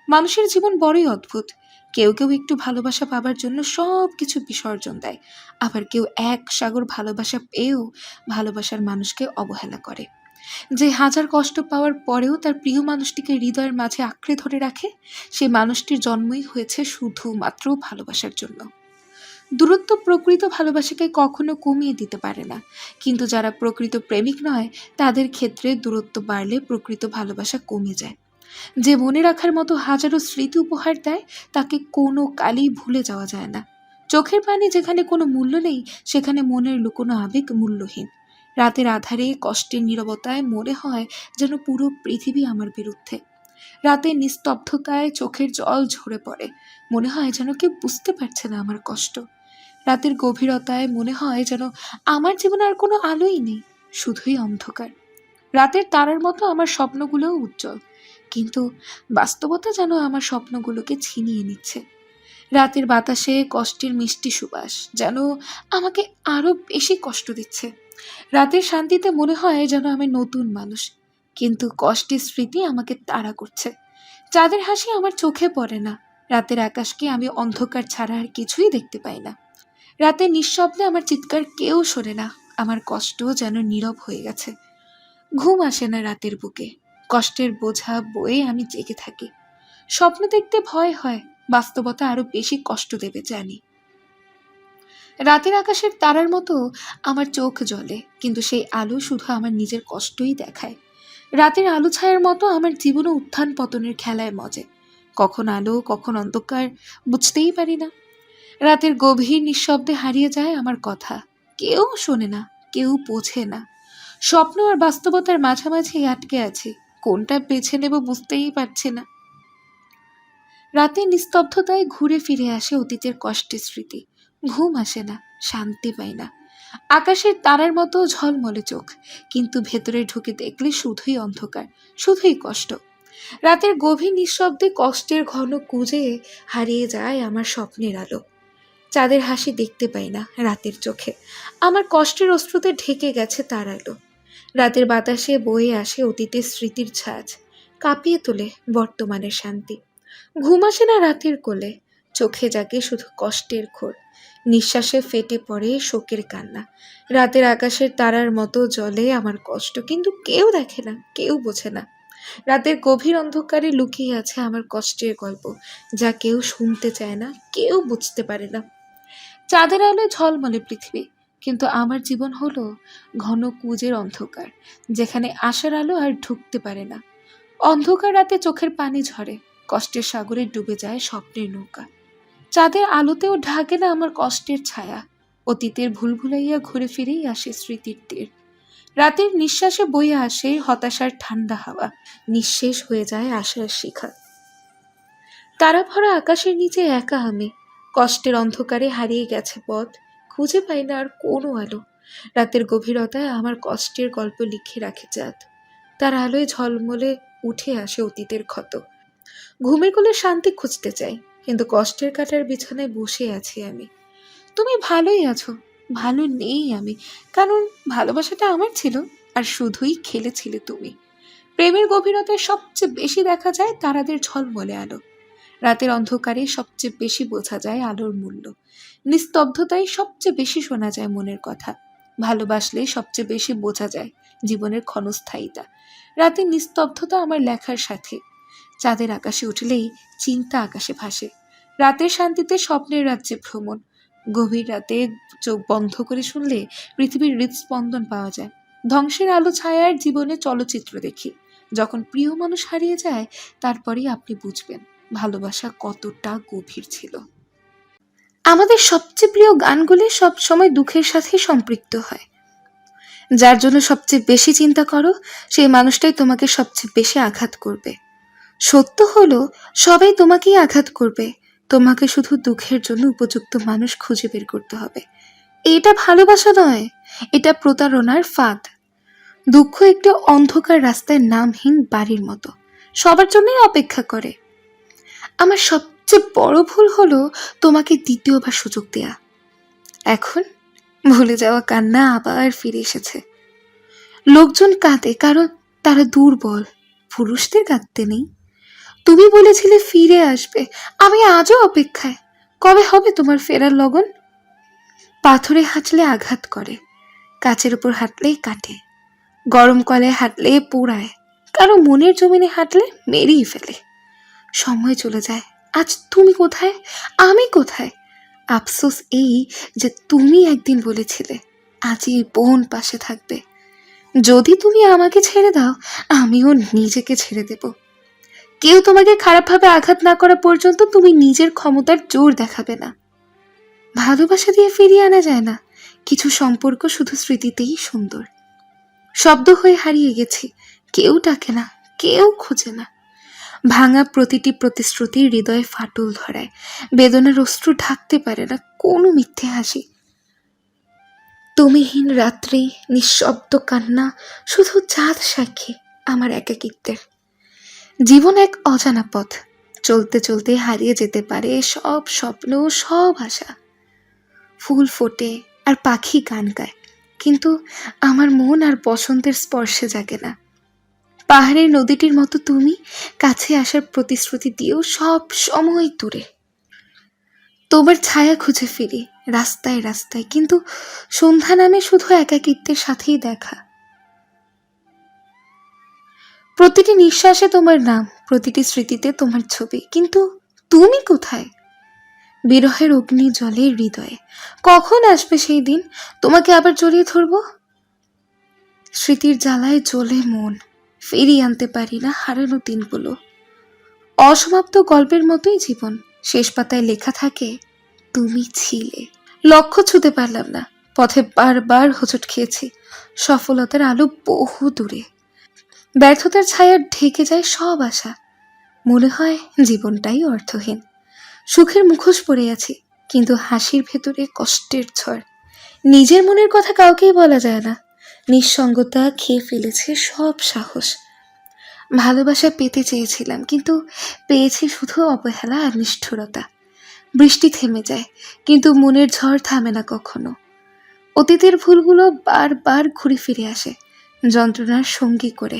মানুষের জীবন বড়ই অদ্ভুত। কেউ কেউ একটু ভালোবাসা পাবার জন্য সব কিছু বিসর্জন দেয়, আবার কেউ এক সাগর ভালোবাসা পেয়েও ভালোবাসার মানুষকে অবহেলা করে। যে হাজার কষ্ট পাওয়ার পরেও তার প্রিয় মানুষটিকে হৃদয়ের মাঝে আঁকড়ে ধরে রাখে, সেই মানুষটির জন্মই হয়েছে শুধুমাত্র ভালোবাসার জন্য। দূরত্ব প্রকৃত ভালোবাসাকে কখনো কমিয়ে দিতে পারে না, কিন্তু যারা প্রকৃত প্রেমিক নয়, তাদের ক্ষেত্রে দূরত্ব বাড়লে প্রকৃত ভালোবাসা কমে যায়। যে মনে রাখার মতো হাজারো স্মৃতি উপহার দেয়, তাকে কোনো কালই ভুলে যাওয়া যায় না। চোখের পানি যেখানে কোনো মূল্য নেই, সেখানে মনের লুকোনো আবেগ মূল্যহীন। রাতের আধারে কষ্টের নীরবতায় মনে হয় যেন পুরো পৃথিবী আমার বিরুদ্ধে। রাতের নিস্তব্ধতায় চোখের জল ঝরে পড়ে, মনে হয় যেন কেউ বুঝতে পারছে না আমার কষ্ট। রাতের গভীরতায় মনে হয় যেন আমার জীবনে আর কোনো আলোই নেই, শুধুই অন্ধকার। রাতের তারার মতো আমার স্বপ্নগুলোও উজ্জ্বল, কিন্তু বাস্তবতা যেন আমার স্বপ্নগুলোকে ছিনিয়ে নিচ্ছে। রাতের বাতাসে কষ্টের মিষ্টি সুবাস যেন আমাকে আরো বেশি কষ্ট দিচ্ছে। রাতের শান্তিতে মনে হয় যেন আমি নতুন মানুষ, কিন্তু কষ্টের স্মৃতি আমাকে তাড়া করছে। চাঁদের হাসি আমার চোখে পড়ে না, রাতের আকাশকে আমি অন্ধকার ছাড়া আর কিছুই দেখতে পাই না। রাতে নিঃশব্দে আমার চিৎকার কেউ শোনে না, আমার কষ্ট যেন নীরব হয়ে গেছে। ঘুম আসে না রাতের বুকে, কষ্টের বোঝা বয়ে আমি জেগে থাকি। স্বপ্ন দেখতে ভয় হয়, বাস্তবতা আরো বেশি কষ্ট দেবে জানি। রাতের আকাশের তারার মতো আমার চোখ জ্বলে, কিন্তু সেই আলো শুধু আমার নিজের কষ্টই দেখায়। রাতের আলো ছায়ার মতো আমার জীবনও উত্থান পতনের খেলায় মজে, কখন আলো কখন অন্ধকার বুঝতেই পারি না। রাতের গভীর নিঃশব্দে হারিয়ে যায় আমার কথা, কেউ শোনে না, কেউ বোঝে না। স্বপ্ন আর বাস্তবতার মাঝামাঝি আটকে আছি, কোনটা বেছে নেব বুঝতেই পারছি না। রাতের নিস্তব্ধতায় ঘুরে ফিরে আসে অতীতের কষ্টের স্মৃতি। ঘুম আসে না, শান্তি পাই না। আকাশের তারার মতো ঝলমলে চোখ, কিন্তু ভেতরে ঢুকে দেখলে শুধুই অন্ধকার, শুধুই কষ্ট। রাতের গভীর নিঃশব্দে কষ্টের ঘন কুঁজে হারিয়ে যায় আমার স্বপ্নের আলো। চাঁদের হাসি দেখতে পাই না রাতের চোখে, আমার কষ্টের অশ্রুতে ঢেকে গেছে তার আলো। রাতের বাতাসে বয়ে আসে অতীতের স্মৃতির ঝাঁজ, কাঁপিয়ে তোলে বর্তমানের শান্তি। ঘুম আসে না রাতের কোলে, চোখে জাগে শুধু কষ্টের ঘোর। নিঃশ্বাসে ফেটে পড়ে শোকের কান্না। রাতের আকাশের তারার মতো জ্বলে আমার কষ্ট, কিন্তু কেউ দেখে না, কেউ বোঝে না। রাতের গভীর অন্ধকারে লুকিয়ে আছে আমার কষ্টের গল্প, যা কেউ শুনতে চায় না, কেউ বুঝতে পারে না। চাঁদের আলোয় ঝলমলে পৃথিবী, কিন্তু আমার জীবন হলো ঘন কুঁজের অন্ধকার, যেখানে আশার আলো আর ঢুকতে পারে না। অন্ধকার রাতে চোখের পানি ঝরে, কষ্টের সাগরে ডুবে যায় স্বপ্নের নৌকা। চাঁদের আলোতেও ঢাকে না আমার কষ্টের ছায়া, অতীতের ভুলভুলাইয়া ঘুরে ফিরেই আসে স্মৃতির তীর। রাতের নিঃশ্বাসে বয়ে আসে হতাশার ঠান্ডা হাওয়া, নিঃশেষ হয়ে যায় আশার শিখা। তারা ভরা আকাশের নিচে একা আমি, কষ্টের অন্ধকারে হারিয়ে গেছে পথ, খুঁজে পাই না আর কোনো আলো। রাতের গভীরতায় আমার কষ্টের গল্প লিখে রাখে চাঁদ, তার আলোয় ঝলমলে উঠে আসে অতীতের ক্ষত। ঘুমের কোলে শান্তি খুঁজতে চাই, কিন্তু কষ্টের কাটার বিছানায় বসে আছি আমি। তুমি ভালোই আছো, ভালো নেই আমি, কারণ ভালোবাসাটা আমার ছিল আর শুধুই খেলেছিলে তুমি। প্রেমের গভীরতায় সবচেয়ে বেশি দেখা যায় তারাদের ঝলমলে আলো। রাতের অন্ধকারে সবচেয়ে বেশি বোঝা যায় আলোর মূল্য। নিস্তব্ধতায় সবচেয়ে বেশি শোনা যায় মনের কথা। ভালোবাসলে সবচেয়ে বেশি বোঝা যায় জীবনের ক্ষণস্থায়িতা। রাতের নিস্তব্ধতা আমার লেখার সাথে। চাঁদের আকাশে উঠলেই চিন্তা আকাশে ভাসে। রাতের শান্তিতে স্বপ্নের রাজ্যে ভ্রমণ। গভীর রাতে চোখ বন্ধ করে শুনলে পৃথিবীর হৃদস্পন্দন পাওয়া যায়। ধ্বংসের আলো ছায়ার জীবনে চলচ্চিত্র দেখি। যখন প্রিয় মানুষ হারিয়ে যায়, তারপরেই আপনি বুঝবেন ভালোবাসা কতটা গভীর ছিল। আমাদের সবচেয়ে প্রিয় গানগুলি সব সময় দুঃখের সাথে সম্পৃক্ত হয়। যার জন্য সবচেয়ে বেশি চিন্তা করো, সেই মানুষটাই তোমাকে সবচেয়ে বেশি আঘাত করবে। সত্য হলো, সবাই তোমাকেই আঘাত করবে। তোমাকে শুধু দুঃখের জন্য উপযুক্ত মানুষ খুঁজে বের করতে হবে। এটা ভালোবাসা নয়, এটা প্রতারণার ফাঁদ। দুঃখ একটি অন্ধকার রাস্তায় নামহীন বাড়ির মতো, সবার জন্যই অপেক্ষা করে। আমার সবচেয়ে বড় ভুল হলো তোমাকে দ্বিতীয়বার সুযোগ দেয়া। এখন ভুলে যাওয়া কান্না আবার ফিরে এসেছে। লোকজন কাঁদে কারণ তারা দুর্বল, পুরুষদের কাঁদতে নেই। তুমি বলেছিলে ফিরে আসবে, আমি আজও অপেক্ষায়। কবে হবে তোমার ফেরার লগন? পাথরে হাঁটলে আঘাত করে, কাচের উপর হাঁটলেই কাটে, গরম কলে হাঁটলে পোড়ায়, কারো মনের জমিনে হাঁটলে মেরেই ফেলে। সময় চলে যায়, আজ তুমি কোথায়, আমি কোথায়? আফসোস এই যে তুমি একদিন বলেছিলে আজীবন পাশে থাকবে। যদি তুমি আমাকে ছেড়ে দাও, আমিও নিজেকে ছেড়ে দেব। কেউ তোমাকে খারাপভাবে আঘাত না করা পর্যন্ত তুমি নিজের ক্ষমতার জোর দেখাবে না। ভালোবাসা দিয়ে ফিরিয়ে আনা যায় না। কিছু সম্পর্ক শুধু স্মৃতিতেই সুন্দর। শব্দ হয়ে হারিয়ে গেছি, কেউ ডাকে না, কেউ খোঁজে না। ভাঙা প্রতিটি প্রতিশ্রুতি হৃদয়ে ফাটল ধরায়। বেদনার অশ্রু ঢাকতে পারে না কোনো মিথ্যে হাসি। তুমিহীন রাত্রি, নিঃশব্দ কান্না, শুধু চাঁদ সাক্ষী আমার একাকিত্বের। জীবন এক অজানা পথ, চলতে চলতে হারিয়ে যেতে পারে সব স্বপ্ন, সব আশা। ফুল ফোটে আর পাখি গান গায়, কিন্তু আমার মন আর বসন্তের স্পর্শে জাগে না। পাহাড়ের নদীটির মতো তুমি কাছে আসার প্রতিশ্রুতি দিয়েও সব সময় দূরে। তোমার ছায়া খুঁজে ফিরি রাস্তায় রাস্তায়, কিন্তু সন্ধ্যা নামে শুধু একাকিত্বের সাথেই দেখা। প্রতিটি নিঃশ্বাসে তোমার নাম, প্রতিটি স্মৃতিতে তোমার ছবি, কিন্তু তুমি কোথায়? বিরহের অগ্নি জলে হৃদয়ে। কখন আসবে সেই দিন তোমাকে আবার জড়িয়ে ধরব? স্মৃতির জ্বালায় জ্বলে মন, ফিরিয়ে আনতে পারি না হারানো দিনগুলো। অসমাপ্ত গল্পের মতোই জীবন, শেষ পাতায় লেখা থাকে তুমি ছিলে। লক্ষ্য ছুঁতে পারলাম না, পথে বারবার হোঁচট খেয়েছি। সফলতার আলো বহু দূরে, ব্যর্থতার ছায়া ঢেকে যায় সব আশা। মনে হয় জীবনটাই অর্থহীন। সুখের মুখোশ পরে আছি, কিন্তু হাসির ভেতরে কষ্টের ঝড়। নিজের মনের কথা কাউকেই বলা যায় না। নিঃসঙ্গতা খেয়ে ফেলেছে সব সাহস। ভালোবাসা পেতে চেয়েছিলাম, কিন্তু পেয়েছি শুধু অবহেলা আর নিষ্ঠুরতা। বৃষ্টি থেমে যায়, কিন্তু মনের ঝড় থামে না কখনো। অতীতের ভুলগুলো বারবার ঘুরে ফিরে আসে যন্ত্রণার সঙ্গী করে।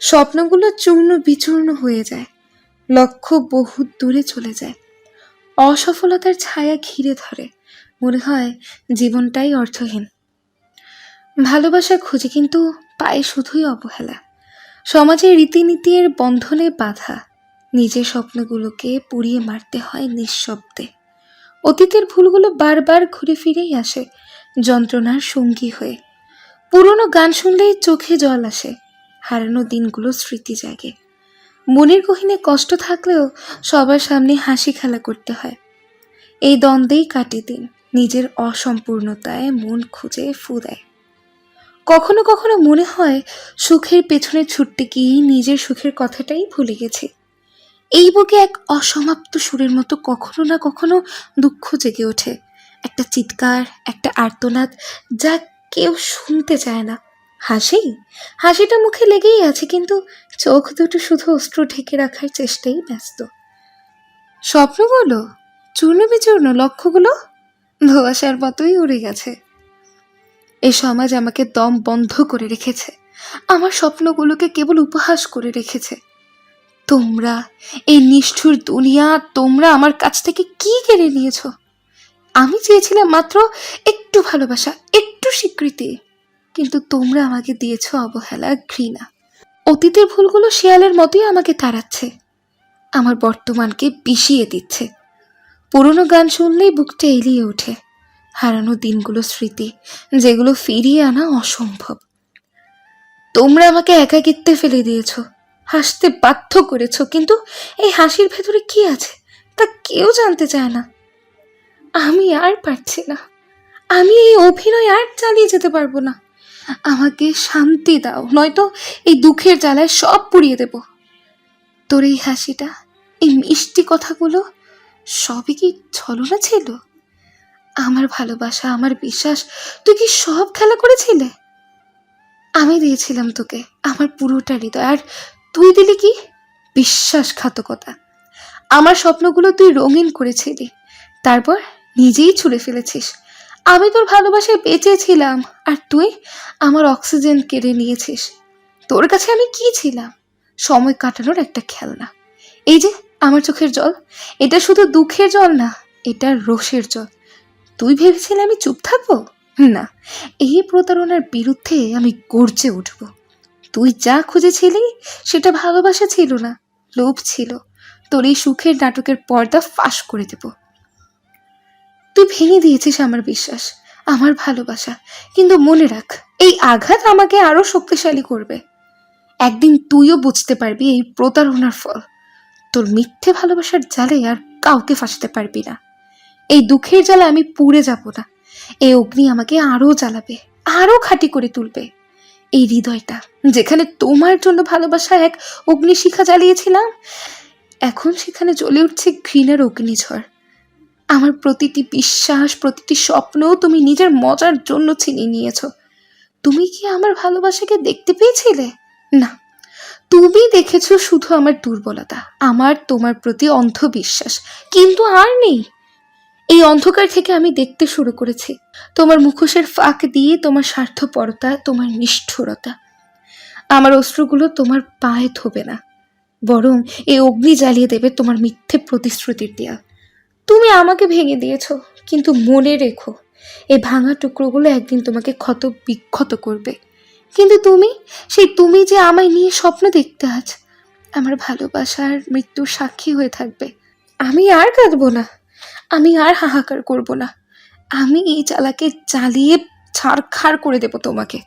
স্বপ্নগুলো চূর্ণ বিচূর্ণ হয়ে যায়, লক্ষ্য বহু দূরে চলে যায়। অসফলতার ছায়া ঘিরে ধরে, মনে হয় জীবনটাই অর্থহীন। ভালোবাসা খুঁজি, কিন্তু পায়ে শুধুই অবহেলা। সমাজের রীতিনীতির বন্ধনে বাধা, নিজের স্বপ্নগুলোকে পুড়িয়ে মারতে হয় নিঃশব্দে। অতীতের ভুলগুলো বারবার ঘুরে ফিরেই আসে যন্ত্রণার সঙ্গী হয়ে। পুরনো গান শুনলেই চোখে জল আসে, হারানো দিনগুলো স্মৃতি জাগে। মনের গহীনে কষ্ট থাকলেও সবার সামনে হাসি খেলা করতে হয়। এই দ্বন্দ্বেই কাটে দিন, নিজের অসম্পূর্ণতায় মন খুঁজে ফু দেয়। কখনো কখনো মনে হয় সুখের পেছনে ছুটতে গিয়ে নিজের সুখের কথাটাই ভুলে গেছি। এই বুকে এক অসমাপ্ত সুরের মতো কখনো না কখনো দুঃখ জেগে ওঠে, একটা চিৎকার, একটা আর্তনাদ, যা কেউ শুনতে চায় না। হাসিটা মুখে লেগেই আছে, কিন্তু চোখ দুটো শুধু অশ্রু ঢেকে রাখার চেষ্টাই ব্যস্ত। স্বপ্নগুলো চূর্ণ বিচূর্ণ, লক্ষ্যগুলো ধোঁয়াশার মতোই উড়ে গেছে। এই সমাজ আমাকে দম বন্ধ করে রেখেছে, আমার স্বপ্নগুলোকে কেবল উপহাস করে রেখেছে। তোমরা, এই নিষ্ঠুর দুনিয়া, তোমরা আমার কাছ থেকে কি কেড়ে নিয়েছ? আমি চেয়েছিলাম মাত্র একটু ভালোবাসা, একটু স্বীকৃতি, কিন্তু তোমরা আমাকে দিয়েছ অবহেলা, ঘৃণা। অতীতের ভুলগুলো শেয়ালের মতোই আমাকে তাড়াচ্ছে, আমার বর্তমানকে বিষিয়ে দিচ্ছে। পুরনো গান শুনলেই বুকটা এলিয়ে ওঠে, হারানো দিনগুলো স্মৃতি, যেগুলো ফিরিয়ে আনা অসম্ভব। তোমরা আমাকে একাকিত্বে ফেলে দিয়েছ, হাসতে বাধ্য করেছ, কিন্তু এই হাসির ভেতরে কি আছে তা কেউ জানতে চায় না। আমি আর পারছি না, আমি এই অভিনয় আর চালিয়ে যেতে পারবো না। আমাকে শান্তি দাও, নয়তো এই দুঃখের জ্বালায় সব পুড়িয়ে দেব। তোর এই হাসিটা, এই মিষ্টি কথাগুলো সবই কি ছলনা ছিল? আমার ভালোবাসা, আমার বিশ্বাস, তুই কি সব খেলা করেছিলে? আমি দিয়েছিলাম তোকে আমার পুরোটা হৃদয়, আর তুই দিলি কি? বিশ্বাসঘাতকতা। আমার স্বপ্নগুলো তুই রঙিন করেছিলি, তারপর নিজেই ছুঁড়ে ফেলেছিস। আমি তোর ভালোবাসায় বেঁচেছিলাম, আর তুই আমার অক্সিজেন কেড়ে নিয়েছিস। তোর কাছে আমি কি ছিলাম? সময় কাটানোর একটা খেলনা। এই যে আমার চোখের জল, এটা শুধু দুঃখের জল না, এটা রোষের জল। তুই ভেবেছিলি আমি চুপ থাকবো? না, এই প্রতারণার বিরুদ্ধে আমি গর্জে উঠব। তুই যা খুঁজেছিলি সেটা ভালোবাসা ছিল না, লোভ ছিল। তোর এই সুখের নাটকের পর্দা ফাঁস করে দেব। তুই ভেঙে দিয়েছিস আমার বিশ্বাস, আমার ভালোবাসা, কিন্তু মনে রাখ, এই আঘাত আমাকে আরো শক্তিশালী করবে। একদিন তুইও বুঝতে পারবি এই প্রতারণার ফল। তোর মিথ্যে ভালোবাসার জালে আর কাউকে ফাঁসাতে পারবি না। এই দুঃখের জ্বালা আমি পুড়ে যাব না, এই অগ্নি আমাকে আরো জ্বালাবে, আরো খাঁটি করে তুলবে। এই হৃদয়টা, যেখানে তোমার জন্য ভালোবাসা এক অগ্নিশিখা জ্বালিয়েছিলাম, এখন সেখানে জ্বলে উঠছে ঘৃণার অগ্নিঝড়। আমার প্রতিটি বিশ্বাস, প্রতিটি স্বপ্ন তুমি নিজের মজার জন্য ছিনিয়ে নিয়েছ। তুমি কি আমার ভালোবাসাকে দেখতে পেয়েছিলে? না, তুমি দেখেছো শুধু আমার দুর্বলতা, আমার তোমার প্রতি অন্ধবিশ্বাস, কিন্তু আর নেই। এই অন্ধকার থেকে আমি দেখতে শুরু করেছি তোমার মুখোশের ফাঁক দিয়ে তোমার স্বার্থপরতা, তোমার নিষ্ঠুরতা। আমার অস্ত্রগুলো তোমার পায়ে থবে না, বরং এই অগ্নি জ্বালিয়ে দেবে তোমার মিথ্যে প্রতিশ্রুতির দেয়াল। তুমি আমাকে ভেঙে দিয়েছো, কিন্তু মনে রেখো, এই ভাঙা টুকরোগুলো একদিন তোমাকে ক্ষত বিক্ষত করবে। কিন্তু তুমি যে আমায় নিয়ে স্বপ্ন দেখতে আজ, আমার ভালোবাসার মৃত্যুর সাক্ষী হয়ে থাকবে। আমি আর কাঁদবো না, আমি আর হাহাকার করব না। আমি এই জ্বালাকে জ্বালিয়ে ছাড়খাড় করে দেব তোমাকে।